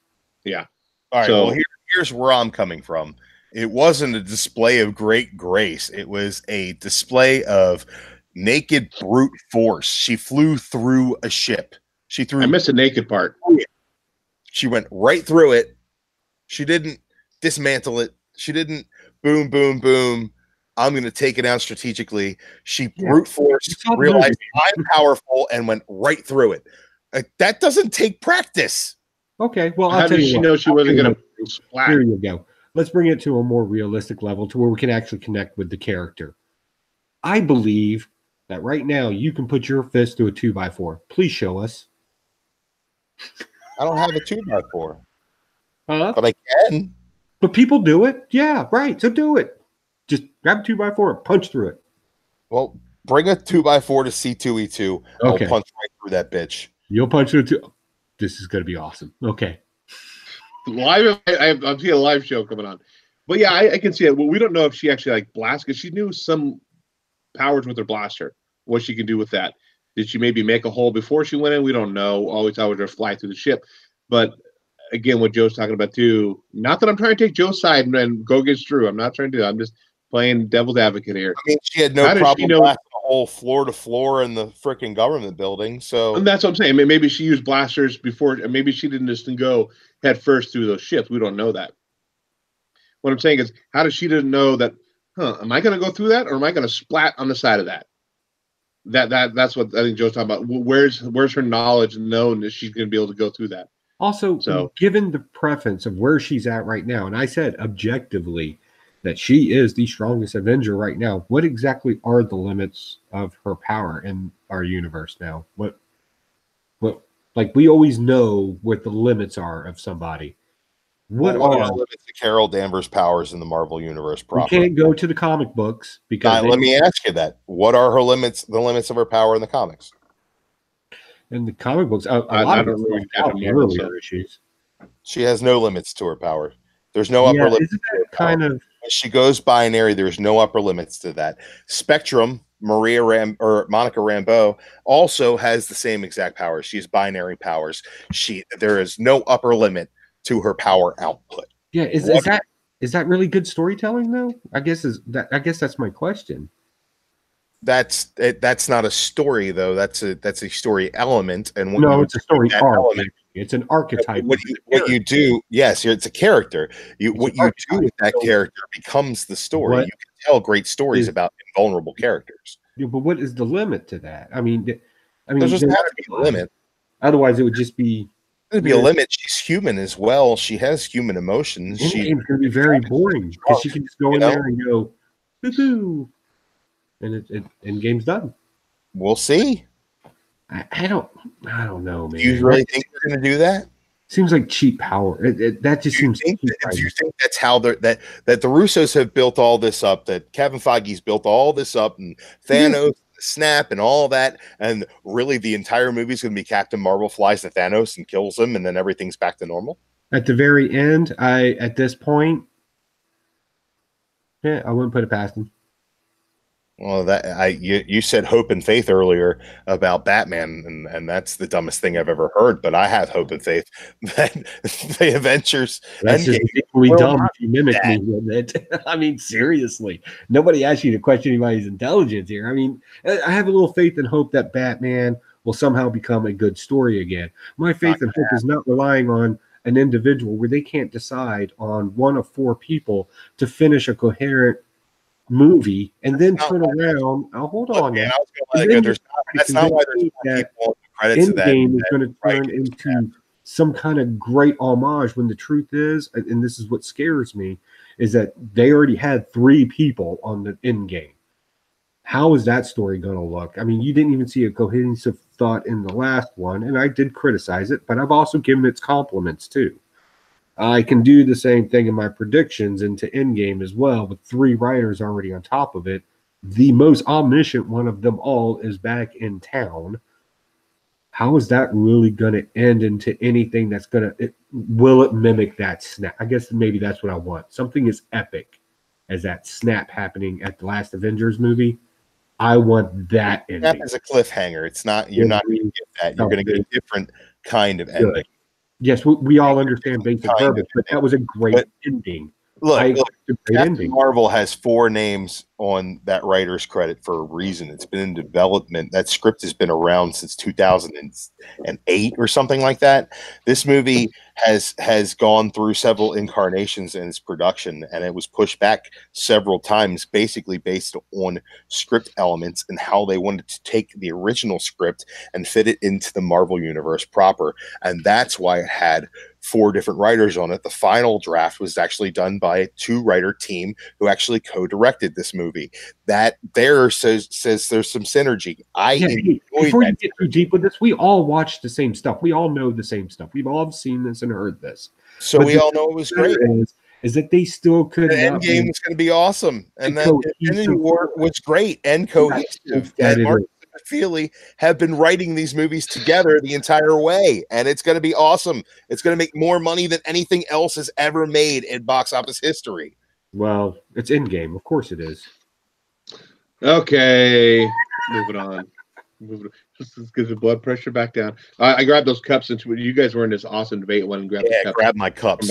B: Yeah.
A: All right. So, well, here's where I'm coming from. It wasn't a display of great grace. It was a display of naked brute force. She flew through a ship.
B: I missed the naked part.
A: She went right through it. She didn't dismantle it. She didn't boom, boom, boom. I'm going to take it out strategically. She brute force, realized I'm powerful, and went right through it. That doesn't take practice.
C: Okay, well,
B: I'll tell you. How did she know she wasn't going to splat?
C: Here you go. Let's bring it to a more realistic level, to where we can actually connect with the character. I believe that right now you can put your fist through a 2x4. Please show us.
A: I don't have a 2x4.
C: But
A: I can.
C: But people do it. Yeah, right. So do it. Just grab a 2x4 and punch through it.
A: Well, bring a 2x4 to C2E2.
C: Okay.
A: I'll punch right through that bitch.
C: You'll punch through it too. This is going to be awesome. Okay.
B: Live, I'm seeing a live show coming on. But yeah, I can see it. Well, we don't know if she actually like blasts because she knew some powers with her blaster. What she can do with that? Did she maybe make a hole before she went in? We don't know. All we saw was her fly through the ship. But again, what Joe's talking about too. Not that I'm trying to take Joe's side and go against Drew. I'm not trying to do that. I'm just playing devil's advocate here.
A: I mean, she had no problem blasting a whole floor to floor in the freaking government building. So
B: and that's what I'm saying. I mean, maybe she used blasters before, and maybe she didn't just go head first through those ships. We don't know that. What I'm saying is, how does she didn't know that? Am I going to go through that, or am I going to splat on the side of that? That's what I think Joe's talking about. Where's her knowledge and knowing that she's going to be able to go through that?
C: Also, given the preference of where she's at right now, and I said objectively that she is the strongest Avenger right now, what exactly are the limits of her power in our universe now? What like we always know what the limits are of somebody. What are
A: the limits to Carol Danvers' powers in the Marvel universe proper?
C: We can't go to the comic books because
A: let me ask you that. What are her limits, the limits of her power in the comics?
C: In the comic books, a lot of earlier issues.
A: She has no limits to her power. There's no upper limits.
C: Kind of.
A: When she goes binary, there's no upper limits to that. Spectrum, Monica Rambeau, also has the same exact powers. She's binary powers. There is no upper limit to her power output.
C: Yeah, is that really good storytelling though? I guess that's my question.
A: That's not a story though. That's a story element, and
C: it's a story arc. It's an archetype.
A: What you do, yes, it's a character. What you do with that character becomes the story. You can tell great stories about invulnerable characters.
C: Yeah, but what is the limit to that? I mean,
A: there doesn't have to be a limit.
C: Otherwise, it would just be.
A: There'd be a limit. She's human as well. She has human emotions.
C: She's going to be very boring because she can just go in there and go, "Boo-boo," and game's done.
A: We'll see.
C: I don't know, man.
A: Do you really think they're going to do that?
C: Seems like cheap power. That just seems.
A: Do you think that's how that the Russos have built all this up? That Kevin Feige's built all this up, and Thanos, Snap, and all that, and really the entire movie is going to be Captain Marvel flies to Thanos and kills him, and then everything's back to normal.
C: At the very end, at this point, I wouldn't put it past him.
A: Well, you said hope and faith earlier about Batman, and that's the dumbest thing I've ever heard. But I have hope and faith that the Avengers.
C: That's just equally dumb if you mimic me with it. I mean, seriously, nobody asked you to question anybody's intelligence here. I mean, I have a little faith and hope that Batman will somehow become a good story again. My faith and hope is not relying on an individual where they can't decide on one of four people to finish a coherent movie and then turn around. Hold on.
A: That's not why there's people credits to that.
C: Endgame is going to turn into some kind of great homage when the truth is, and this is what scares me, is that they already had 3 people on the Endgame. How is that story going to look? I mean, you didn't even see a cohesive thought in the last one, and I did criticize it, but I've also given its compliments too. I can do the same thing in my predictions into Endgame as well, with 3 writers already on top of it. The most omniscient one of them all is back in town. How is that really going to end into anything that's going to... Will it mimic that snap? I guess maybe that's what I want. Something as epic as that snap happening at the last Avengers movie. I want that ending.
A: Snap is a cliffhanger. It's not... You're not going to get that. You're going to get a different kind of ending.
C: Yes, we all understand basic verbiage, but that was a great ending.
A: Look, Captain Marvel has 4 names on that writer's credit for a reason. It's been in development. That script has been around since 2008 or something like that. This movie has gone through several incarnations in its production, and it was pushed back several times, basically based on script elements and how they wanted to take the original script and fit it into the Marvel universe proper. And that's why it had 4 different writers on it. The final draft was actually done by a 2-writer team who actually co-directed this movie. That there says there's some synergy.
C: Before you get too deep with this, we all watch the same stuff. We all know the same stuff. We've all seen this and heard this.
A: So we all know it was great.
C: Is that they still could.
A: The Endgame was going to be awesome, and then Infinity War was great and cohesive. And Martin Feely have been writing these movies together the entire way, and it's going to be awesome. It's going to make more money than anything else has ever made in box office history.
C: Well, it's in game, of course it is.
B: Okay, moving on. Let's get the blood pressure back down. I grabbed those cups since you guys were in this awesome debate. One and grabbed the cups.
A: Grab my cups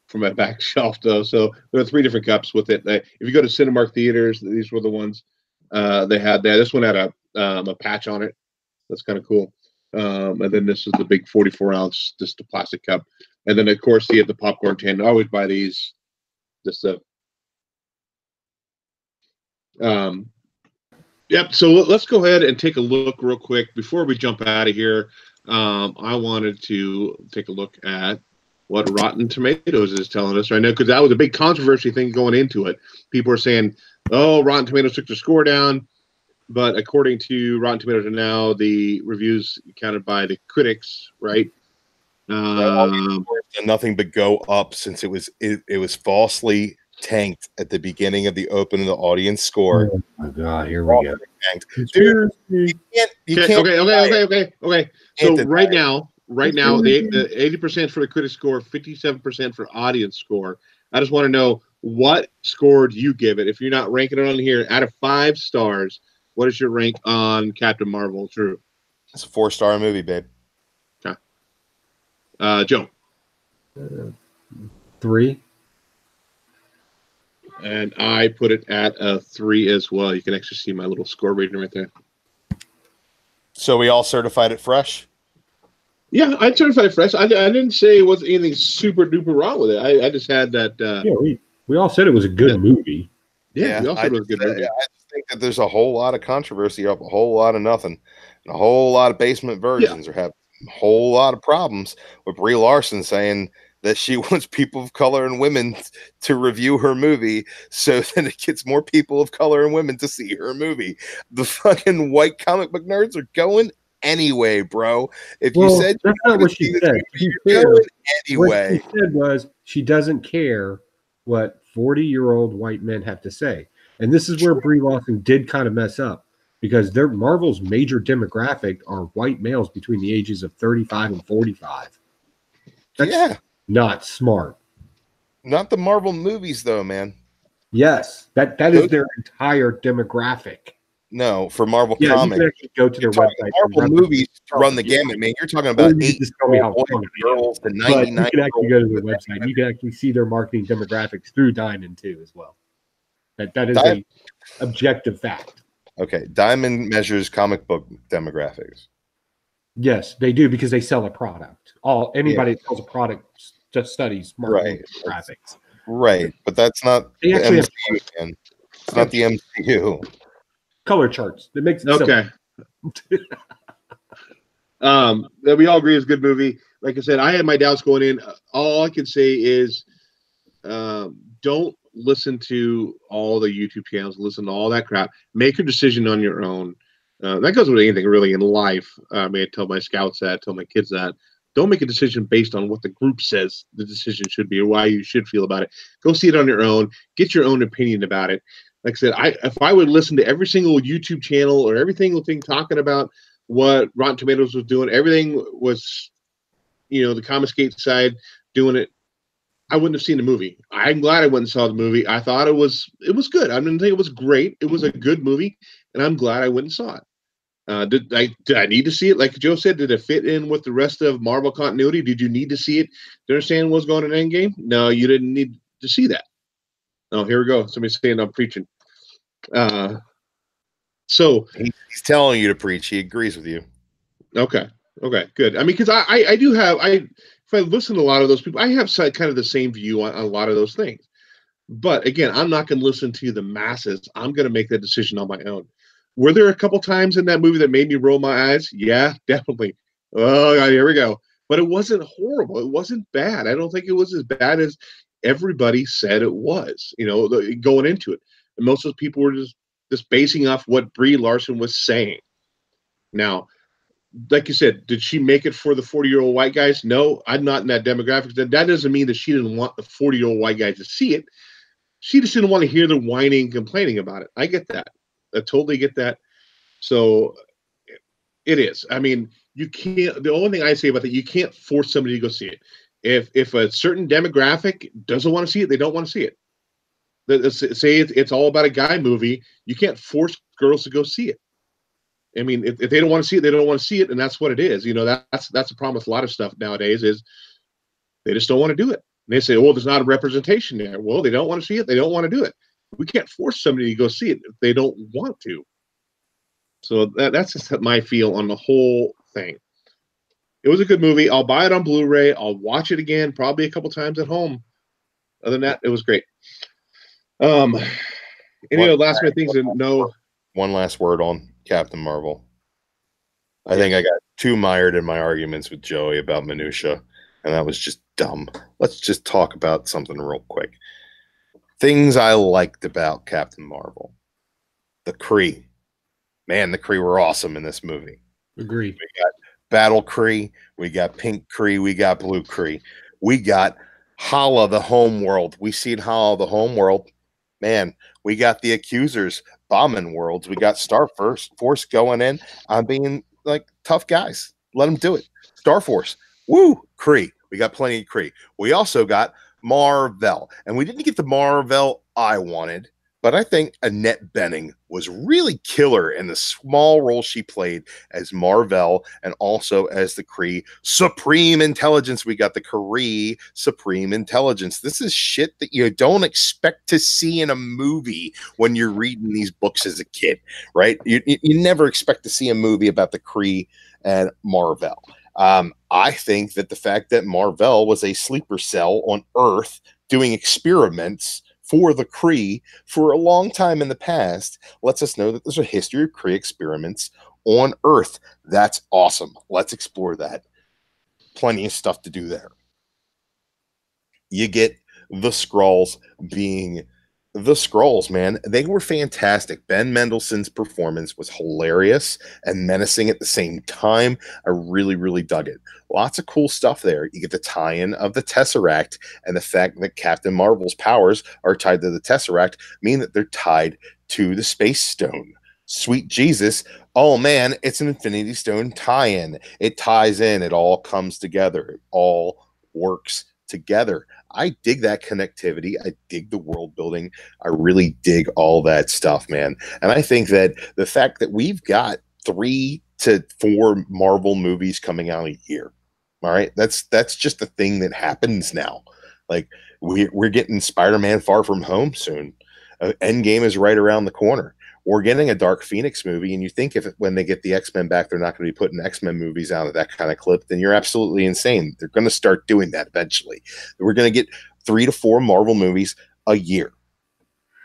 B: from my back shelf though. So there are 3 different cups with it. If you go to Cinemark theaters, these were the ones they had there. This one had a patch on it. That's kind of cool. And then this is the big 44-ounce, just a plastic cup. And then of course you have the popcorn tin. I always buy these. Yep. So let's go ahead and take a look real quick before we jump out of here. I wanted to take a look at what Rotten Tomatoes is telling us right now, because that was a big controversy thing going into it. People are saying, "Oh, Rotten Tomatoes took the score down," but according to Rotten Tomatoes now, the reviews counted by the critics, right?
A: Nothing but go up since it was falsely tanked at the beginning of the open of the audience score.
C: Oh my God, here we go.
A: Dude, you can't.
B: Okay. So right now, the 80% for the critic score, 57% for audience score. I just want to know, what score do you give it? If you're not ranking it on here, out of 5 stars, what is your rank on Captain Marvel? Drew?
A: It's a 4-star movie, babe.
B: Okay. Joe?
C: 3.
B: And I put it at a 3 as well. You can actually see my little score rating right there.
A: So we all certified it fresh?
B: Yeah, I certified it fresh. I didn't say it was anything super duper wrong with it. I just had that.
C: We all said it was a good movie.
B: Yeah, we all said it was a good movie.
A: I just think that there's a whole lot of controversy up, a whole lot of nothing, and a whole lot of basement virgins are having a whole lot of problems with Brie Larson saying that she wants people of color and women to review her movie so that it gets more people of color and women to see her movie. The fucking white comic book nerds are going anyway, bro. If you said
C: that's not what she said.
A: Anyway,
C: what she said was she doesn't care what 40-year-old white men have to say. And this is where Brie Larson did kind of mess up, because Marvel's major demographic are white males between the ages of 35 and 45. That's not smart.
A: Not the Marvel movies, though, man.
C: Yes, that is their entire demographic.
A: No, for Marvel Comics.
C: You can actually go to their website.
A: Marvel movies run the gamut, man. You're talking about 8 girls to 99.
C: You can actually go to their website. You can actually see their marketing demographics through Diamond too, as well. That is a objective fact.
A: Okay, Diamond measures comic book demographics.
C: Yes, they do, because they sell a product. Anybody that sells a product just studies marketing demographics.
A: Right, but that's not the MCU, man. It's not the MCU.
C: Color charts. It makes it
B: okay. That we all agree is a good movie. Like I said, I had my doubts going in. All I can say is, don't listen to all the YouTube channels. Listen to all that crap. Make your decision on your own. That goes with anything really in life. I tell my scouts that, tell my kids that. Don't make a decision based on what the group says the decision should be or why you should feel about it. Go see it on your own. Get your own opinion about it. Like I said, if I would listen to every single YouTube channel or every single thing talking about what Rotten Tomatoes was doing, everything was, the Comicsgate side doing it, I wouldn't have seen the movie. I'm glad I went and saw the movie. I thought it was good. I didn't think it was great. It was a good movie, and I'm glad I went and saw it. Did I need to see it? Like Joe said, did it fit in with the rest of Marvel continuity? Did you need to see it to understand what's going on in Endgame? No, you didn't need to see that. Oh, here we go. Somebody's saying I'm preaching. So
A: he's telling you to preach. He agrees with you.
B: Okay, good. Because I do have if I listen to a lot of those people, I have kind of the same view on a lot of those things. But again, I'm not going to listen to the masses. I'm going to make that decision on my own. Were there a couple times in that movie that made me roll my eyes? Yeah, definitely. Oh, God, here we go. But it wasn't horrible. It wasn't bad. I don't think it was as bad as everybody said it was, going into it. And most of the people were just basing off what Brie Larson was saying. Now, like you said, did she make it for the 40-year-old white guys? No, I'm not in that demographic. That doesn't mean that she didn't want the 40-year-old white guys to see it. She just didn't want to hear the whining, complaining about it. I get that. I totally get that. So It is. I mean, you can't. The only thing I say about that, you can't force somebody to go see it. If a certain demographic doesn't want to see it, they don't want to see it. Say it's all about a guy movie. You can't force girls to go see it. I mean, if they don't want to see it, they don't want to see it, and that's what it is. You know, that's the problem with a lot of stuff nowadays is they just don't want to do it. And they say, "Well, there's not a representation there." Well, they don't want to see it. They don't want to do it. We can't force somebody to go see it if they don't want to. So that's just my feel on the whole thing. It was a good movie. I'll buy it on Blu-ray. I'll watch it again, probably a couple times at home. Other than that, it was great. Any other last minute things to know?
A: One last word on Captain Marvel. I think I got too mired in my arguments with Joey about minutia, and that was just dumb. Let's just talk about something real quick. Things I liked about Captain Marvel. The Kree. Man, the Kree were awesome in this movie.
C: Agreed.
A: We got Battle Kree, we got Pink Kree, we got Blue Kree. We got Hala, the home world. We seen Hala, the home world. Man, we got the Accusers bombing worlds. We got Star Force going in on being like tough guys. Let them do it. Star Force. Woo! Kree. We got plenty of Kree. We also got Marvel. And we didn't get the Marvel I wanted, but I think Annette Bening was really killer in the small role she played as Marvel and also as the Kree Supreme Intelligence. We got the Kree Supreme Intelligence. This is shit that you don't expect to see in a movie when you're reading these books as a kid, right? You never expect to see a movie about the Kree and Marvel. I think that the fact that Marvel was a sleeper cell on Earth doing experiments for the Kree for a long time in the past lets us know that there's a history of Kree experiments on Earth. That's awesome. Let's explore that. Plenty of stuff to do there. You get the Skrulls being the Skrulls, man. They were fantastic. Ben Mendelsohn's performance was hilarious and menacing at the same time. I really, really dug it. Lots of cool stuff there. You get the tie-in of the Tesseract, and the fact that Captain Marvel's powers are tied to the Tesseract mean that they're tied to the Space Stone. Sweet Jesus. Oh, man, it's an Infinity Stone tie-in. It ties in. It all comes together. It all works together. I dig that connectivity. I dig the world building. I really dig all that stuff, man. And I think that the fact that we've got 3 to 4 Marvel movies coming out a year, all right, that's just a thing that happens now. Like we're getting Spider-Man Far From Home soon. Endgame is right around the corner. We're getting a Dark Phoenix movie, and you think when they get the X-Men back, they're not going to be putting X-Men movies out of that kind of clip, then you're absolutely insane. They're going to start doing that eventually. We're going to get 3 to 4 Marvel movies a year.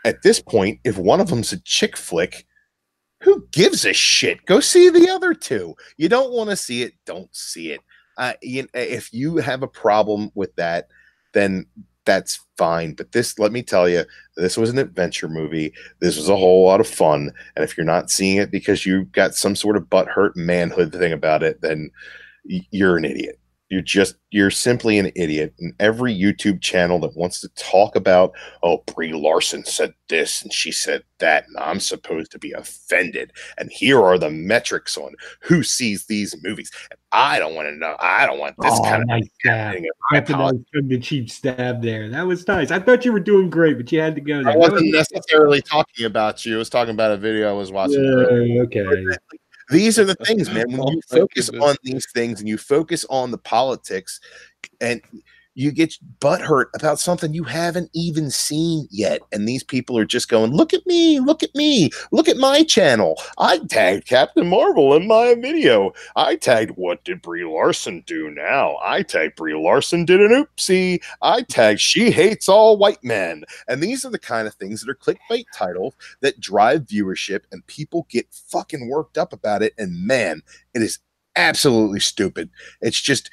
A: At this point, if one of them's a chick flick, who gives a shit? Go see the other 2. You don't want to see it, don't see it. If you have a problem with that, then that's fine. But this, let me tell you, this was an adventure movie. This was a whole lot of fun. And if you're not seeing it because you got some sort of butthurt manhood thing about it, then you're an idiot. You're simply an idiot. And every YouTube channel that wants to talk about, oh, Brie Larson said this and she said that, and I'm supposed to be offended. And here are the metrics on who sees these movies. And I don't want to know. I don't want this kind of
C: nice stab. The cheap stab there. That was nice. I thought you were doing great, but you had to go there.
A: I wasn't necessarily talking about you. I was talking about a video I was watching.
C: Yeah, okay.
A: These are the things, man. When you focus on these things and you focus on the politics and you get butthurt about something you haven't even seen yet. And these people are just going, look at me, look at me, look at my channel. I tagged Captain Marvel in my video. I tagged, what did Brie Larson do now? I tagged Brie Larson did an oopsie. I tagged, she hates all white men. And these are the kind of things that are clickbait titles that drive viewership and people get fucking worked up about it. And man, it is absolutely stupid. It's just,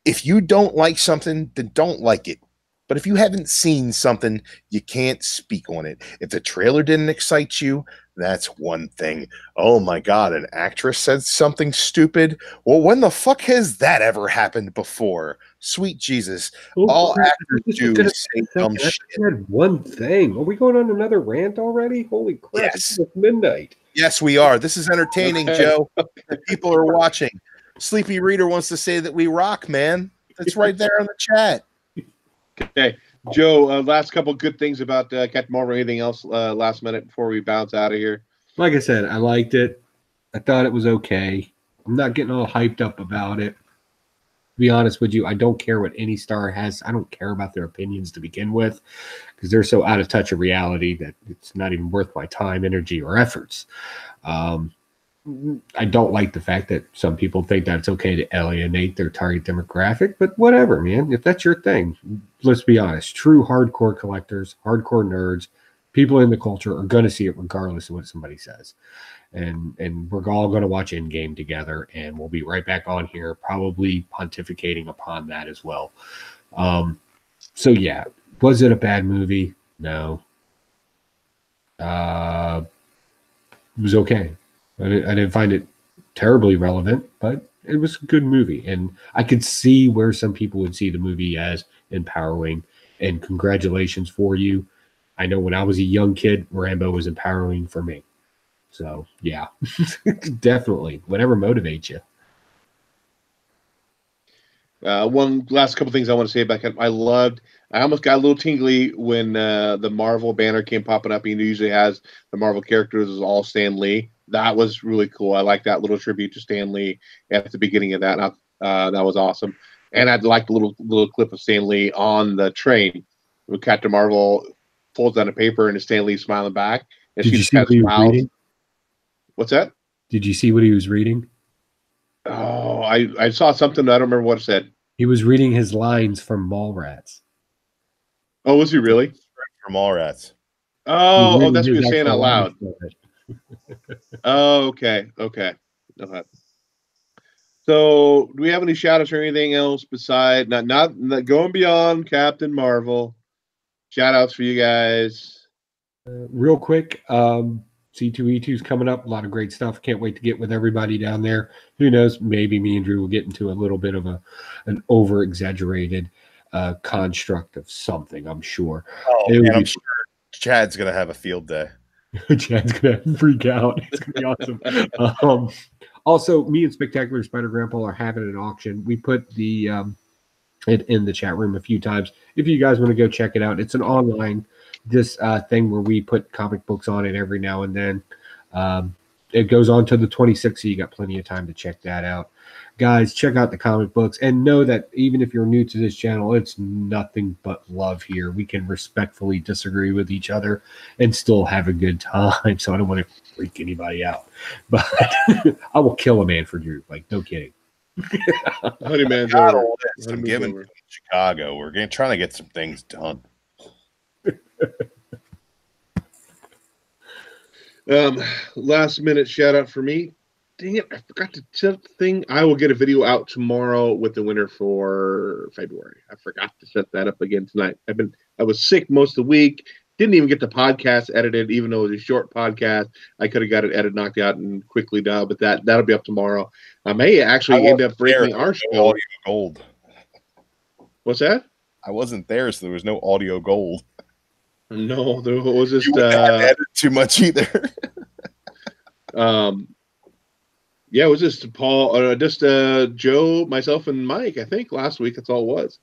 A: if you don't like something, then don't like it. But if you haven't seen something, you can't speak on it. If the trailer didn't excite you, that's one thing. Oh my God, an actress said something stupid? Well, when the fuck has that ever happened before? Sweet Jesus. All actors do is say dumb shit.
C: I had one thing. Are we going on another rant already? Holy crap,
A: Yes.
C: it's midnight.
A: Yes, we are. This is entertaining,
B: Okay.
A: Joe. The people are watching. Sleepy Reader wants to say that we rock, man. It's right there in the chat.
B: Okay, Joe. Last couple good things about Captain Marvel. Anything else last minute before we bounce out of here?
C: Like I said, I liked it. I thought it was okay. I'm not getting all hyped up about it. To be honest with you, I don't care what any star has. I don't care about their opinions to begin with because they're so out of touch of reality that it's not even worth my time, energy, or efforts. I don't like the fact that some people think that it's okay to alienate their target demographic, but whatever, man. If that's your thing, let's be honest. True hardcore collectors, hardcore nerds, people in the culture are going to see it regardless of what somebody says. And we're all going to watch Endgame together, and we'll be right back on here, probably pontificating upon that as well. So, yeah, was it a bad movie? No. It was okay. I didn't find it terribly relevant, but it was a good movie. And I could see where some people would see the movie as empowering. And congratulations for you. I know when I was a young kid, Rambo was empowering for me. So, yeah, definitely. Whatever motivates you.
B: One last couple things I want to say about it. I almost got a little tingly when the Marvel banner came popping up. He usually has the Marvel characters as all Stan Lee. That was really cool. I like that little tribute to Stan Lee at the beginning of that. That was awesome. And I'd like the little clip of Stan Lee on the train when Captain Marvel folds down a paper and Stan Lee smiling back. And
C: Did
B: she
C: you
B: just
C: see
B: kind of
C: what he was
B: smiles.
C: reading?
B: What's that?
C: Did you see what he was reading?
B: Oh, I saw something. I don't remember what it said.
C: He was reading his lines from Mallrats.
B: Oh, was he really?
A: From Mallrats.
B: Oh, that's what you're saying out loud. Oh, okay. So, do we have any shout-outs or anything else beside not going beyond Captain Marvel? Shout-outs for you guys.
C: Real quick, C2E2 is coming up. A lot of great stuff. Can't wait to get with everybody down there. Who knows? Maybe me and Drew will get into a little bit of an over-exaggerated construct of something, I'm sure.
A: Oh, and I'm sure Chad's going to have a field day.
C: Chad's going to freak out. It's going to be awesome. Also, me and Spectacular Spider Grandpa are having an auction. We put the it in the chat room a few times. If you guys want to go check it out, it's an online thing where we put comic books on it every now and then. It goes on to the 26th, so you got plenty of time to check that out. Guys, check out the comic books and know that even if you're new to this channel, it's nothing but love here. We can respectfully disagree with each other and still have a good time. So I don't want to freak anybody out, but I will kill a man for Drew. Like, no kidding.
B: Honeyman's over.
A: I'm giving to Chicago. We're trying to get some things done.
B: Last minute shout out for me. Dang it, I forgot to set the thing. I will get a video out tomorrow with the winner for February. I forgot to set that up again tonight. I was sick most of the week. Didn't even get the podcast edited, even though it was a short podcast. I could have got it edited, knocked out, and quickly done. But that'll be up tomorrow. I may actually end up breaking our show.
A: Audio gold.
B: What's that?
A: I wasn't there, so there was no audio gold.
B: No, there was just
A: edit too much either.
B: Yeah, it was just Paul, Joe, myself, and Mike. I think last week that's all it was.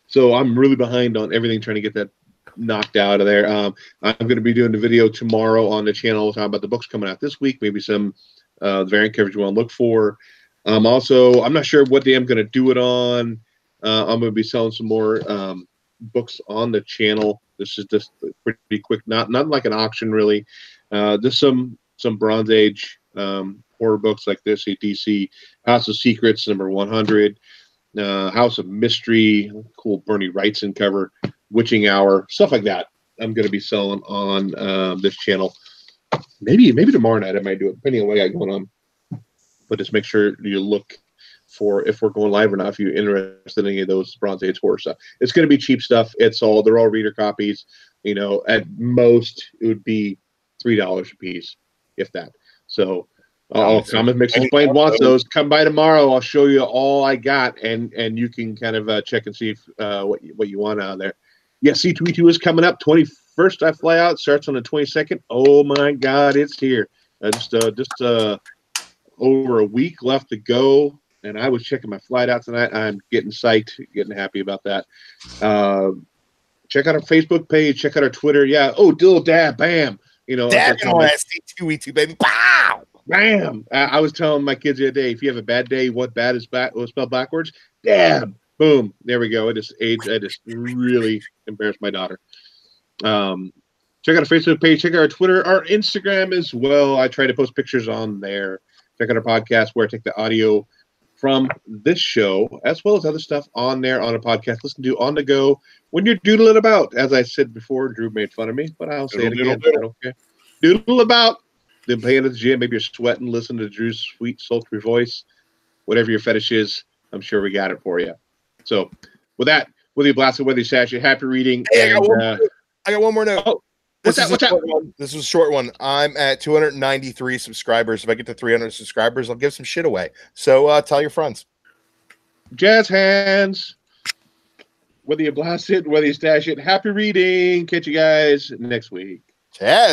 B: So I'm really behind on everything, trying to get that knocked out of there. I'm going to be doing the video tomorrow on the channel talking about the books coming out this week. Maybe some variant coverage you want to look for. Also, I'm not sure what day I'm going to do it on. I'm going to be selling some more books on the channel. This is just pretty quick, not like an auction really. Just some Bronze Age horror books like this. DC House of Secrets #100, House of Mystery, cool Bernie Wrightson cover, Witching Hour, stuff like that. I'm going to be selling on this channel. Maybe tomorrow night I might do it, depending on what I got going on. But just make sure you look for if we're going live or not, if you're interested in any of those Bronze Age horror stuff. It's going to be cheap stuff. They're all reader copies. You know, at most it would be $3 a piece, if that. So Comic Mix Explained wants those. Come by tomorrow. I'll show you all I got, and you can kind of check and see if, what you want out of there. Yeah, C2E2 is coming up. 21st I fly out. Starts on the 22nd. Oh my God, it's here. Just over a week left to go, and I was checking my flight out tonight. I'm getting psyched, getting happy about that. Check out our Facebook page. Check out our Twitter. Yeah. Oh, diddle dab, bam.
A: Dabbing on that C2E2, baby. Pow!
B: Bam. I was telling my kids the other day, if you have a bad day, what bad is spelled backwards? Dab. Boom. There we go. I just really embarrassed my daughter. Check out our Facebook page. Check out our Twitter, our Instagram as well. I try to post pictures on there. Check out our podcast where I take the audio from this show as well as other stuff on there on a podcast. Listen to on the go when you're doodling about. As I said before, Drew made fun of me, but I'll say it again. I don't care. Doodle about. Then playing at the gym. Maybe you're sweating. Listen to Drew's sweet, sultry voice. Whatever your fetish is, I'm sure we got it for you. So with that, whether you blast it, whether you sash it, happy reading.
A: Hey, I got one more note.
B: Oh,
A: This is a short one. I'm at 293 subscribers. If I get to 300 subscribers, I'll give some shit away. So tell your friends.
B: Jazz hands. Whether you blast it, whether you stash it, happy reading. Catch you guys next week.
A: Jazz.